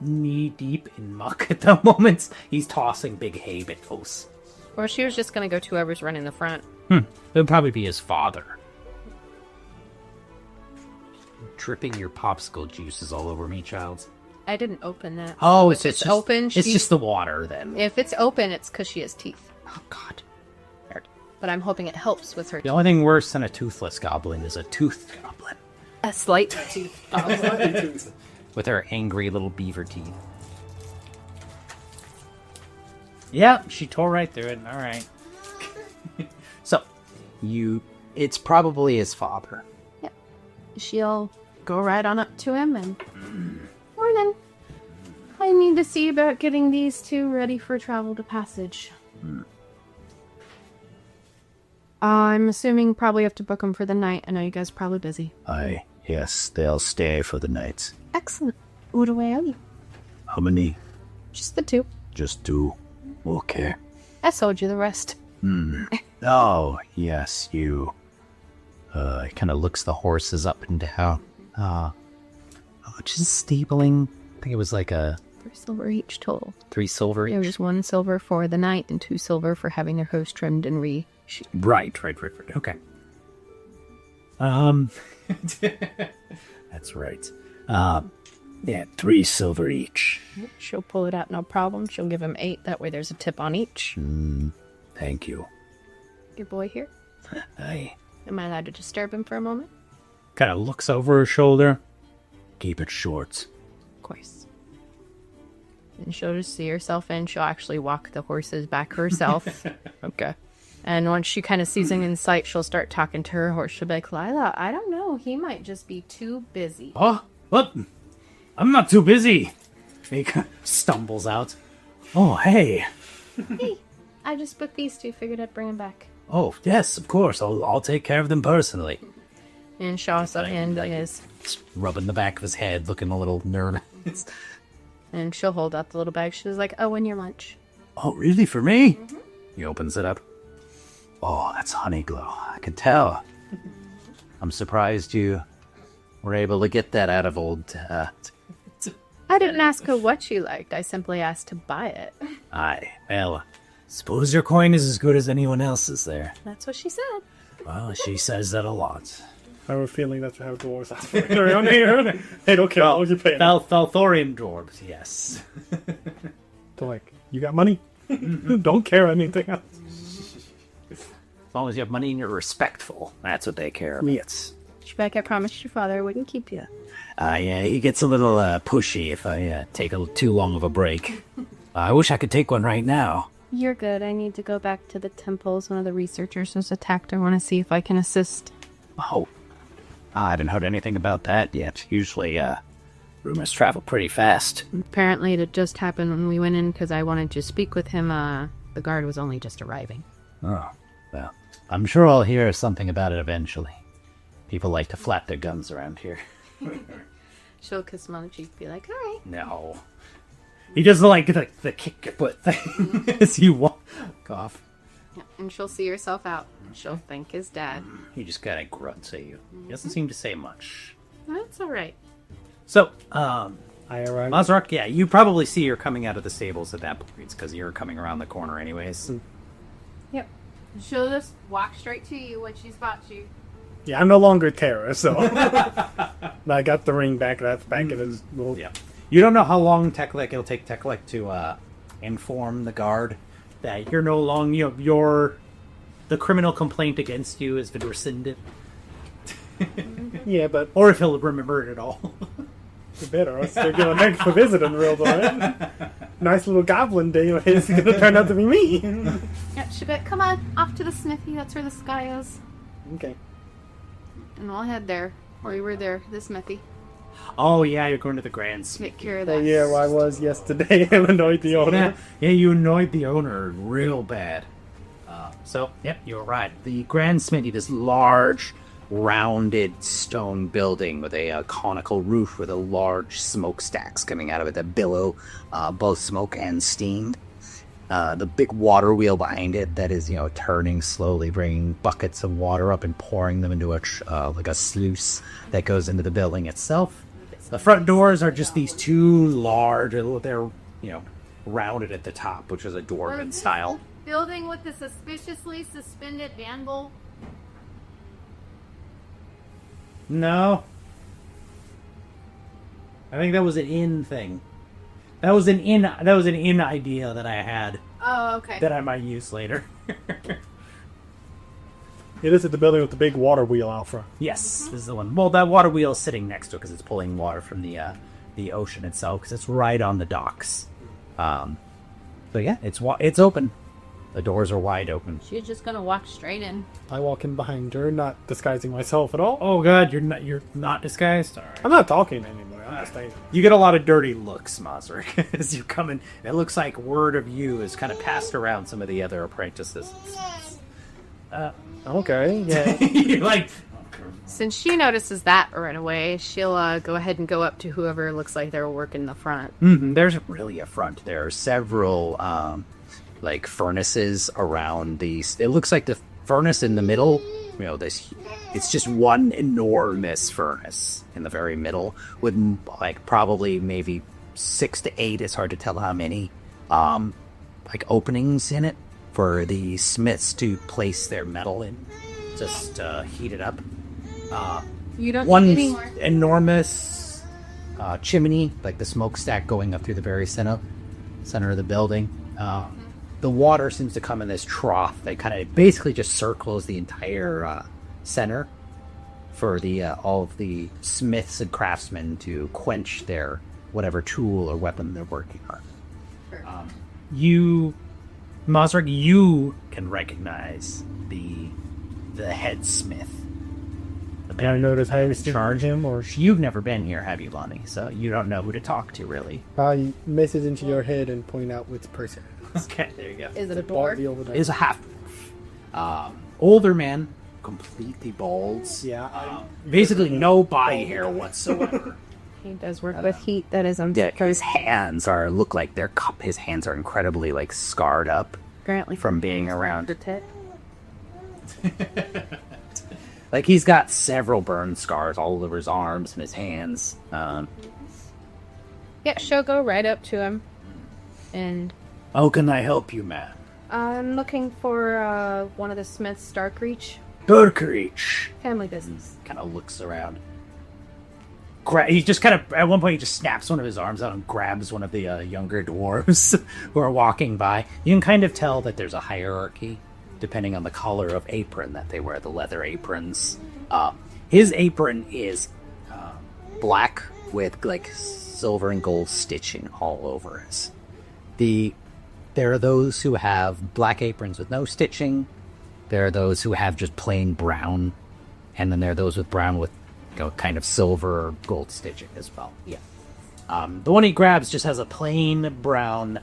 knee deep in muck at the moment. He's tossing big hay bales. Or she was just going to go to whoever's running the front. It would probably be his father. Dripping your popsicle juices all over me, child. I didn't open that. Oh, If it's open. It's just the water then. If it's open, it's because she has teeth. Oh God. But I'm hoping it helps with her. The only thing worse than a toothless goblin is a toothed goblin. A slight tooth. With her angry little beaver teeth. Yep, she tore right through it. All right. So, it's probably his father. Yep. She'll go right on up to him and... Morning. I need to see about getting these 2 ready for travel to passage. I'm assuming probably have to book them for the night. I know you guys are probably busy. Aye, yes, they'll stay for the night. Excellent. What do I owe you? How many? Just the 2. Just 2. Okay. I sold you the rest. Oh, yes, you. He kind of looks the horses up and down. Just stabling. I think it was like a 3 silver each total. 3 silver There each. was 1 silver for the night and 2 silver for having their hose trimmed and Right. Okay. That's right. Yeah, 3 silver each. She'll pull it out, no problem. She'll give him 8. That way there's a tip on each. Thank you. Your boy here. Aye. Am I allowed to disturb him for a moment? Kind of looks over her shoulder. Keep it short. Of course. And she'll just see herself in. She'll actually walk the horses back herself. Okay. And once she kind of sees him in sight, she'll start talking to her horse. She'll be like, Lila, I don't know. He might just be too busy. Oh, what? I'm not too busy. He kind of stumbles out. Oh, hey. Hey, I just booked these 2. Figured I'd bring them back. Oh, yes, of course. I'll take care of them personally. And she'll also hand his. Rubbing the back of his head, looking a little nervous. And she'll hold out the little bag. She's like, oh, and your lunch. Oh, really? For me? He opens it up. Oh, that's honey glow. I can tell. I'm surprised you were able to get that out of old. I didn't ask her what she liked. I simply asked to buy it. Aye. Well, suppose your coin is as good as anyone else's there. That's what she said. Well, she says that a lot. I have a feeling that's how dwarves operate around here. They don't care how much you pay. Thalthorian dwarves, yes. They're like, you got money? Don't care anything else. As long as you have money and you're respectful, that's what they care about. Yes. Shrek, I promised your father I wouldn't keep you. Yeah, he gets a little pushy if I take too long of a break. I wish I could take one right now. You're good. I need to go back to the temples. One of the researchers was attacked. I want to see if I can assist. Oh, I haven't heard anything about that yet. Usually, rumors travel pretty fast. Apparently, it had just happened when we went in because I wanted to speak with him. The guard was only just arriving. Oh, well, I'm sure I'll hear something about it eventually. People like to flap their gums around here. She'll kiss him on the cheek, be like, "Hi." No. He doesn't like the kick your foot thing as you walk off. Yeah, and she'll see herself out. She'll thank his dad. He just kind of grunts at you. He doesn't seem to say much. That's all right. So, I arrive. Mazrak, yeah, you probably see her coming out of the stables at that point because you're coming around the corner anyways. Yep. She'll just walk straight to you when she spots you. Yeah, I'm no longer Terra, so I got the ring back. That's back in his little. Yeah. You don't know how long it'll take Teklik to inform the guard that you're no longer the criminal complaint against you has been rescinded. Yeah, but or if he'll remember it at all. You better. I'll still going next for visiting real time. Nice little goblin day is going to turn out to be me. Yeah, she'll be like, come on, off to the smithy. That's where the sky is. Okay. And we'll head there. We were there, the smithy. Oh yeah, you're going to the Grand Smith. Take care of Oh that. yeah, well, I was yesterday and annoyed the owner. Yeah, you annoyed the owner real bad. Yep, you're right. The Grand Smithy, this large, rounded stone building with a conical roof with a large smokestacks coming out of it that billow both smoke and steam. The big water wheel behind it that is, turning slowly, bringing buckets of water up and pouring them into like a sluice that goes into the building itself. The front doors are just these two large, they're, rounded at the top, which is a dwarven style. Building with the suspiciously suspended anvil. No. I think that was an in thing. That was an in idea that I had. Oh, okay. That I might use later. It is at the building with the big water wheel out front. Yes, this is the one. Well, that water wheel is sitting next to it because it's pulling water from the ocean itself because it's right on the docks. So yeah, it's open. The doors are wide open. She's just gonna walk straight in. I walk in behind her, not disguising myself at all. Oh god, you're not disguised? All right. I'm not talking to anybody. I'm just standing. You get a lot of dirty looks, Mazrik, as you come in. It looks like word of you is kind of passed around some of the other apprentices. Okay, yeah. You're like... Since she notices that right away, she'll go ahead and go up to whoever looks like they're working the front. Mm-hmm. There's really a front. There are several furnaces around these. It looks like the furnace in the middle, it's just one enormous furnace in the very middle with probably maybe 6 to 8. It's hard to tell how many. Like openings in it for the smiths to place their metal in. Just heat it up. You don't One need any more. enormous chimney, like the smokestack going up through the very center of the building. The water seems to come in this trough that kind of basically just circles the entire center for the all of the smiths and craftsmen to quench their whatever tool or weapon they're working on. Mosric, you can recognize the head smith. Can I notice how to charge him, or You've never been here, have you, Lonnie? So you don't know who to talk to, really. I message into your head and point out which person? Okay, there you go. Is it a Barbie dwarf? over there. Is a half older man, completely bald. Yeah. Basically no body hair whatsoever. He does work with heat. That is Yeah, his hands look like they're his hands are incredibly like scarred up Grantley from being around. the tit. Like he's got several burn scars all over his arms and his hands. Yeah, she'll go right up to him. And How can I help you, man? I'm looking for one of the Smiths, Darkreach. Darkreach. Family business. Kind of looks around. He just kind of, at one point, he just snaps one of his arms out and grabs one of the younger dwarves who are walking by. You can kind of tell that there's a hierarchy depending on the color of apron that they wear, the leather aprons. His apron is black with like silver and gold stitching all over it. There are those who have black aprons with no stitching. There are those who have just plain brown, and then there are those with brown with kind of silver or gold stitching as well. Yeah. The one he grabs just has a plain brown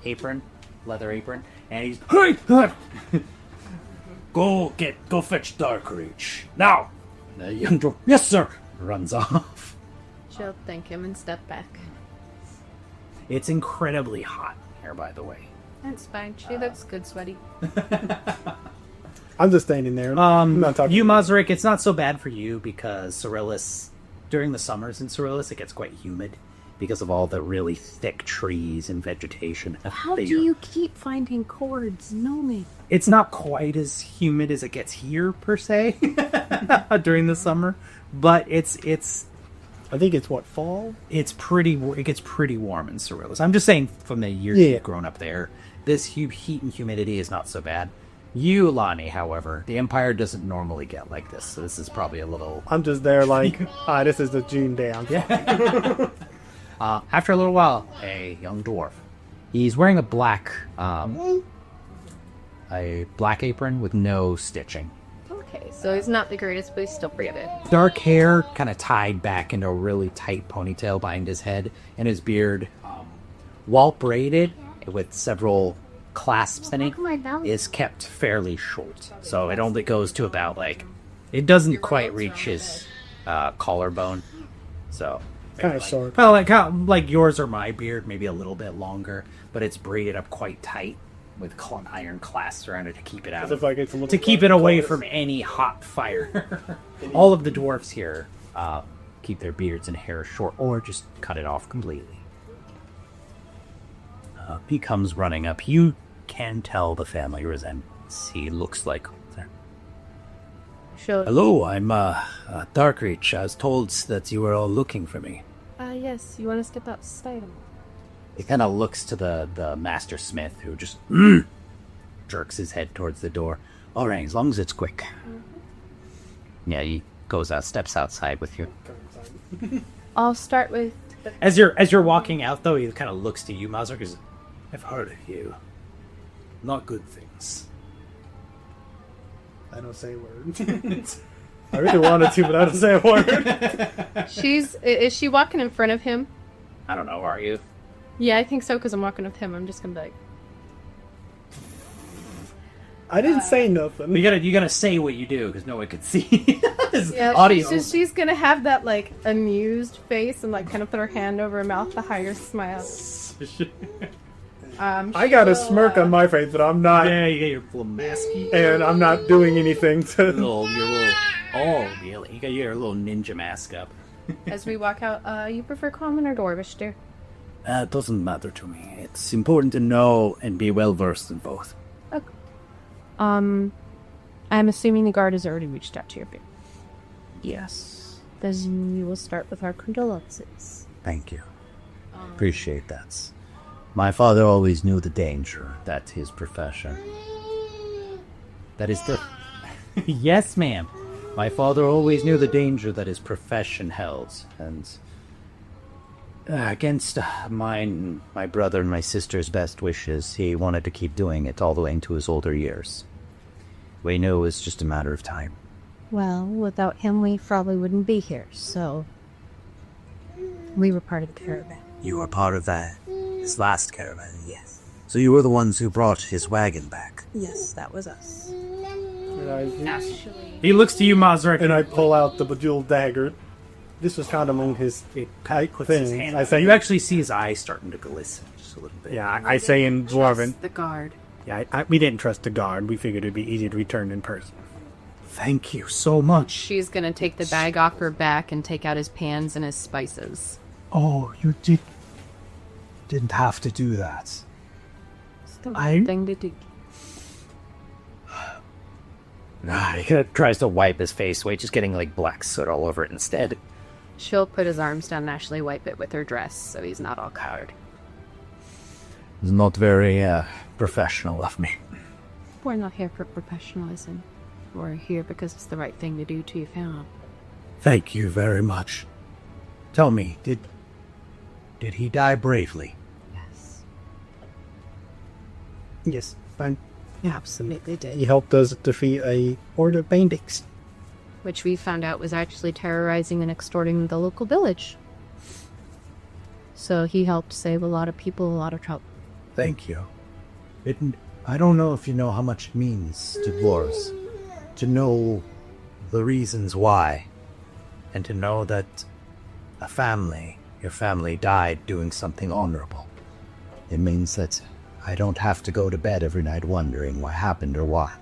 apron, leather apron, and he's go fetch Darkreach now. The young dwarf, yes sir, runs off. She'll thank him and step back. It's incredibly hot here, by the way. That's fine. She looks good sweaty. I'm just standing there. I'm not talking. You, Mosric, it's not so bad for you because Cyrillus, during the summers in Cyrillus, it gets quite humid because of all the really thick trees and vegetation. How do you keep finding cords? No, me. It's not quite as humid as it gets here, per se, during the summer, but it's. I think it's fall. It gets pretty warm in Cyrillus. I'm just saying, from the years you've grown up there, this heat and humidity is not so bad. You, Lonnie, however, the Empire doesn't normally get like this, so this is probably a little... I'm just there like, this is the June day. After a little while, a young dwarf. He's wearing a black apron with no stitching. Okay, so he's not the greatest, but he's still pretty good. Dark hair kind of tied back into a really tight ponytail behind his head, and his beard, while braided with several clasps in it, is kept fairly short. So it only goes to about it doesn't quite reach his collarbone. So Kind of short. well, like yours or my beard, maybe a little bit longer, but it's braided up quite tight with iron clasps around it to keep it out, to keep it away from any hot fire. All of the dwarfs here keep their beards and hair short, or just cut it off completely. He comes running up. You can tell the family resemblance. He looks like... Hello, I'm Darkreach. I was told that you were all looking for me. Yes, you want to step outside him? He kind of looks to the master smith, who just jerks his head towards the door. All right, as long as it's quick. Mm-hmm. Yeah, he goes out, steps outside with you. I'll start with... As you're walking out, though, he kind of looks to you, Mazur, because I've heard of you. Not good things. I don't say a word. I really wanted to, but I don't say a word. Is she walking in front of him? I don't know, are you? Yeah, I think so, because I'm walking with him. I'm just going to be like... I didn't say nothing. You gotta say what you do, because no one could see. Audio. She's going to have that, amused face and, kind of put her hand over her mouth to hide her smile. I got a smirk on my face, but I'm not... Yeah, you got your little masky. And I'm not doing anything to... Your little... Oh, really? You got your little ninja mask up. As we walk out, you prefer common or dwarvish, dear? It doesn't matter to me. It's important to know and be well versed in both. Okay. I'm assuming the guard has already reached out to your family. Yes. Then we will start with our condolences. Thank you. Appreciate that. My father always knew the danger that his profession. That is the. Yes, ma'am. My father always knew the danger that his profession held, and against my brother and my sister's best wishes, he wanted to keep doing it all the way into his older years. We knew it was just a matter of time. Well, without him, we probably wouldn't be here, so we were part of the caravan. You were part of that, his last caravan, yes. So you were the ones who brought his wagon back. Yes, that was us. Actually, He looks to you, Mazrek, and I pull out the bejeweled dagger. This was found among his tight things. I say, You actually see his eyes starting to glisten just a little bit. yeah, I say in Dwarven. the guard. Yeah, we didn't trust the guard. We figured it'd be easy to return in person. Thank you so much. She's gonna take the bag off her back and take out his pans and his spices. Oh, you didn't have to do that. It's the right thing to do. He kind of tries to wipe his face away, just getting like black soot all over it instead. She'll put his arms down and actually wipe it with her dress so he's not all covered. It's not very professional of me. We're not here for professionalism. We're here because it's the right thing to do to your family. Thank you very much. Tell me, did he die bravely? Yes. Yes, fine. Absolutely did. He helped us defeat a horde of bandits. Which we found out was actually terrorizing and extorting the local village. So he helped save a lot of people a lot of trouble. Thank you. I don't know if you know how much it means to dwarves to know the reasons why, and to know that your family died doing something honorable. It means that I don't have to go to bed every night wondering what happened or why.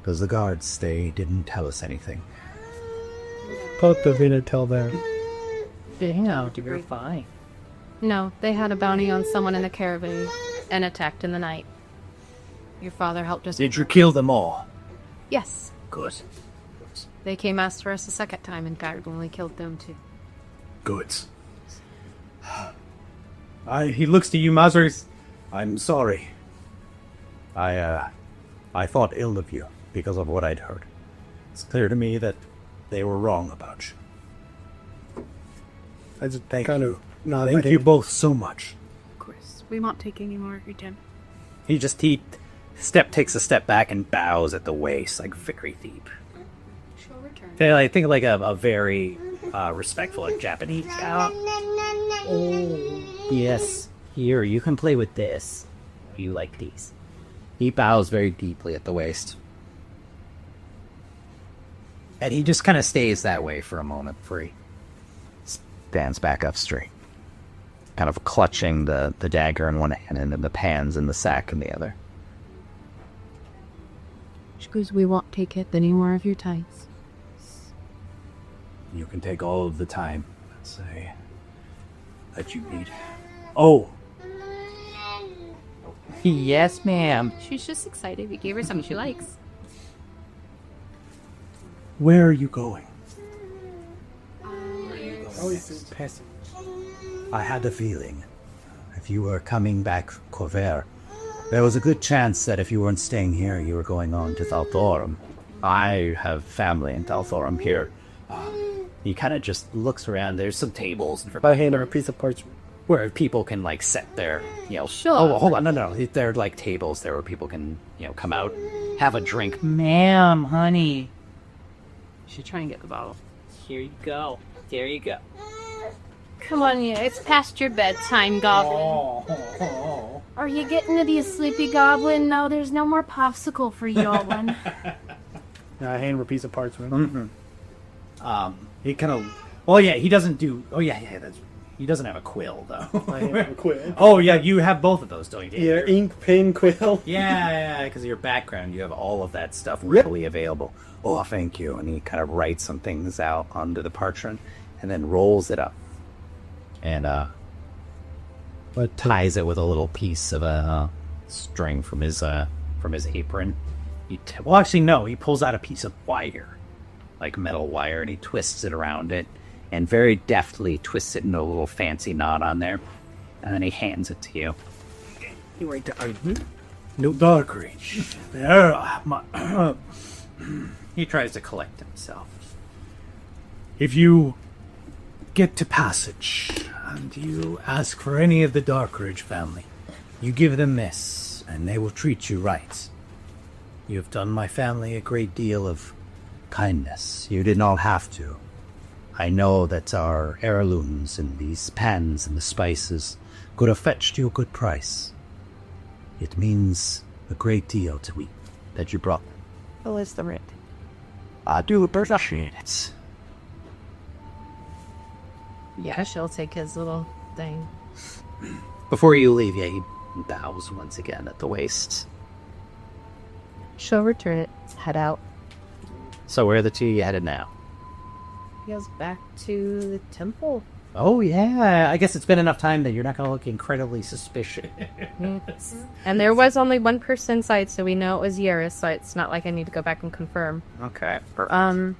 Because the guards, they didn't tell us anything. Both the Vina tell them. No, you're fine. No, they had a bounty on someone in the caravan and attacked in the night. Your father helped us. Did you kill them all? Yes. Good. They came after us a second time and we killed them too. Good. He looks to you, Mazrek. I'm sorry. I thought ill of you because of what I'd heard. It's clear to me that they were wrong about you. I just Thank kind you. of nod. Thank you both so much. Of course. We won't take any more of your time. He takes a step back and bows at the waist, like very deep. She'll return. I think like a very respectful, like Japanese guy. Oh, yes. Here, you can play with this. You like these. He bows very deeply at the waist. And he just kind of stays that way for a moment before he stands back up straight. Kind of clutching the dagger in one hand and then the pans and the sack in the other. She goes, we won't take any more of your tights. You can take all of the time, let's say, that you need. Oh! Yes, ma'am. She's just excited. We gave her something she likes. Where are you going? Oh, he's passing. I had a feeling. If you were coming back Corvair, there was a good chance that if you weren't staying here, you were going on to Thalthorum. I have family in Thalthorum here. He kind of just looks around. There's some tables I hand her a piece of parchment. where people can like set their, Sure. Oh, hold on, no. There are like tables there where people can, come out, have a drink. Ma'am, honey. She's trying to get the bottle. Here you go. There you go. Come on, yeah, it's past your bedtime, Goblin. Are you getting to be a sleepy goblin? No, there's no more popsicle for you, Olin. I hand her a piece of parchment. He kind of. Well, yeah, he doesn't do. Oh, yeah, he doesn't have a quill though. I hand her a quill. Oh, yeah, you have both of those, don't you? Yeah, ink, pen, quill. Yeah, because of your background, you have all of that stuff readily available. Oh, thank you. And he kind of writes some things out onto the parchment. and then rolls it up. And ties it with a little piece of a string from his apron. Well, actually, no. He pulls out a piece of wire, like metal wire, and he twists it around it, and very deftly twists it into a little fancy knot on there. And then he hands it to you. You wait no dark reach. There, He tries to collect himself. if you get to passage and you ask for any of the Darkridge family, you give them this, and they will treat you right. You have done my family a great deal of kindness. You did not have to. I know that our heirlooms and these pans and the spices could have fetched you a good price. It means a great deal to me that you brought them. Well, is the rent? I do appreciate it. Yeah, she'll take his little thing. Before you leave, yeah, he bows once again at the waist. She'll return it. Head out. So where are the two you headed now? He goes back to the temple. Oh, yeah. I guess it's been enough time that you're not going to look incredibly suspicious. And there was only one person inside, so we know it was Yaris, so it's not like I need to go back and confirm. Okay, perfect.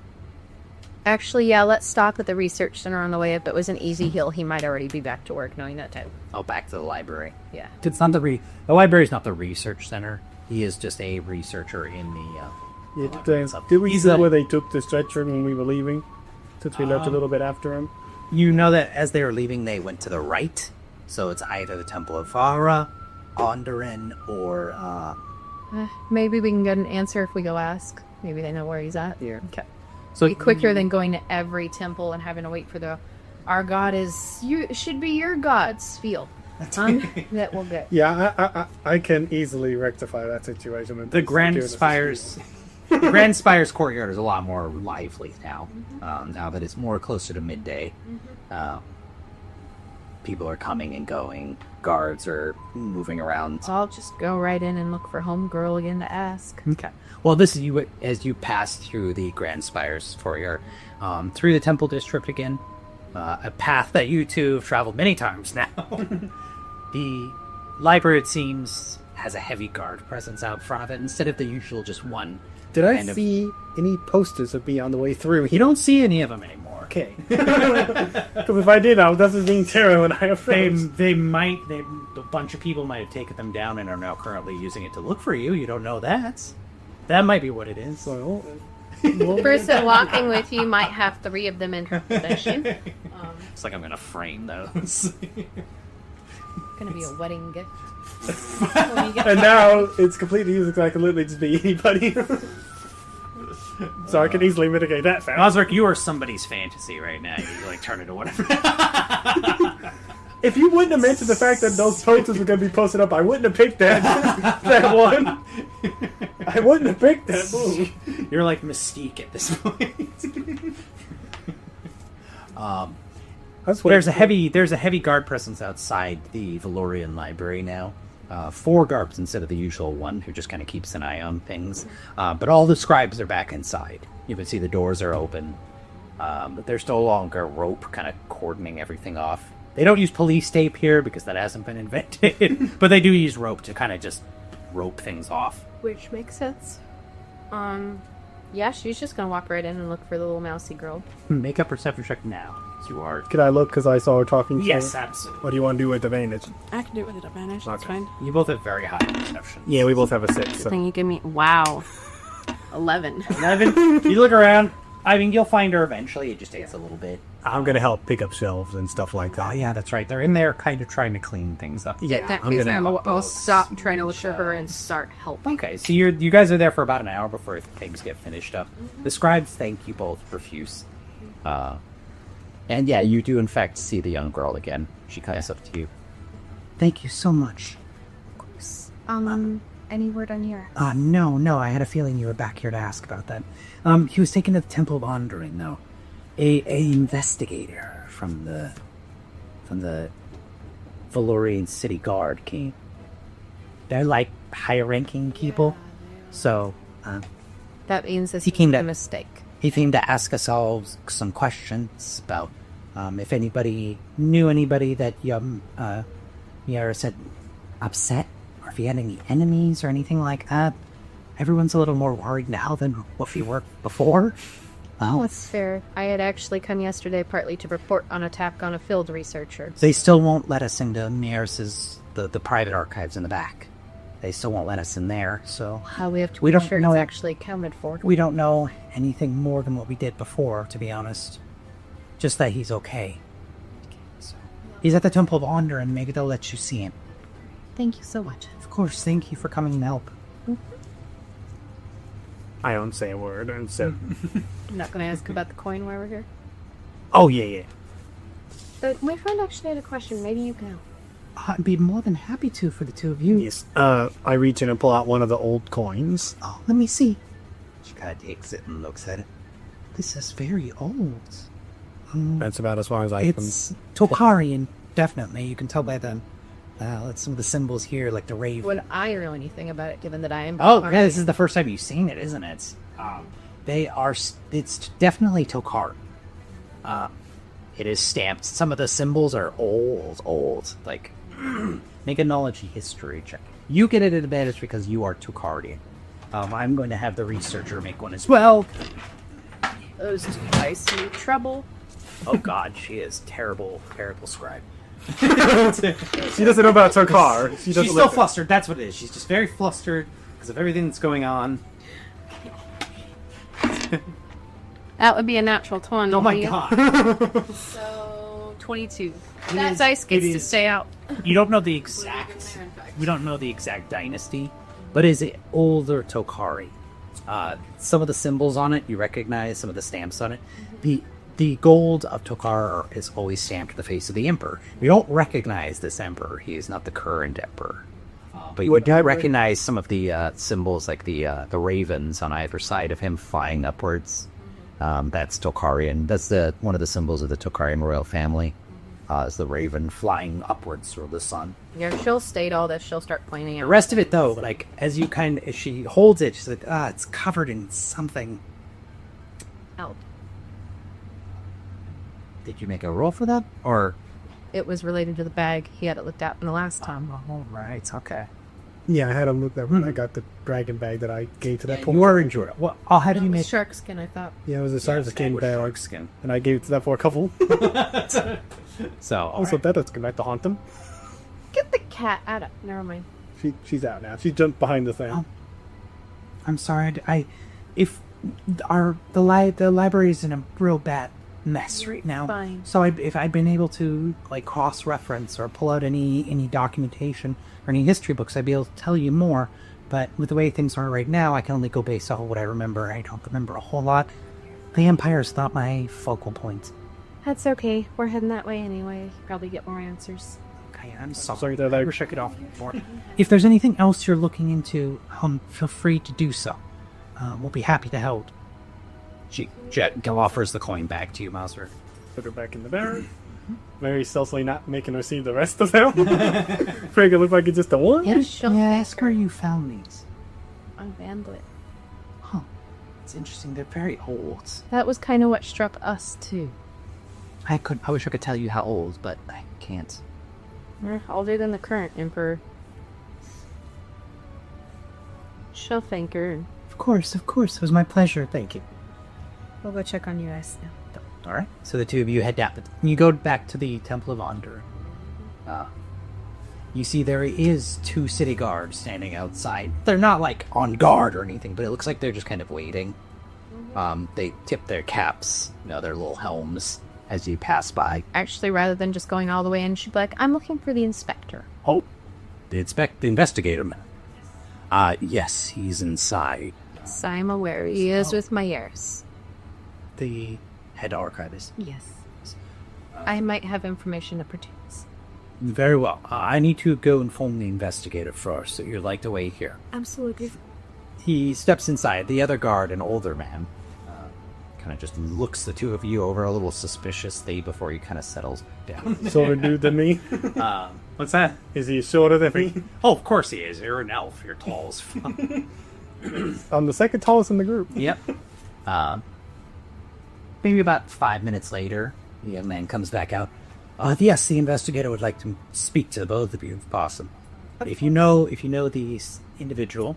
Actually, yeah, let's stop at the research center on the way. If it was an easy heal, he might already be back to work knowing that time. Oh, back to the library. Yeah. It's not the library's not the research center. He is just a researcher in the... Did we He's see a- where they took the stretcher when we were leaving? Since we left a little bit after him. You know that as they were leaving, they went to the right. So it's either the Temple of Vara, Onderin, or... Maybe we can get an answer if we go ask. Maybe they know where he's at. Here. Okay. So Be quicker than going to every temple and having to wait for the "our god is you should be your god's" feel. That we'll get. Yeah, I can easily rectify that situation. With The this Grand security Spire's the Grand Spire's courtyard is a lot more lively now. Now that it's more closer to midday, people are coming and going. Guards are moving around. So I'll just go right in and look for homegirl again to ask. Okay. Well, this is you as you pass through the Grand Spire's courtyard, through the Temple District again. A path that you two have traveled many times now. The library, it seems, has a heavy guard presence out front of it instead of the usual just one. Did I kind of- see any posters of me on the way through? You don't see any of them anymore. Okay. Because if I did, I was being Tara when I approached. A bunch of people might have taken them down and are now currently using it to look for you. You don't know that. That might be what it is. Well, The person walking with you might have 3 of them in her possession. It's like I'm gonna frame those. Gonna be a wedding gift. and now it's completely useless. I can literally just be anybody. So I can easily mitigate that fact. Osric, you are somebody's fantasy right now. You like turn into whatever. If you wouldn't have mentioned the fact that those posters were going to be posted up, I wouldn't have picked that that one. I wouldn't have picked that move. You're like Mystique at this point. There's a heavy guard presence outside the Valorian library now. 4 guards instead of the usual one who just kind of keeps an eye on things. But all the scribes are back inside. You can see the doors are open. But there's no longer rope kind of cordoning everything off. They don't use police tape here because that hasn't been invented. But they do use rope to kind of just rope things off. Which makes sense. Yeah, she's just gonna walk right in and look for the little mousy girl. Make a perception check now. You are. Could I look because I saw her talking to Yes, her? absolutely. What do you want to do with advantage? I can do it with advantage. That's fine. You both have very high perception. Yeah, we both have a 6. So. Then you give me 11. 11. You look around. I mean, you'll find her eventually. It just takes a little bit. I'm going to help pick up shelves and stuff like that. Oh, yeah, that's right. They're in there kind of trying to clean things up. Yeah, That I'm case, going to I'll stop trying to look for her and start helping. Okay, so you guys are there for about an hour before things get finished up. The scribes thank you both profuse. And yeah, you do in fact see the young girl again. She comes up to you. Thank you so much. Any word on your... No, I had a feeling you were back here to ask about that. He was taken to the Temple of Onderin, though. A investigator from the Valorian City Guard came. They're like high-ranking people, so That means He he came came to- a mistake. he came to ask us all some questions about If anybody knew anybody that Yara said upset, or if he had any enemies or anything like that, everyone's a little more worried now than what we were before. Oh, that's fair. I had actually come yesterday partly to report on attack on a field researcher. They still won't let us into Miers's, the private archives in the back. They still won't let us in there, so... How we have to we don't sure know it's actually accounted for. We don't know anything more than what we did before, to be honest. Just that he's okay. So, he's at the Temple of Honor, and maybe they'll let you see him. Thank you so much. Of course, thank you for coming to help. I don't say a word, and so... I'm not going to ask about the coin while we're here. Oh, yeah. But my friend actually had a question. Maybe you can help. I'd be more than happy to for the two of you. Yes. I reach in and pull out one of the old coins. Oh, let me see. She kind of takes it and looks at it. This is very old. That's about as far as I It's Tokarian, definitely. You can tell by the some of the symbols here, like the raven. Would I know anything about it, given that I am... Oh, yeah, this is the first time you've seen it, isn't it? They are... It's definitely Tokar. It is stamped. Some of the symbols are old. Like, make a knowledge history check. You get it at advantage because you are Tokarian. I'm going to have the researcher make one as well. Those two dice need trouble. Oh god, she is terrible scribe. She doesn't know about Tokar. She's still flustered, that's what it is. She's just very flustered because of everything that's going on. That would be a natural 20. Oh my god. So, 22. That dice gets to stay out. You don't know the exact... We don't know the exact dynasty, but is it older Tokari? Some of the symbols on it, you recognize some of the stamps on it. The gold of Tokar is always stamped to the face of the emperor. You don't recognize this emperor. He is not the current emperor. But you would recognize some of the symbols, like the ravens on either side of him flying upwards. That's Tokarian. That's one of the symbols of the Tokarian royal family. Is the raven flying upwards toward the sun. Yeah, she'll state all this. She'll start pointing out. The rest of it, though, like, as she holds it, she's like, it's covered in something. Help. Did you make a roll for that? Or... It was related to the bag he had it looked at in the last time. Oh, right, okay. Yeah, I had him look that when I got the dragon bag that I gave to that poor... You were enjoying it. Well, I'll have you make... Shark skin, I thought. Yeah, it was a shark skin bag. Shark skin. And I gave it to that for a couple. So, also, that is good night to haunt them. Get the cat out of... Never mind. She's out now. She jumped behind the thing. Oh. I'm sorry. The library is in a real bad mess right now. Fine. So if I'd been able to like cross-reference or pull out any documentation or any history books, I'd be able to tell you more. But with the way things are right now, I can only go based off of what I remember. I don't remember a whole lot. The Empire's not my focal point. That's okay. We're heading that way anyway. Probably get more answers. Okay, I'm sorry. Sorry that I wish I could offer more. If there's anything else you're looking into, feel free to do so. We'll be happy to help. Jet offers the coin back to you, Mauser. Put her back in the barrel. Very stealthily not making her see the rest of them. Make it look like it's just the one. Yeah, ask her you found these. On Bandit. Huh. It's interesting. They're very old. That was kind of what struck us, too. I wish I could tell you how old, but I can't. They're older than the current emperor. She'll thank her. Of course. It was my pleasure. Thank you. We'll go check on you guys now. All right. So the two of you head down. You go back to the Temple of Onder. You see there is 2 city guards standing outside. They're not like on guard or anything, but it looks like they're just kind of waiting. They tip their caps, their little helms as you pass by. Actually, rather than just going all the way in, she'd be like, I'm looking for the inspector. Oh, the investigator. Yes, he's inside. Yes, I'm aware. He is with Myers. The head archivist. Yes. I might have information that pertains. Very well. I need to go inform the investigator first, so you'd like to wait here. Absolutely. He steps inside. The other guard, an older man, kind of just looks the two of you over a little suspiciously before he kind of settles down. Shorter dude than me. What's that? Is he shorter than me? Oh, of course he is. You're an elf. You're tall as fuck. I'm the second tallest in the group. Yep. Maybe about 5 minutes later, The young man comes back out. Yes, the investigator would like to speak to both of you if possible. If you know the individual,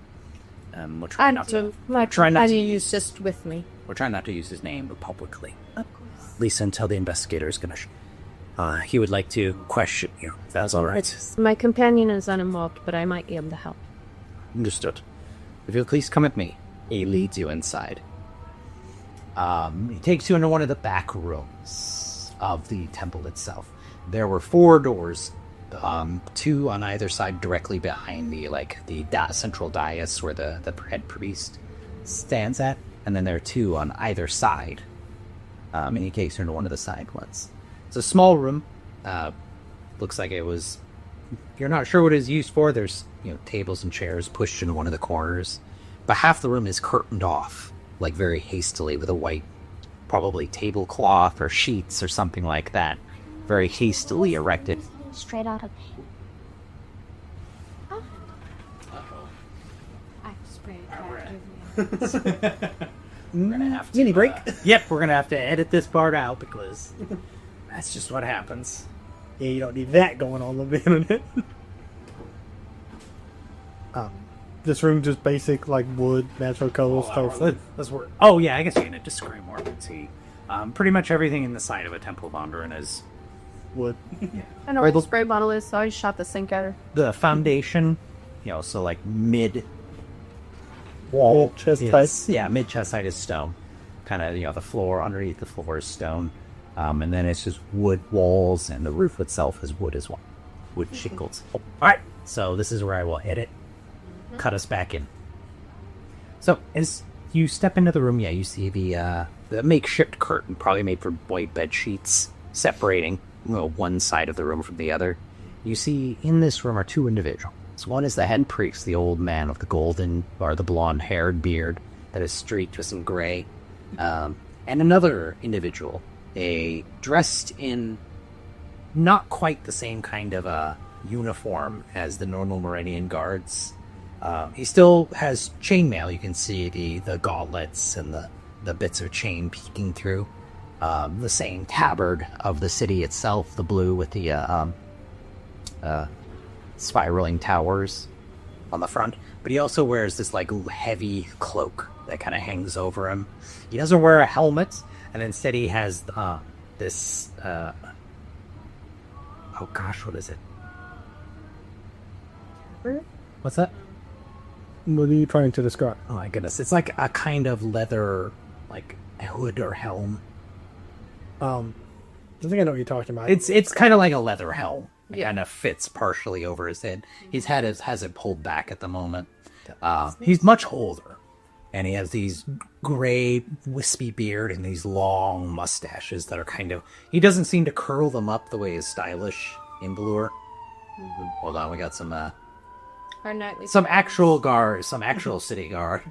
we'll try not to. He's just with me. We're trying not to use his name publicly. Of course. At least until the investigator is going to. He would like to question you. If that's all right. My companion is uninvolved, but I might be able to help. Understood. If you'll please come with me. He leads you inside. He takes you into one of the back rooms of the temple itself. There were 4 doors, 2 on either side, directly behind the central dais where the head priest stands at, and then there are 2 on either side. And he takes you into one of the side ones. It's a small room. Looks like it was. You're not sure what it's used for. There's tables and chairs pushed into one of the corners, but half the room is curtained off, like very hastily, with a white, probably tablecloth or sheets or something like that, very hastily erected. Straight out of I sprayed that. We're gonna have to, Mini break. Yep, we're gonna have to edit this part out because that's just what happens. Yeah, you don't need that going on the internet. This room just basic like wood, natural colors, stuff. Let's work. Oh yeah, I guess you can describe more. Let's see. Pretty much everything in the side of a temple wanderer is Wood. I know where the spray bottle is, so I shot the sink at her. the foundation. So like mid Wall, chest height. Yeah, mid chest height is stone. Kind of the floor underneath the floor is stone, and then it's just wood walls, and the roof itself is wood as well, wood shingles. All right, so this is where I will edit. Cut us back in. So as you step into the room, you see the makeshift curtain, probably made from white bed sheets, separating one side of the room from the other. You see in this room are 2 individuals. One is the head priest, the old man with the golden or the blonde-haired beard that is streaked with some gray, and another individual, dressed in not quite the same kind of uniform as the normal Meridian guards. He still has chainmail. You can see the gauntlets and the bits of chain peeking through. The same tabard of the city itself, the blue with the spiraling towers on the front. But he also wears this heavy cloak that kind of hangs over him. He doesn't wear a helmet, and instead he has this. Oh gosh, what is it? What's that? What are you trying to describe? Oh my goodness, it's like a kind of leather, hood or helm. I think I know what you're talking about. It's kind of like a leather helm. It kind of fits partially over his head. His head has it pulled back at the moment. He's much older, and he has these gray, wispy beard and these long mustaches that are he doesn't seem to curl them up the way is stylish in Valuur. Hold on, we got some Our nightly some actual city guard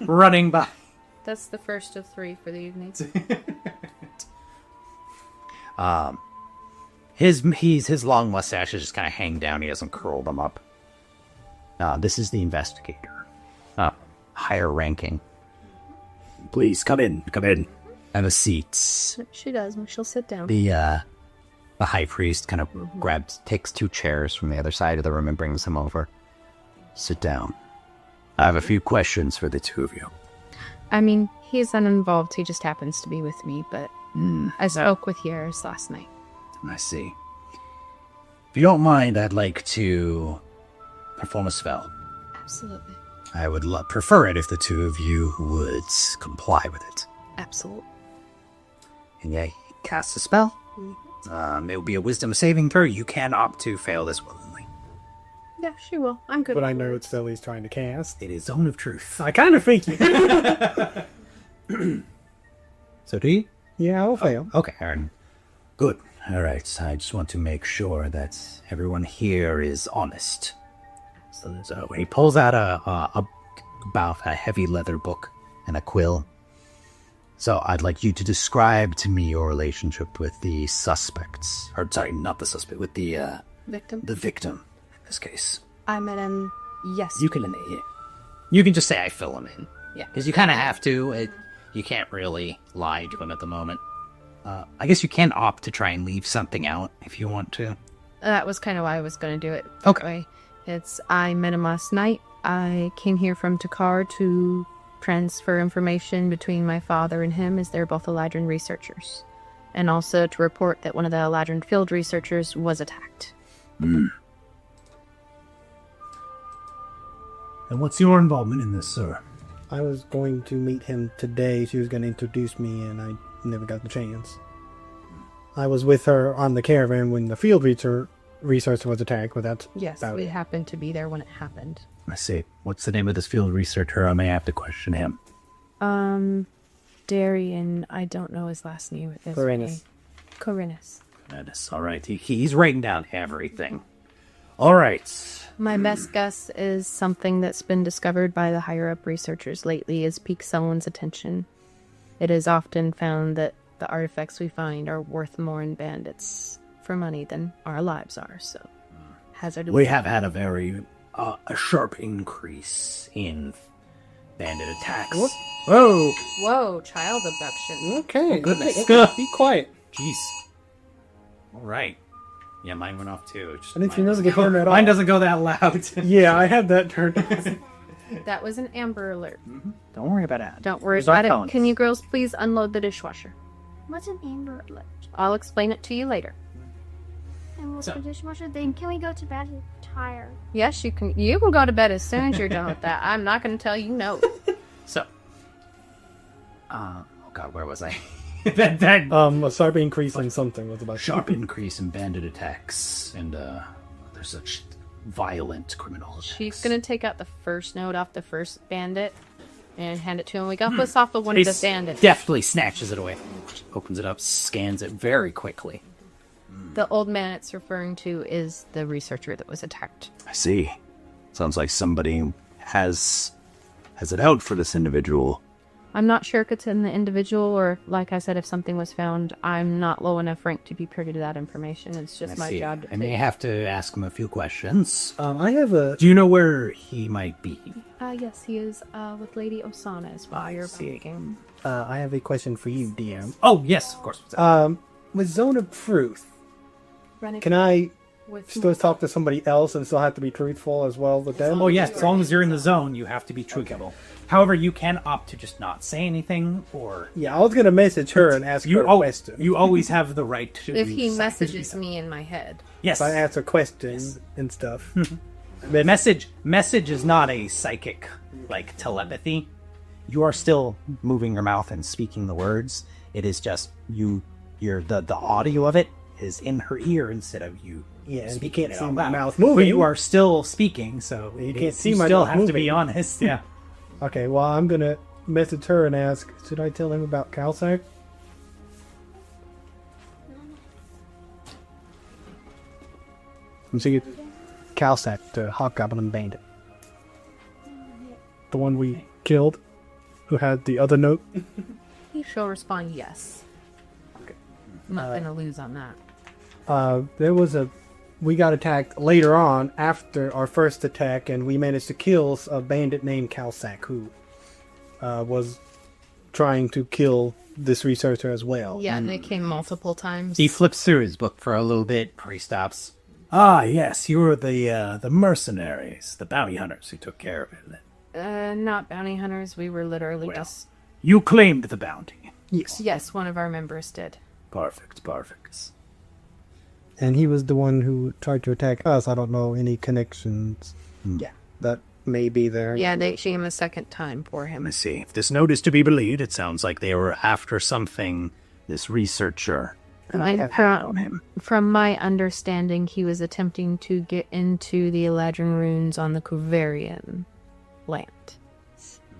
running by. That's the first of 3 for the evening. His long mustaches just kind of hang down. He doesn't curl them up. This is the investigator, higher ranking. Please come in. And the seats. She does. She'll sit down. The high priest kind of takes 2 chairs from the other side of the room and brings them over. Sit down. I have a few questions for the 2 of you. I mean, he's uninvolved. He just happens to be with me, but I spoke with yours last night. I see. If you don't mind, I'd like to perform a spell. Absolutely. I would prefer it if the 2 of you would comply with it. Absolutely. And you cast a spell. It will be a wisdom saving throw. You can opt to fail this willingly. Yeah, she will. I'm good. But I know what spell he's trying to cast. It is Zone of Truth. I kind of think you. So do you? Yeah, I'll fail. Okay, Aaron. Good. All right. I just want to make sure that everyone here is honest. So he pulls out about a heavy leather book and a quill. So I'd like you to describe to me your relationship with the suspects. Or sorry, not the suspect, with the Victim? The victim, in this case. I met him You can just say I fill him in. Yeah. Because you kind of have to. You can't really lie to him at the moment. I guess you can opt to try and leave something out if you want to. That was kind of why I was going to do it. Okay. That way. I met him last night. I came here from Takar to transfer information between my father and him, as they're both Eladrin researchers. And also to report that one of the Eladrin field researchers was attacked. And what's your involvement in this, sir? I was going to meet him today. She was going to introduce me, and I never got the chance. I was with her on the caravan when the field researcher was attacked, but that's Yes, about we it. happened to be there when it happened. I see. What's the name of this field researcher? I may have to question him. Darian, I don't know his last name. Corinus. Corinus. That is all right. He's writing down everything. All right. My best guess is something that's been discovered by the higher-up researchers lately has piqued someone's attention. It is often found that the artifacts we find are worth more in bandits for money than our lives are, so hazard. We have had a very a sharp increase in bandit attacks. Whoa! Whoa, child abduction. Okay. goodness. Be quiet. Jeez. All right. Yeah, mine went off too. Just I didn't see mine- nothing get heard at all. Mine doesn't go that loud. Yeah, I had that turned on. That was an Amber Alert. Don't worry about it. Don't worry There's our about it. phones. Can you girls please unload the dishwasher? What's an Amber Alert? I'll explain it to you later. And what's the dishwasher? Then can we go to bed? I'm tired. Yes, you can. You can go to bed as soon as you're done with that. I'm not going to tell you no. So, oh god, where was I? that A sharp increase in something was about sharp increase in bandit attacks, and there's such violent criminal attacks. She's going to take out the first note off the first bandit and hand it to him. We got this off of one of the bandits. Deftly snatches it away. Opens it up, scans it very quickly. The old man it's referring to is the researcher that was attacked. I see. Sounds like somebody has it out for this individual. I'm not sure if it's in the individual or, like I said, if something was found. I'm not low enough rank to be privy to that information. It's just my job to I may have to ask him a few questions. I have a... Do you know where he might be? Yes, he is with Lady Osanna as well. You're speaking. I have a question for you, DM. Oh, yes, of course. With Zone of Truth, can I still talk to somebody else and still have to be truthful as well with them? Oh, yes, as long as you're in the zone, you have to be truthful. However, you can opt to just not say anything, or... Yeah, I was going to message her and ask her a question. You always have the right to... If he say- messages me in my head. Yes. I ask a question and stuff. Message is not a psychic, like, telepathy. You are still moving your mouth and speaking the words. It is just the audio of it is in her ear instead of you. Yeah, and you speaking can't it see out my loud. mouth But moving. you are still speaking, so You can't see my still mouth have to moving. be honest. Yeah. Okay, well, I'm going to message her and ask, should I tell him about Calsac? I'm seeing Calsac, the Hobgoblin Bandit. The one we killed, who had the other note. She'll respond yes. Okay. I'm not going to lose on that. We got attacked later on after our first attack, and we managed to kill a bandit named Calsac, who was trying to kill this researcher as well. Yeah, and it came multiple times. He flips through his book for a little bit before he stops. Ah, yes, you were the mercenaries, the bounty hunters who took care of it. Not bounty hunters. We were literally just... You claimed the bounty. Yes, one of our members did. Perfect. And he was the one who tried to attack us. I don't know any connections. Yeah, that may be there. Yeah, they came a second time for him. Let me see. If this note is to be believed, it sounds like they were after something, this researcher. From my understanding, he was attempting to get into the Eladrin runes on the Kuvarian land.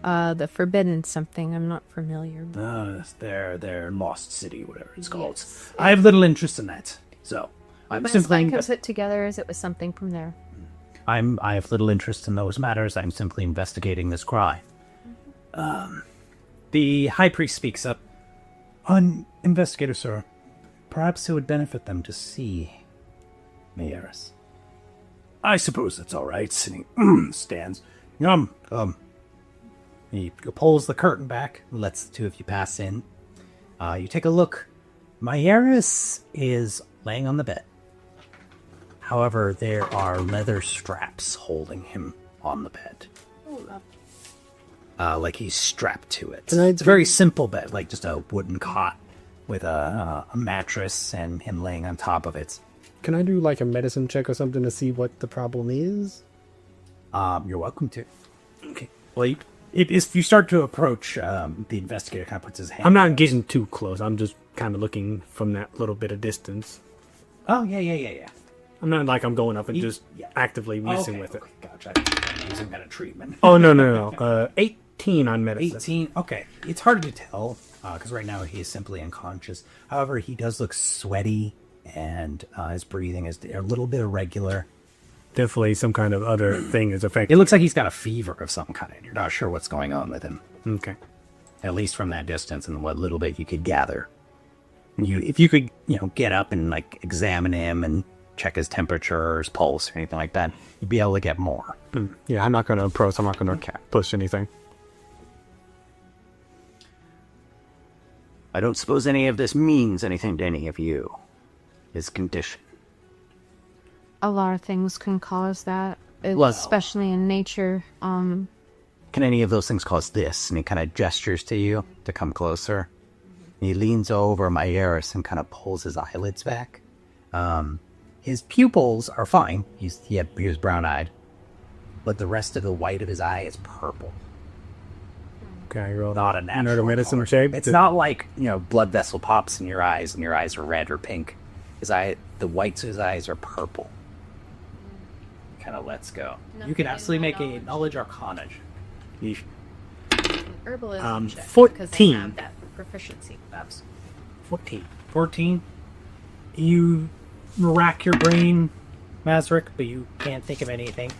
The Forbidden something, I'm not familiar with. Their lost city, whatever it's called. I have little interest in that, so I'm Best simply. I can put together as it was something from there. I have little interest in those matters. I'm simply investigating this cry. The high priest speaks up. Investigator, sir. Perhaps it would benefit them to see Mayeris. I suppose that's all right. And he stands. He pulls the curtain back, lets the two of you pass in. You take a look. Myeris is laying on the bed. However, there are leather straps holding him on the bed. Like he's strapped to it. It's a very simple bed, like just a wooden cot with a mattress and him laying on top of it. Can I do like a medicine check or something to see what the problem is? You're welcome to. Okay. Well, if you start to approach, the investigator kind of puts his hand. I'm not getting too close. I'm just kind of looking from that little bit of distance. Oh, yeah. I'm not like I'm going up and just actively messing with it. Gotcha. Using that treatment. Oh, no. 18 on medicine. 18. Okay. It's hard to tell because right now he is simply unconscious. However, he does look sweaty and his breathing is a little bit irregular. Definitely some kind of other thing is affecting. It looks like he's got a fever of some kind. You're not sure what's going on with him. Okay. At least from that distance and what little bit you could gather. If you could, get up and like examine him and check his temperature or his pulse or anything like that, you'd be able to get more. Yeah, I'm not going to approach. I'm not going to push anything. I don't suppose any of this means anything to any of you. His condition. A lot of things can cause that, especially in nature. Can any of those things cause this? And he kind of gestures to you to come closer. He leans over Myeris and kind of pulls his eyelids back. His pupils are fine. He was brown-eyed. But the rest of the white of his eye is purple. Okay, roll not a natural medicine color. shape. It's not like, blood vessel pops in your eyes and your eyes are red or pink. The whites of his eyes are purple. Kind of lets go. You can absolutely make a knowledge arcana. Herbalism check, 14. because they have that proficiency. That's 14. You rack your brain, Mazric, but you can't think of anything.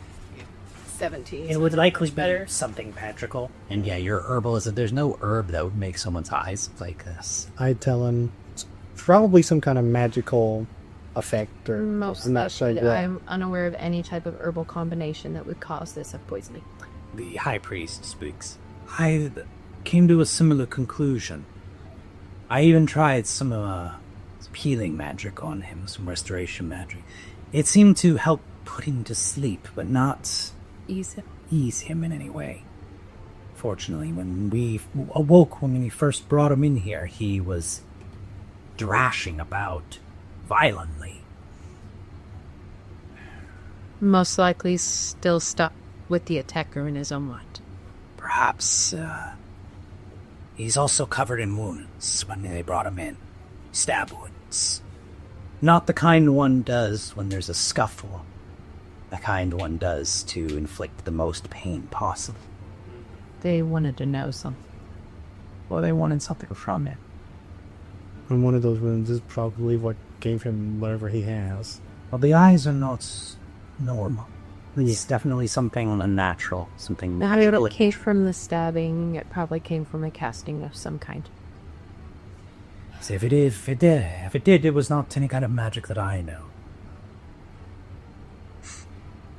17. It would likely be something magical. And yeah, your herbalism, there's no herb that would make someone's eyes like this. I tell him it's probably some kind of magical effect or Most I'm not sure what. I'm unaware of any type of herbal combination that would cause this of poisoning. The high priest speaks. I came to a similar conclusion. I even tried some healing magic on him, some restoration magic. It seemed to help put him to sleep, but not ease him in any way. Fortunately, when we awoke, when we first brought him in here, he was thrashing about violently. Most likely still stuck with the attacker in his own mind. Perhaps he's also covered in wounds when they brought him in. Stab wounds. Not the kind one does when there's a scuffle. The kind one does to inflict the most pain possible. They wanted to know something. Well, they wanted something from it. And one of those wounds is probably what gave him whatever he has. Well, the eyes are not normal. It's definitely something unnatural. Something. How did it came from the stabbing? It probably came from a casting of some kind. So if it did, it was not any kind of magic that I know.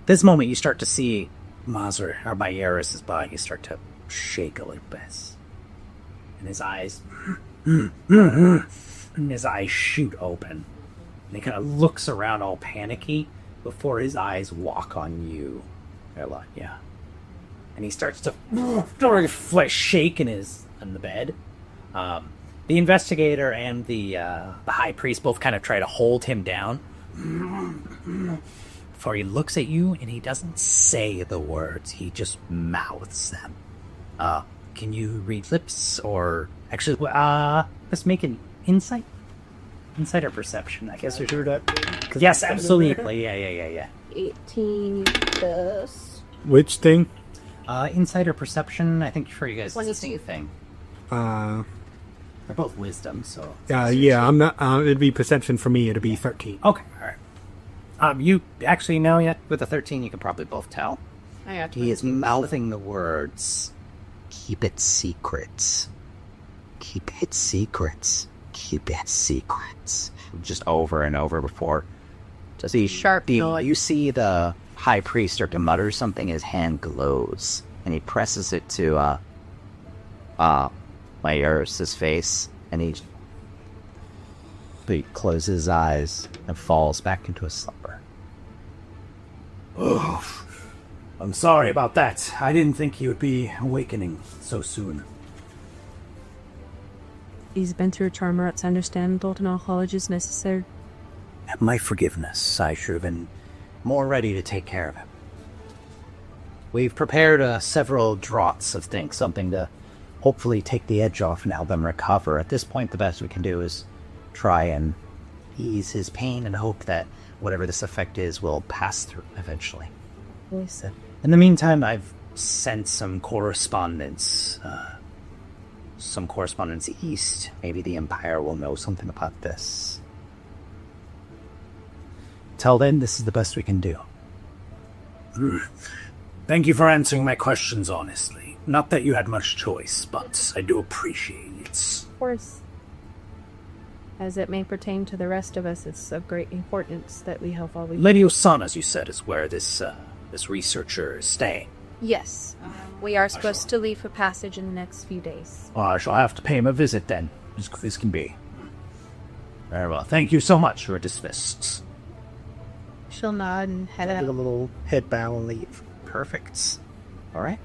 This moment, you start to see Myeris' body start to shake a little bit, and his eyes, shoot open. And he kind of looks around all panicky before his eyes walk on you, Erilania. And he starts to shake in the bed. The investigator and the high priest both kind of try to hold him down. Before he looks at you, and he doesn't say the words, he just mouths them. Can you read lips, or actually, let's make an insight or perception, I guess. Yes, absolutely. Yeah. 18 plus. Which thing? Insight or perception, I think for you guys it's the same thing. They're both wisdom, so. Yeah, I'm not. It'd be perception for me. It'd be 13. Okay, all right. You actually know yet? With a 13, you can probably both tell. He is mouthing the words, "Keep it secret. Keep it secret. Keep it secret." Just over and over before. Does he sharp noise? You see the high priest start to mutter something. His hand glows, and he presses it to Myeris' face, and He closes his eyes and falls back into a slumber. Oh, I'm sorry about that. I didn't think he would be awakening so soon. He's been through trauma, it's understandable to know knowledge is necessary. My forgiveness. I should have been more ready to take care of him. We've prepared several draughts of things, something to hopefully take the edge off and help him recover. At this point, the best we can do is try and ease his pain and hope that whatever this effect is will pass through eventually. Listen. In the meantime, I've sent some correspondence east. Maybe the Empire will know something about this. Till then, this is the best we can do. Thank you for answering my questions honestly. Not that you had much choice, but I do appreciate it. Of course. As it may pertain to the rest of us, it's of great importance that we help all we Lady Osanna, as you said, is where this researcher is staying. Yes. We are supposed to leave for passage in the next few days. Well, I shall have to pay him a visit then, as quick as can be. Very well. Thank you so much. You're dismissed. She'll nod and head Do a out. little head bow and leave. Perfect. All right.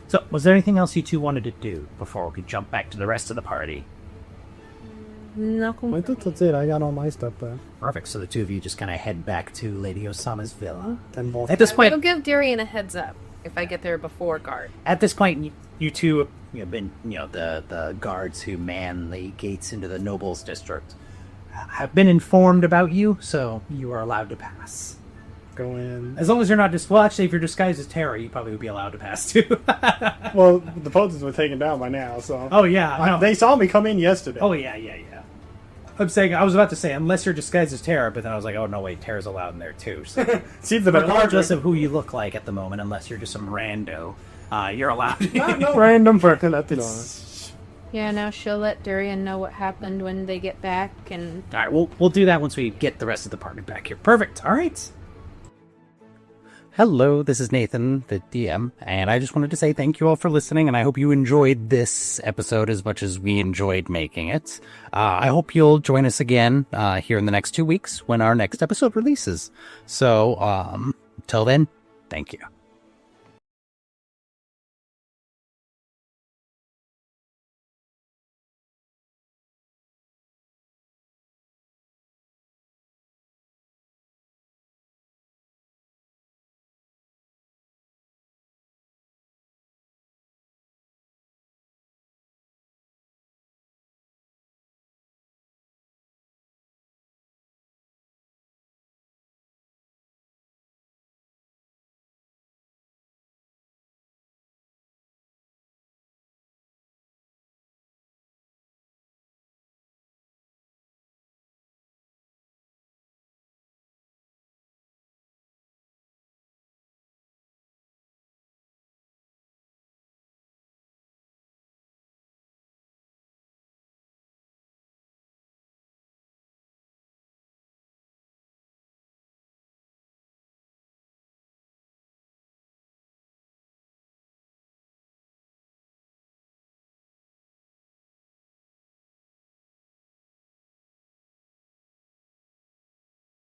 So, was there anything else you two wanted to do before we could jump back to the rest of the party? No, I think that's it. I got all my stuff back. Perfect. So the two of you just kind of head back to Lady Osanna's villa. Then both. At this point, I'll give Darian a heads up if I get there before guard. At this point, you two have been, the guards who man the gates into the nobles district have been informed about you, so you are allowed to pass. Go in. As long as you're not well, actually, if you're disguised as Terra, you probably would be allowed to pass too. Well, the posters were taken down by now, so. Oh yeah, no. They saw me come in yesterday. Oh yeah. I was about to say, unless you're disguised as Terra, but then I was like, oh no, wait, Terra's allowed in there too. So, Seems a bit regardless of who you look like at the moment, unless you're just some rando, you're allowed. No random person at the Yeah, now she'll let Darian know what happened when they get back, and All right, we'll do that once we get the rest of the party back here. Perfect. All right. Hello, this is Nathan, the DM, and I just wanted to say thank you all for listening, and I hope you enjoyed this episode as much as we enjoyed making it. I hope you'll join us again here in the next 2 weeks when our next episode releases. So, till then, thank you.